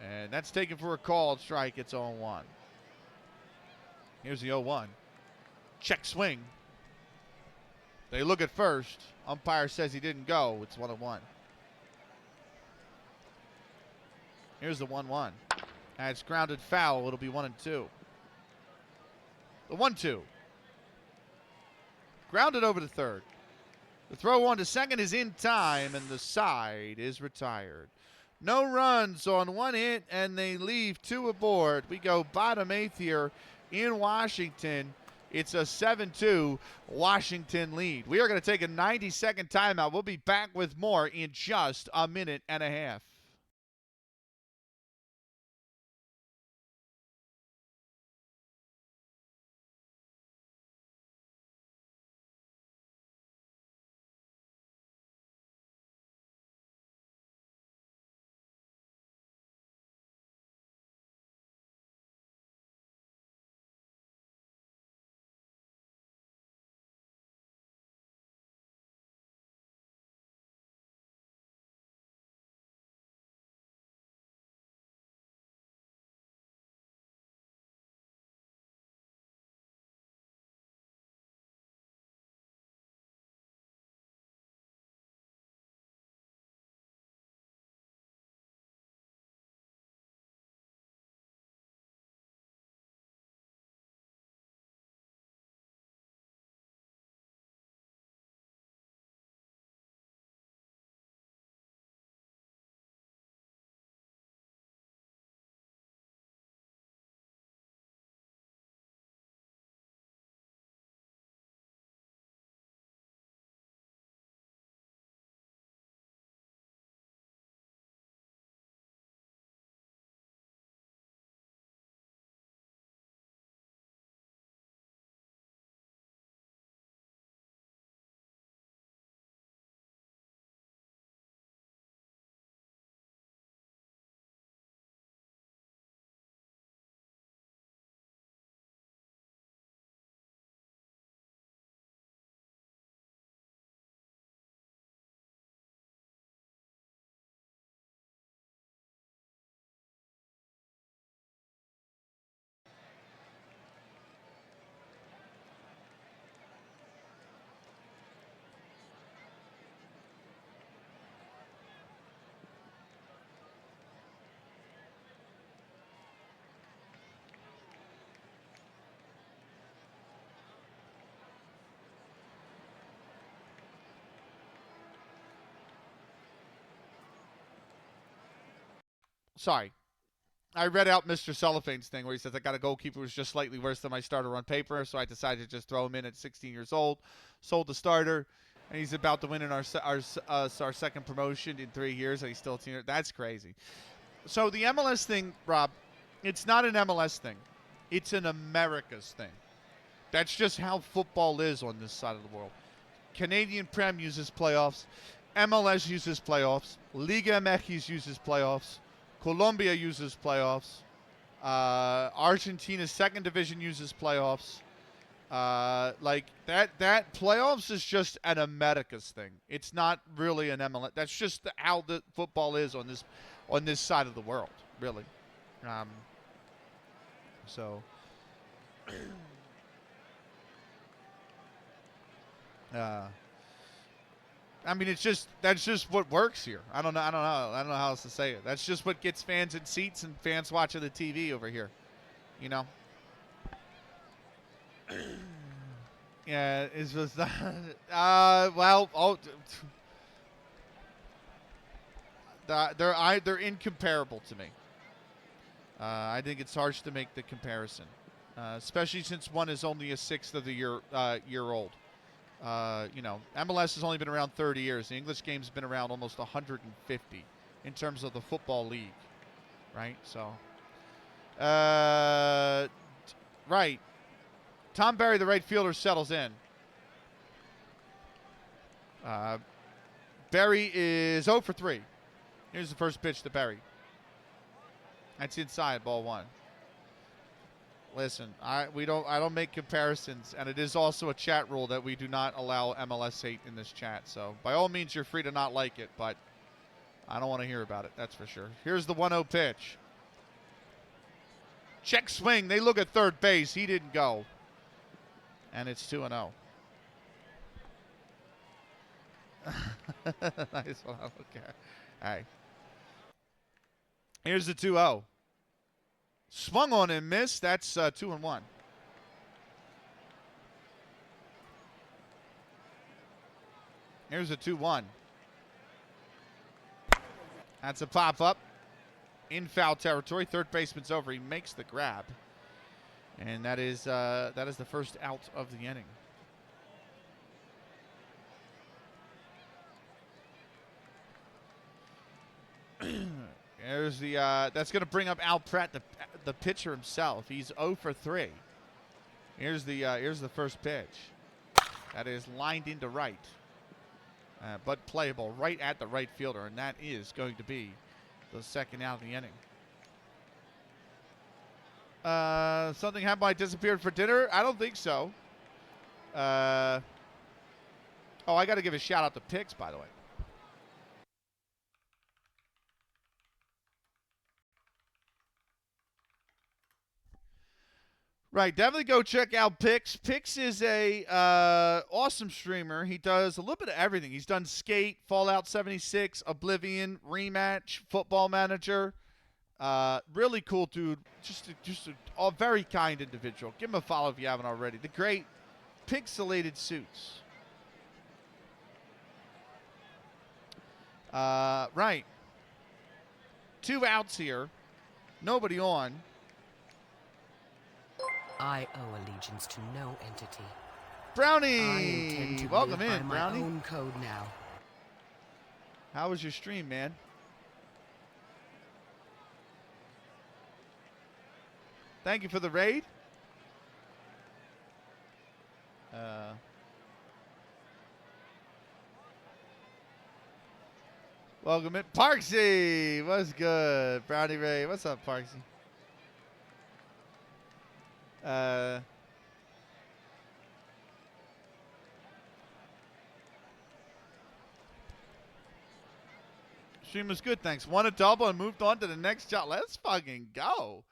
And that's taken for a called strike. It's 0-1. Here's the 0-1. Check swing. They look at first. Umpire says he didn't go. It's 1-1. Here's the 1-1. That's grounded foul. It'll be 1-2. The 1-2. Grounded over to third. The throw on to second is in time, and the side is retired. No runs on 1 hit, and they leave 2 aboard. We go bottom 8th here in Washington. It's a 7-2 Washington lead. We are going to take a 90-second timeout. We'll be back with more in just a minute and a half. Sorry. I read out Mr. Cellophane's thing where he says, I got a goalkeeper who's just slightly worse than my starter on paper, so I decided to just throw him in at 16 years old. Sold the starter, and he's about to win in our second promotion in 3 years, and he's still a teenager. That's crazy. So the MLS thing, Rob, it's not an MLS thing. It's an America's thing. That's just how football is on this side of the world. Canadian Prem uses playoffs. MLS uses playoffs. Liga MX uses playoffs. Colombia uses playoffs. Argentina's second division uses playoffs. Like that playoffs is just an America's thing. It's not really an MLS. That's just how the football is on this side of the world, really. So I mean, that's just what works here. I don't know how else to say it. That's just what gets fans in seats and fans watching the TV over here. You know. Yeah, it's just they're incomparable to me. I think it's harsh to make the comparison, especially since one is only a sixth of the year old. MLS has only been around 30 years. The English game's been around almost 150 in terms of the football league, right? So, right. Tom Berry, the right fielder, settles in. Berry is 0 for 3. Here's the first pitch to Berry. That's inside, ball 1. Listen, I don't make comparisons, and it is also a chat rule that we do not allow MLS hate in this chat. So by all means, you're free to not like it, but I don't want to hear about it. That's for sure. Here's the 1-0 pitch. Check swing. They look at third base. He didn't go, and it's 2-0. Nice one. Okay. All right. Here's the 2-0. Swung on and missed. That's 2-1. Here's a 2-1. That's a pop-up in foul territory. Third baseman's over. He makes the grab. And that is the first out of the inning. There's the that's going to bring up Al Pratt, the pitcher himself. He's 0 for 3. Here's the first pitch. That is lined into right, but playable right at the right fielder, and that is going to be the second out of the inning. Something happened. I disappeared for dinner. I don't think so. Oh, I got to give a shout out to Picks, by the way. Right, definitely go check out Pix. Pix is a awesome streamer. He does a little bit of everything. He's done Skate, Fallout 76, Oblivion, Rematch, Football Manager. Really cool dude. Just a very kind individual. Give him a follow if you haven't already. The great Pixelated Suits. Right. 2 outs here. Nobody on. I owe allegiance to no entity. Brownie! Welcome in, Brownie. My own code now. How was your stream, man? Thank you for the raid. Welcome in. Parksy! What's good? Brownie Ray. What's up, Parksy? Stream was good, thanks. Won a double and moved on to the next job. Let's fucking go.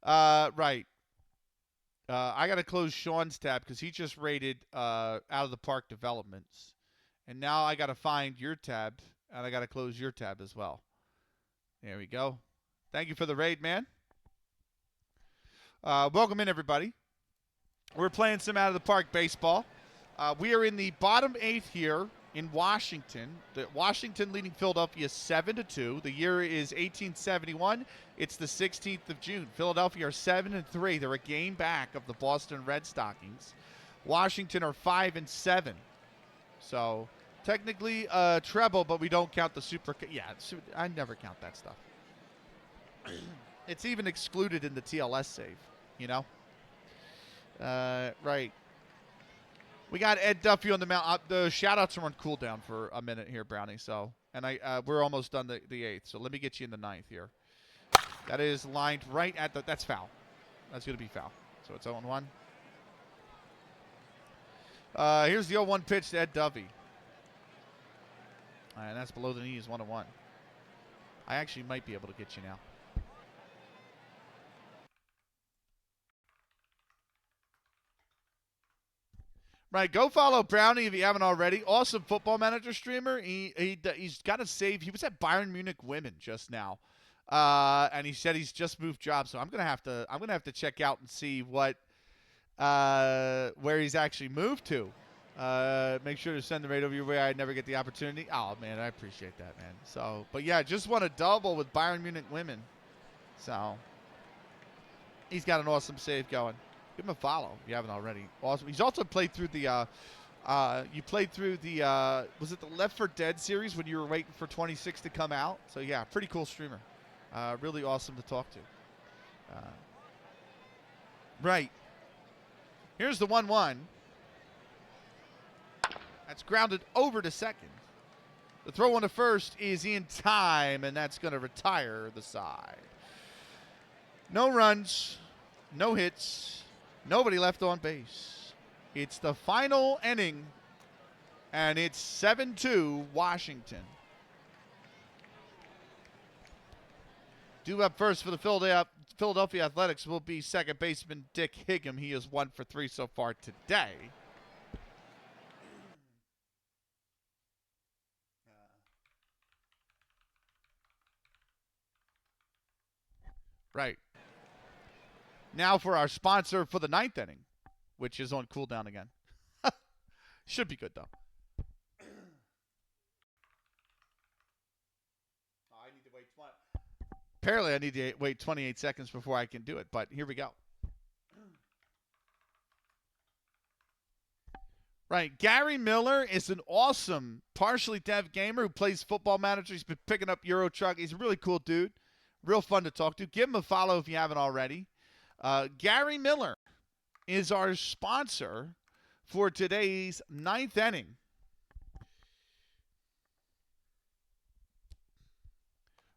Right. I got to close Sean's tab because he just rated Out of the Park Developments. And now I got to find your tab, and I got to close your tab as well. There we go. Thank you for the raid, man. Welcome in, everybody. We're playing some Out of the Park baseball. We are in the bottom 8th here in Washington. Washington leading Philadelphia 7-2. The year is 1871. It's the 16th of June. Philadelphia are 7-3. They're a game back of the Boston Red Stockings. Washington are 5-7. So technically treble, but we don't count the super. Yeah, I never count that stuff. It's even excluded in the TLS save, you know? Right. We got Ed Duffy on the mount. The shout-outs are on cooldown for a minute here, Brownie. So, and we're almost done the 8th. So let me get you in the 9th here. That is lined right at the. That's foul. That's going to be foul. So it's 0-1. Here's the 0-1 pitch to Ed Duffy. And that's below the knees, 1-1. I actually might be able to get you now. Right, go follow Brownie if you haven't already. Awesome Football Manager streamer. He's got a save. He was at Bayern Munich Women just now, and he said he's just moved jobs. So I'm gonna have to check out and see what where he's actually moved to. Make sure to send the raid over your way. I never get the opportunity. Oh man, I appreciate that, man. So, but yeah, just won a double with Bayern Munich Women. So he's got an awesome save going. Give him a follow if you haven't already. Awesome. He's also played through the You played through the was it the Left 4 Dead series when you were waiting for 26 to come out? So yeah, pretty cool streamer. Really awesome to talk to. Right. Here's the 1-1. That's grounded over to second. The throw on to first is in time, and that's going to retire the side. No runs, no hits, nobody left on base. It's the final inning, and it's 7-2 Washington. Due up first for the Philadelphia Athletics will be second baseman Dick Higham. He is 1 for 3 so far today. Right. Now for our sponsor for the 9th inning, which is on cooldown again. Should be good, though. Apparently, I need to wait 28 seconds before I can do it, but here we go. Right. Gary Miller is an awesome, partially deaf gamer who plays Football Manager. He's been picking up Euro Truck. He's a really cool dude. Real fun to talk to. Give him a follow if you haven't already. Gary Miller is our sponsor for today's 9th inning.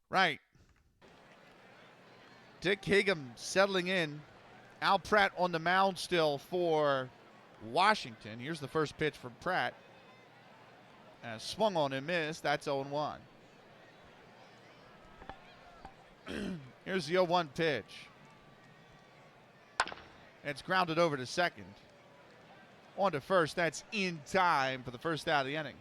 Right. Dick Higham settling in. Al Pratt on the mound still for Washington. Here's the first pitch from Pratt. Swung on and missed. That's 0-1. Here's the 0-1 pitch. It's grounded over to second. On to first. That's in time for the first out of the inning.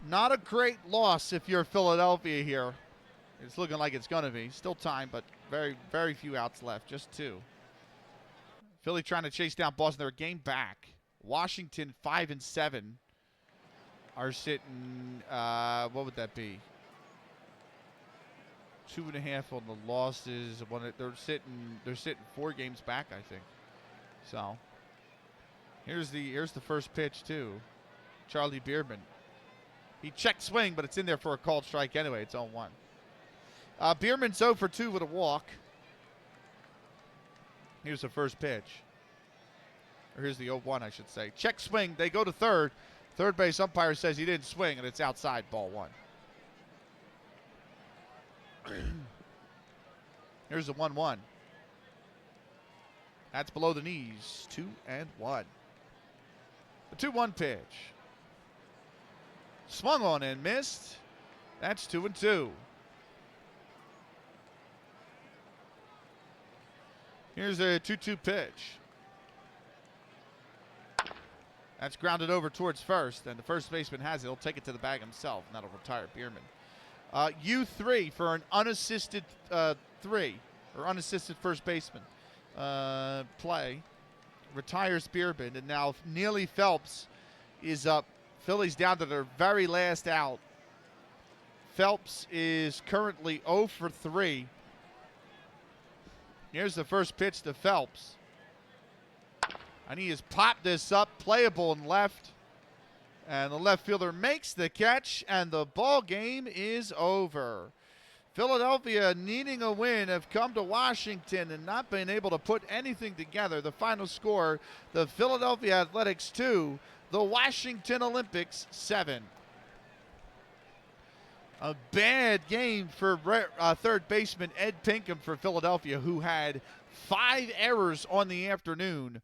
Not a great loss if you're Philadelphia here. It's looking like it's going to be. Still time, but very, very few outs left. Just 2. Philly trying to chase down Boston. They're a game back. Washington 5-7 are sitting, what would that be? 2.5 on the losses. They're sitting 4 games back, I think. So here's the first pitch too. Charlie Bierman. He checked swing, but it's in there for a called strike anyway. It's 0-1. Bierman's 0 for 2 with a walk. Here's the first pitch. Or here's the 0-1, I should say. Check swing. They go to third. Third base umpire says he didn't swing, and it's outside, ball 1. Here's the 1-1. That's below the knees. 2-1. The 2-1 pitch. Swung on and missed. That's 2-2. Here's a 2-2 pitch. That's grounded over towards first, and the first baseman has it. He'll take it to the bag himself, and that'll retire Bierman. U3 for an unassisted 3, or unassisted first baseman play. Retires Bierman, and now Neely Phelps is up. Philly's down to their very last out. Phelps is currently 0 for 3. Here's the first pitch to Phelps. And he has popped this up, playable in left. And the left fielder makes the catch, and the ball game is over. Philadelphia, needing a win, have come to Washington and not been able to put anything together. The final score, the Philadelphia Athletics 2, the Washington Olympics 7. A bad game for third baseman Ed Pinkham for Philadelphia, who had 5 errors on the afternoon.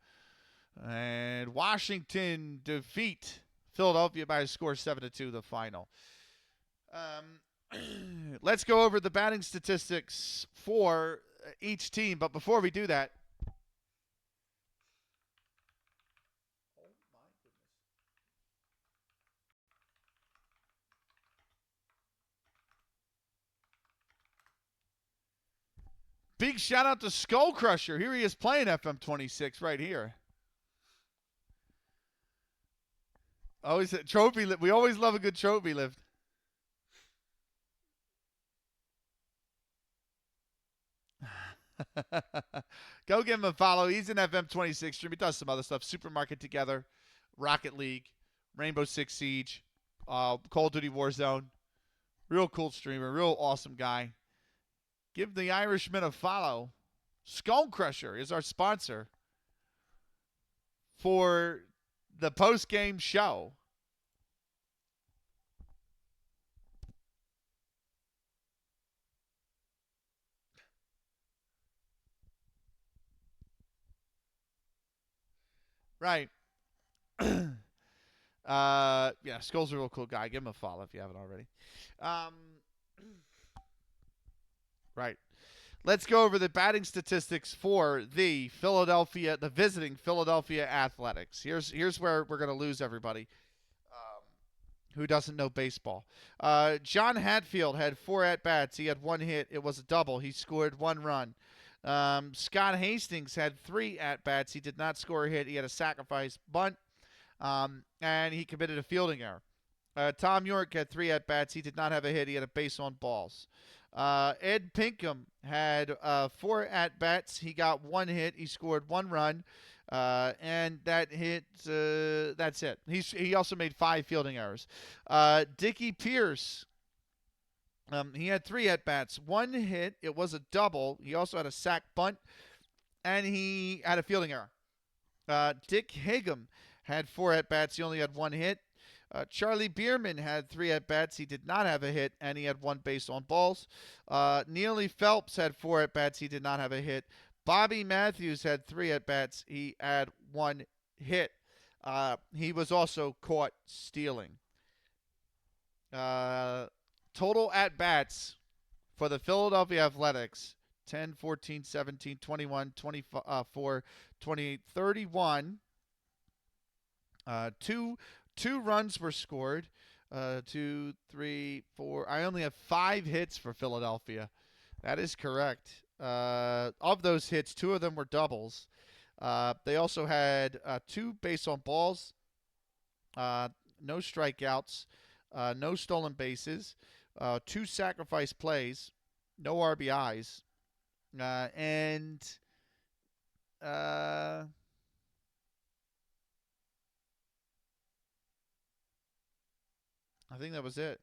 And Washington defeat Philadelphia by a score 7-2, the final. Let's go over the batting statistics for each team. But before we do that, big shout out to Skull Crusher. Here he is playing FM 26 right here. Always a trophy lift. We always love a good trophy lift. Go give him a follow. He's in FM26 stream. He does some other stuff. Supermarket Together, Rocket League, Rainbow Six Siege, Call of Duty Warzone. Real cool streamer. Real awesome guy. Give the Irishman a follow. Skull Crusher is our sponsor for the post-game show. Right. Yeah, Skull's a real cool guy. Give him a follow if you haven't already. Right. Let's go over the batting statistics for the visiting Philadelphia Athletics. Here's where we're going to lose everybody who doesn't know baseball. John Hatfield had 4 at-bats. He had 1 hit. It was a double. He scored 1 run. Scott Hastings had 3 at-bats. He did not score a hit. He had a sacrifice bunt, and he committed a fielding error. Tom York had 3 at-bats. He did not have a hit. He had a base on balls. Ed Pinkham had 4 at-bats. He got 1 hit. He scored 1 run, and that hit. That's it. He also made 5 fielding errors. Dickie Pierce. He had 3 at-bats. 1 hit. It was a double. He also had a sac bunt, and he had a fielding error. Dick Hagum had 4 at-bats. He only had 1 hit. Charlie Bierman had 3 at-bats. He did not have a hit, and he had 1 base on balls. Neely Phelps had 4 at-bats. He did not have a hit. Bobby Matthews had 3 at-bats. He had 1 hit. He was also caught stealing. Total at-bats for the Philadelphia Athletics, 10, 14, 17, 21, 24, 28, 31. Two runs were scored. 2, 3, 4. I only have 5 hits for Philadelphia. That is correct. Of those hits, 2 of them were doubles. They also had 2 base on balls, no strikeouts, no stolen bases, 2 sacrifice plays, no RBIs, and I think that was it.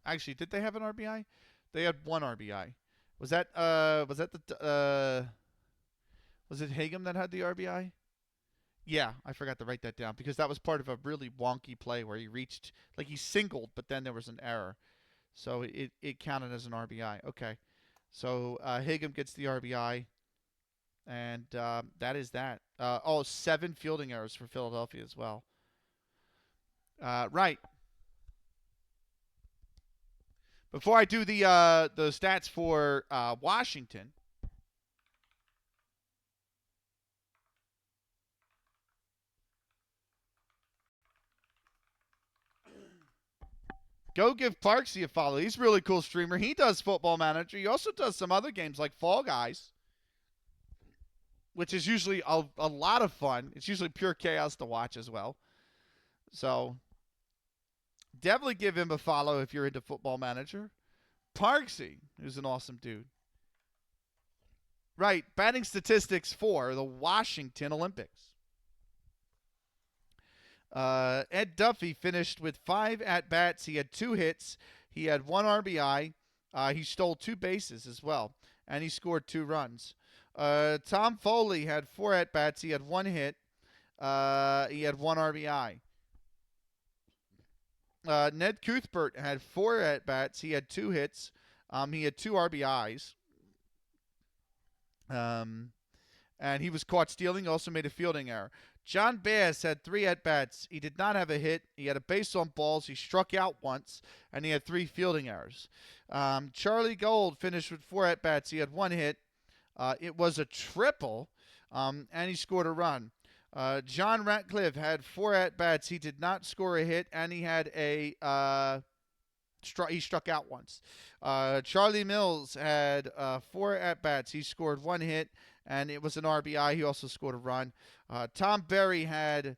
Actually, did they have an RBI? They had 1 RBI. Was it Hagum that had the RBI? Yeah, I forgot to write that down because that was part of a really wonky play where he reached, like he singled, but then there was an error. So it counted as an RBI. Okay. So Hagum gets the RBI, and that is that. 7 fielding errors for Philadelphia as well. Right. Before I do the stats for Washington, go give Parksy a follow. He's a really cool streamer. He does Football Manager. He also does some other games like Fall Guys, which is usually a lot of fun. It's usually pure chaos to watch as well. So definitely give him a follow if you're into Football Manager. Parksy, who's an awesome dude. Right, batting statistics for the Washington Olympics. Ed Duffy finished with 5 at-bats. He had 2 hits. He had 1 RBI. He stole 2 bases as well, and he scored 2 runs. Tom Foley had 4 at-bats. He had 1 hit. He had 1 RBI. Ned Cuthbert had 4 at-bats. He had 2 hits. He had 2 RBIs. And he was caught stealing. Also made a fielding error. John Bass had 3 at-bats. He did not have a hit. He had a base on balls. He struck out once, and he had 3 fielding errors. Charlie Gold finished with 4 at-bats. He had 1 hit. It was a triple, and he scored a run. John Ratcliffe had 4 at-bats. He did not score a hit, and he had he struck out once. Charlie Mills had 4 at-bats. He scored 1 hit, and it was an RBI. He also scored a run. Tom Berry had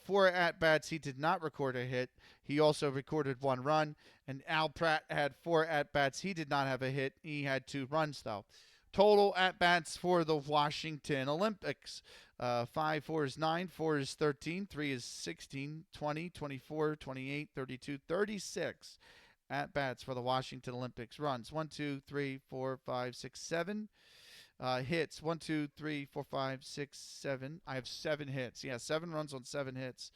4 at-bats. He did not record a hit. He also recorded 1 run. And Al Pratt had 4 at-bats. He did not have a hit. He had 2 runs, though. Total at-bats for the Washington Olympics. 5, 4 is 9, 4 is 13, 3 is 16, 20, 24, 28, 32, 36 at-bats for the Washington Olympics. Runs 1, 2, 3, 4, 5, 6, 7. Hits 1, 2, 3, 4, 5, 6, 7. I have 7 hits. Yeah, 7 runs on 7 hits,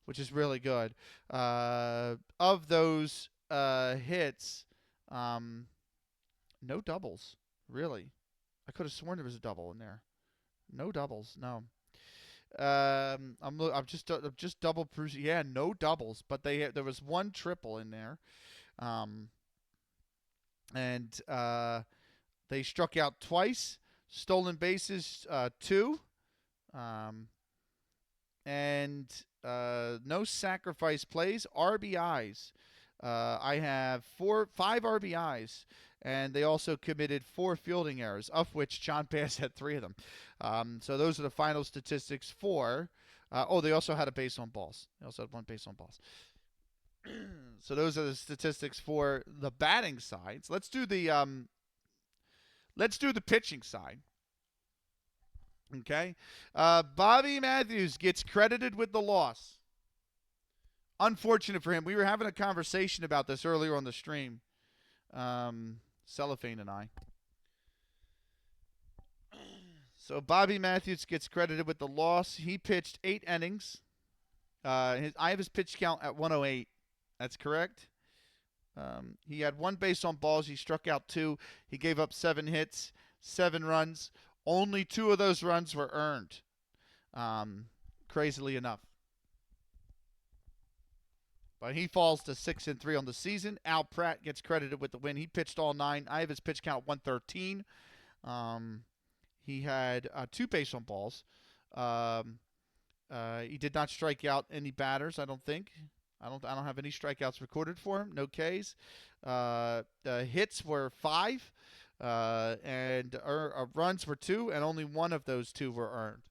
which is really good. Of those hits, no doubles. Really, I could have sworn there was a double in there. No doubles. No. I'm just double perusing. Yeah, no doubles, but there was 1 triple in there, and they struck out twice. Stolen bases 2, and no sacrifice plays. RBIs. I have 5 RBIs, and they also committed 4 fielding errors, of which John Bass had 3 of them. So those are the final statistics for. They also had a base on balls. They also had 1 base on balls. So those are the statistics for the batting sides. Let's do the pitching side. Okay. Bobby Matthews gets credited with the loss. Unfortunate for him. We were having a conversation about this earlier on the stream. Cellophane and I. So Bobby Matthews gets credited with the loss. He pitched 8 innings. I have his pitch count at 108. That's correct. He had 1 base on balls. He struck out 2. He gave up 7 hits, 7 runs. Only 2 of those runs were earned, crazily enough. But he falls to 6-3 on the season. Al Pratt gets credited with the win. He pitched all 9. I have his pitch count 113. He had 2 base on balls. He did not strike out any batters, I don't think. I don't have any strikeouts recorded for him. No Ks. Hits were 5, and runs were 2, and only 1 of those 2 were earned.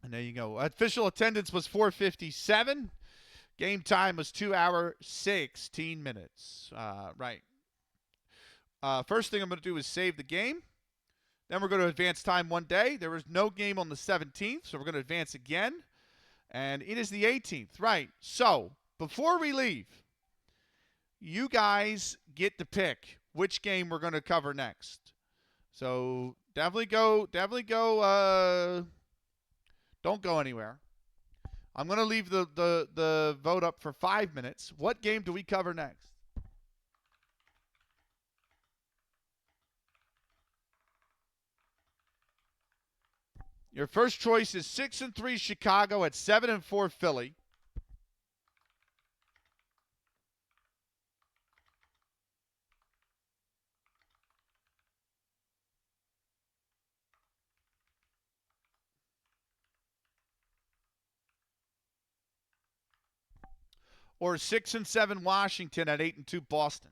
And there you go. Official attendance was 457. Game time was 2 hours, 16 minutes. Right. First thing I'm going to do is save the game. Then we're going to advance time 1 day. There was no game on the 17th, so we're going to advance again. And it is the 18th. Right. So, before we leave, you guys get to pick which game we're going to cover next. So, definitely go, don't go anywhere. I'm going to leave the vote up for 5 minutes. What game do we cover next? Your first choice is 6-3 Chicago at 7-4 Philly. Or 6-7 Washington at 8-2 Boston.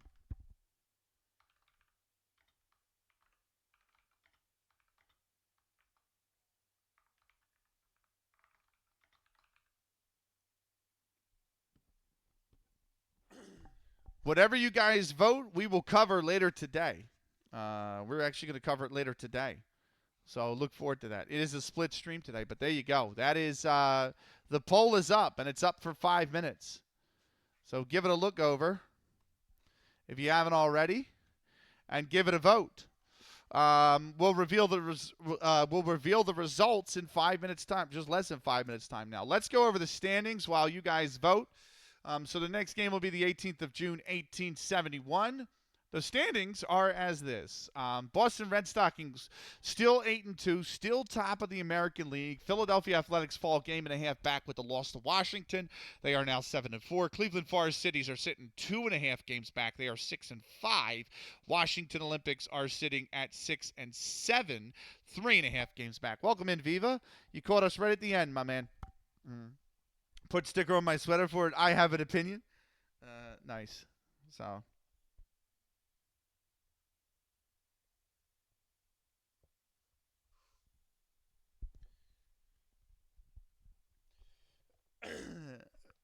Whatever you guys vote, we will cover later today. We're actually going to cover it later today. So look forward to that. It is a split stream today, but there you go. That is, the poll is up, and it's up for 5 minutes. So give it a look over if you haven't already, and give it a vote. We'll reveal the results in 5 minutes time, just less than 5 minutes time now. Let's go over the standings while you guys vote. So the next game will be the 18th of June, 1871. The standings are as this. Boston Red Stockings still 8-2, still top of the American League. Philadelphia Athletics fall game and a half back with the loss to Washington. They are now 7-4. Cleveland Forest Cities are sitting 2.5 games back. They are 6-5. Washington Olympics are sitting at 6-7, 3.5 games back. Welcome in, Viva. You caught us right at the end, my man. Put sticker on my sweater for it. I have an opinion. Nice. So...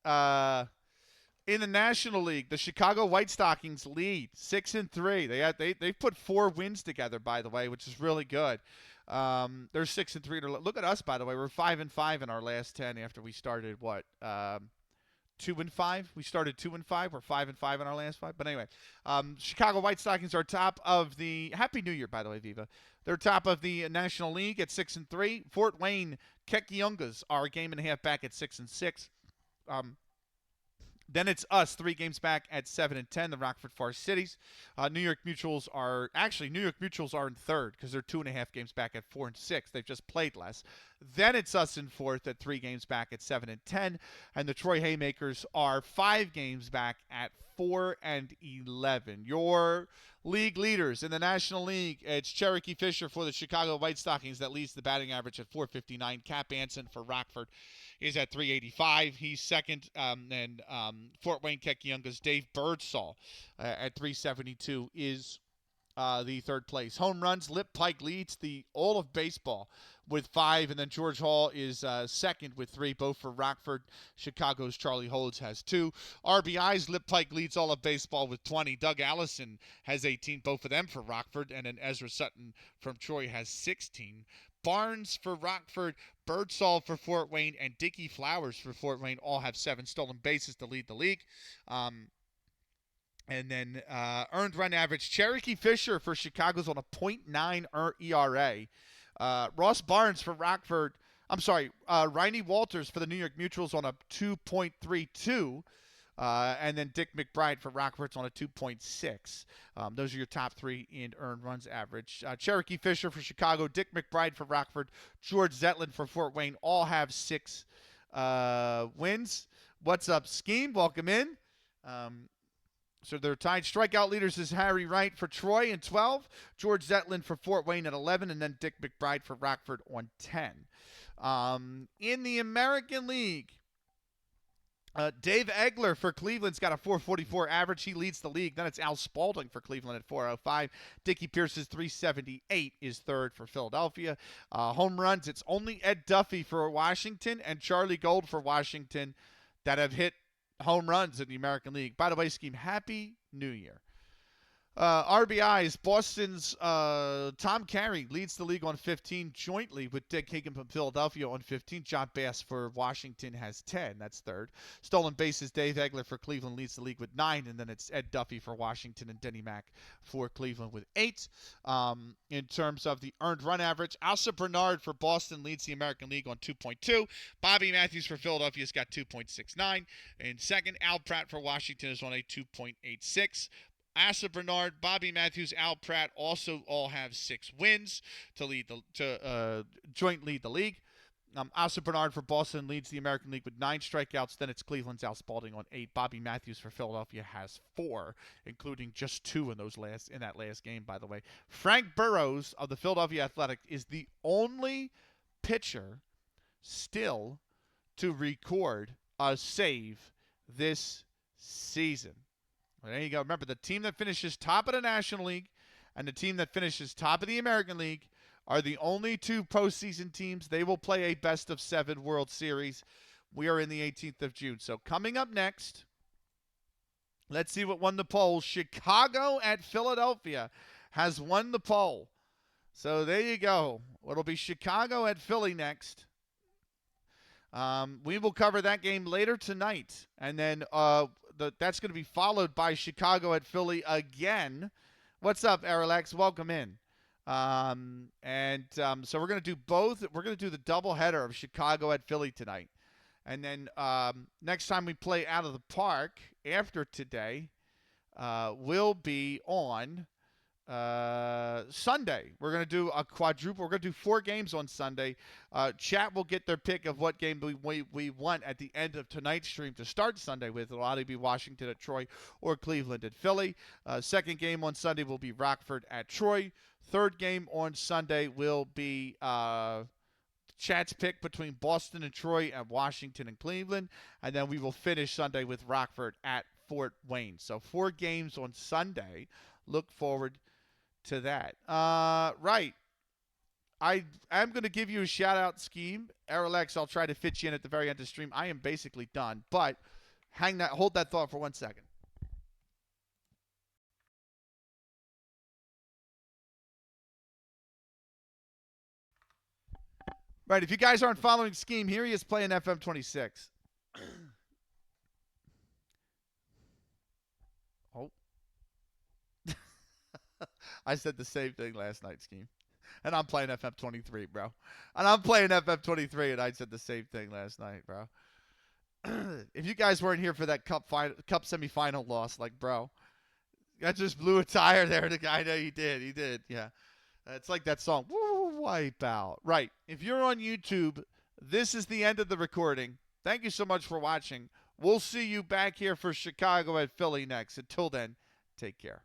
In the National League, the Chicago White Stockings lead 6-3. They put 4 wins together, by the way, which is really good. They're 6-3. Look at us, by the way. We're 5-5 in our last 10 after we started 2-5. We started 2-5. We're 5-5 in our last 5. But anyway, Chicago White Stockings are top of the Happy New Year, by the way, Viva. They're top of the National League at 6-3. Fort Wayne Kekiungas are a game and a half back at 6-6. Then it's us, 3 games back at 7-10. The Rockford Forest Cities, New York Mutuals are in third because they're 2.5 games back at 4-6. They've just played less. Then it's us in fourth at 3 games back at 7-10, and the Troy Haymakers are 5 games back at 4-11. Your league leaders in the National League, it's Cherokee Fisher for the Chicago White Stockings that leads the batting average at .459. Cap Anson for Rockford is at .385. He's second. And Fort Wayne Kekiunga's Dave Birdsall at .372 is the third place. Home runs, Lip Pike leads all of baseball with 5, and then George Hall is second with 3, both for Rockford. Chicago's Charlie Holds has 2. RBIs, Lip Pike leads all of baseball with 20. Doug Allison has 18, both of them for Rockford, and then Ezra Sutton from Troy has 16. Barnes for Rockford, Birdsall for Fort Wayne, and Dickie Flowers for Fort Wayne all have 7 stolen bases to lead the league. And then earned run average, Cherokee Fisher for Chicago's on a .9 ERA. Ross Barnes for Rockford. Riney Walters for the New York Mutuals on a 2.32. And then Dick McBride for Rockford's on a 2.6. Those are your top 3 in earned runs average. Cherokee Fisher for Chicago, Dick McBride for Rockford, George Zetlin for Fort Wayne all have 6 wins. What's up, Scheme? Welcome in. So they're tied. Strikeout leaders is Harry Wright for Troy in 12, George Zetlin for Fort Wayne at 11, and then Dick McBride for Rockford on 10. In the American League, Dave Egler for Cleveland's got a .444 average. He leads the league. Then it's Al Spalding for Cleveland at .405. Dickie Pierce's .378 is third for Philadelphia. Home runs, it's only Ed Duffy for Washington and Charlie Gold for Washington that have hit home runs in the American League. By the way, Scheme, Happy New Year. RBIs, Boston's Tom Carey leads the league on 15 jointly with Dick Higgin from Philadelphia on 15. John Bass for Washington has 10. That's third. Stolen bases, Dave Egler for Cleveland leads the league with 9. And then it's Ed Duffy for Washington and Denny Mack for Cleveland with 8. In terms of the earned run average, Asa Bernard for Boston leads the American League on 2.2. Bobby Matthews for Philadelphia's got 2.69. And second, Al Pratt for Washington is on a 2.86. Asa Bernard, Bobby Matthews, Al Pratt also all have 6 wins to joint lead the league. Asa Bernard for Boston leads the American League with 9 strikeouts. Then it's Cleveland's Al Spalding on 8. Bobby Matthews for Philadelphia has 4, including just 2 in that last game, by the way. Frank Burrows of the Philadelphia Athletic is the only pitcher still to record a save this season. Well, there you go. Remember, the team that finishes top of the National League and the team that finishes top of the American League are the only 2 postseason teams. They will play a best-of-7 World Series. We are in the 18th of June. So coming up next, let's see what won the poll. Chicago at Philadelphia has won the poll. So there you go. It'll be Chicago at Philly next. We will cover that game later tonight. And then that's going to be followed by Chicago at Philly again. What's up, Arilex? Welcome in. So we're going to do both. We're going to do the doubleheader of Chicago at Philly tonight. And then next time we play Out of the Park after today will be on Sunday. We're going to do a quadruple. We're going to do 4 games on Sunday. Chat will get their pick of what game we want at the end of tonight's stream to start Sunday with. It'll either be Washington at Troy or Cleveland at Philly. Second game on Sunday will be Rockford at Troy. Third game on Sunday will be Chat's pick between Boston and Troy and Washington and Cleveland. And then we will finish Sunday with Rockford at Fort Wayne. So 4 games on Sunday. Look forward to that. Right. I am going to give you a shout-out, Scheme. Arilex, I'll try to fit you in at the very end of the stream. I am basically done. But Hold that thought for 1 second. Right, if you guys aren't following Scheme, here he is playing FM 26. Oh. I said the same thing last night, Scheme. And I'm playing FM 23, bro. And I'm playing FM 23, and I said the same thing last night, bro. If you guys weren't here for that cup semifinal loss, like, bro, I just blew a tire there. The guy, no, he did, yeah. It's like that song, Woo, Wipe Out. Right. If you're on YouTube, this is the end of the recording. Thank you so much for watching. We'll see you back here for Chicago at Philly next. Until then, take care.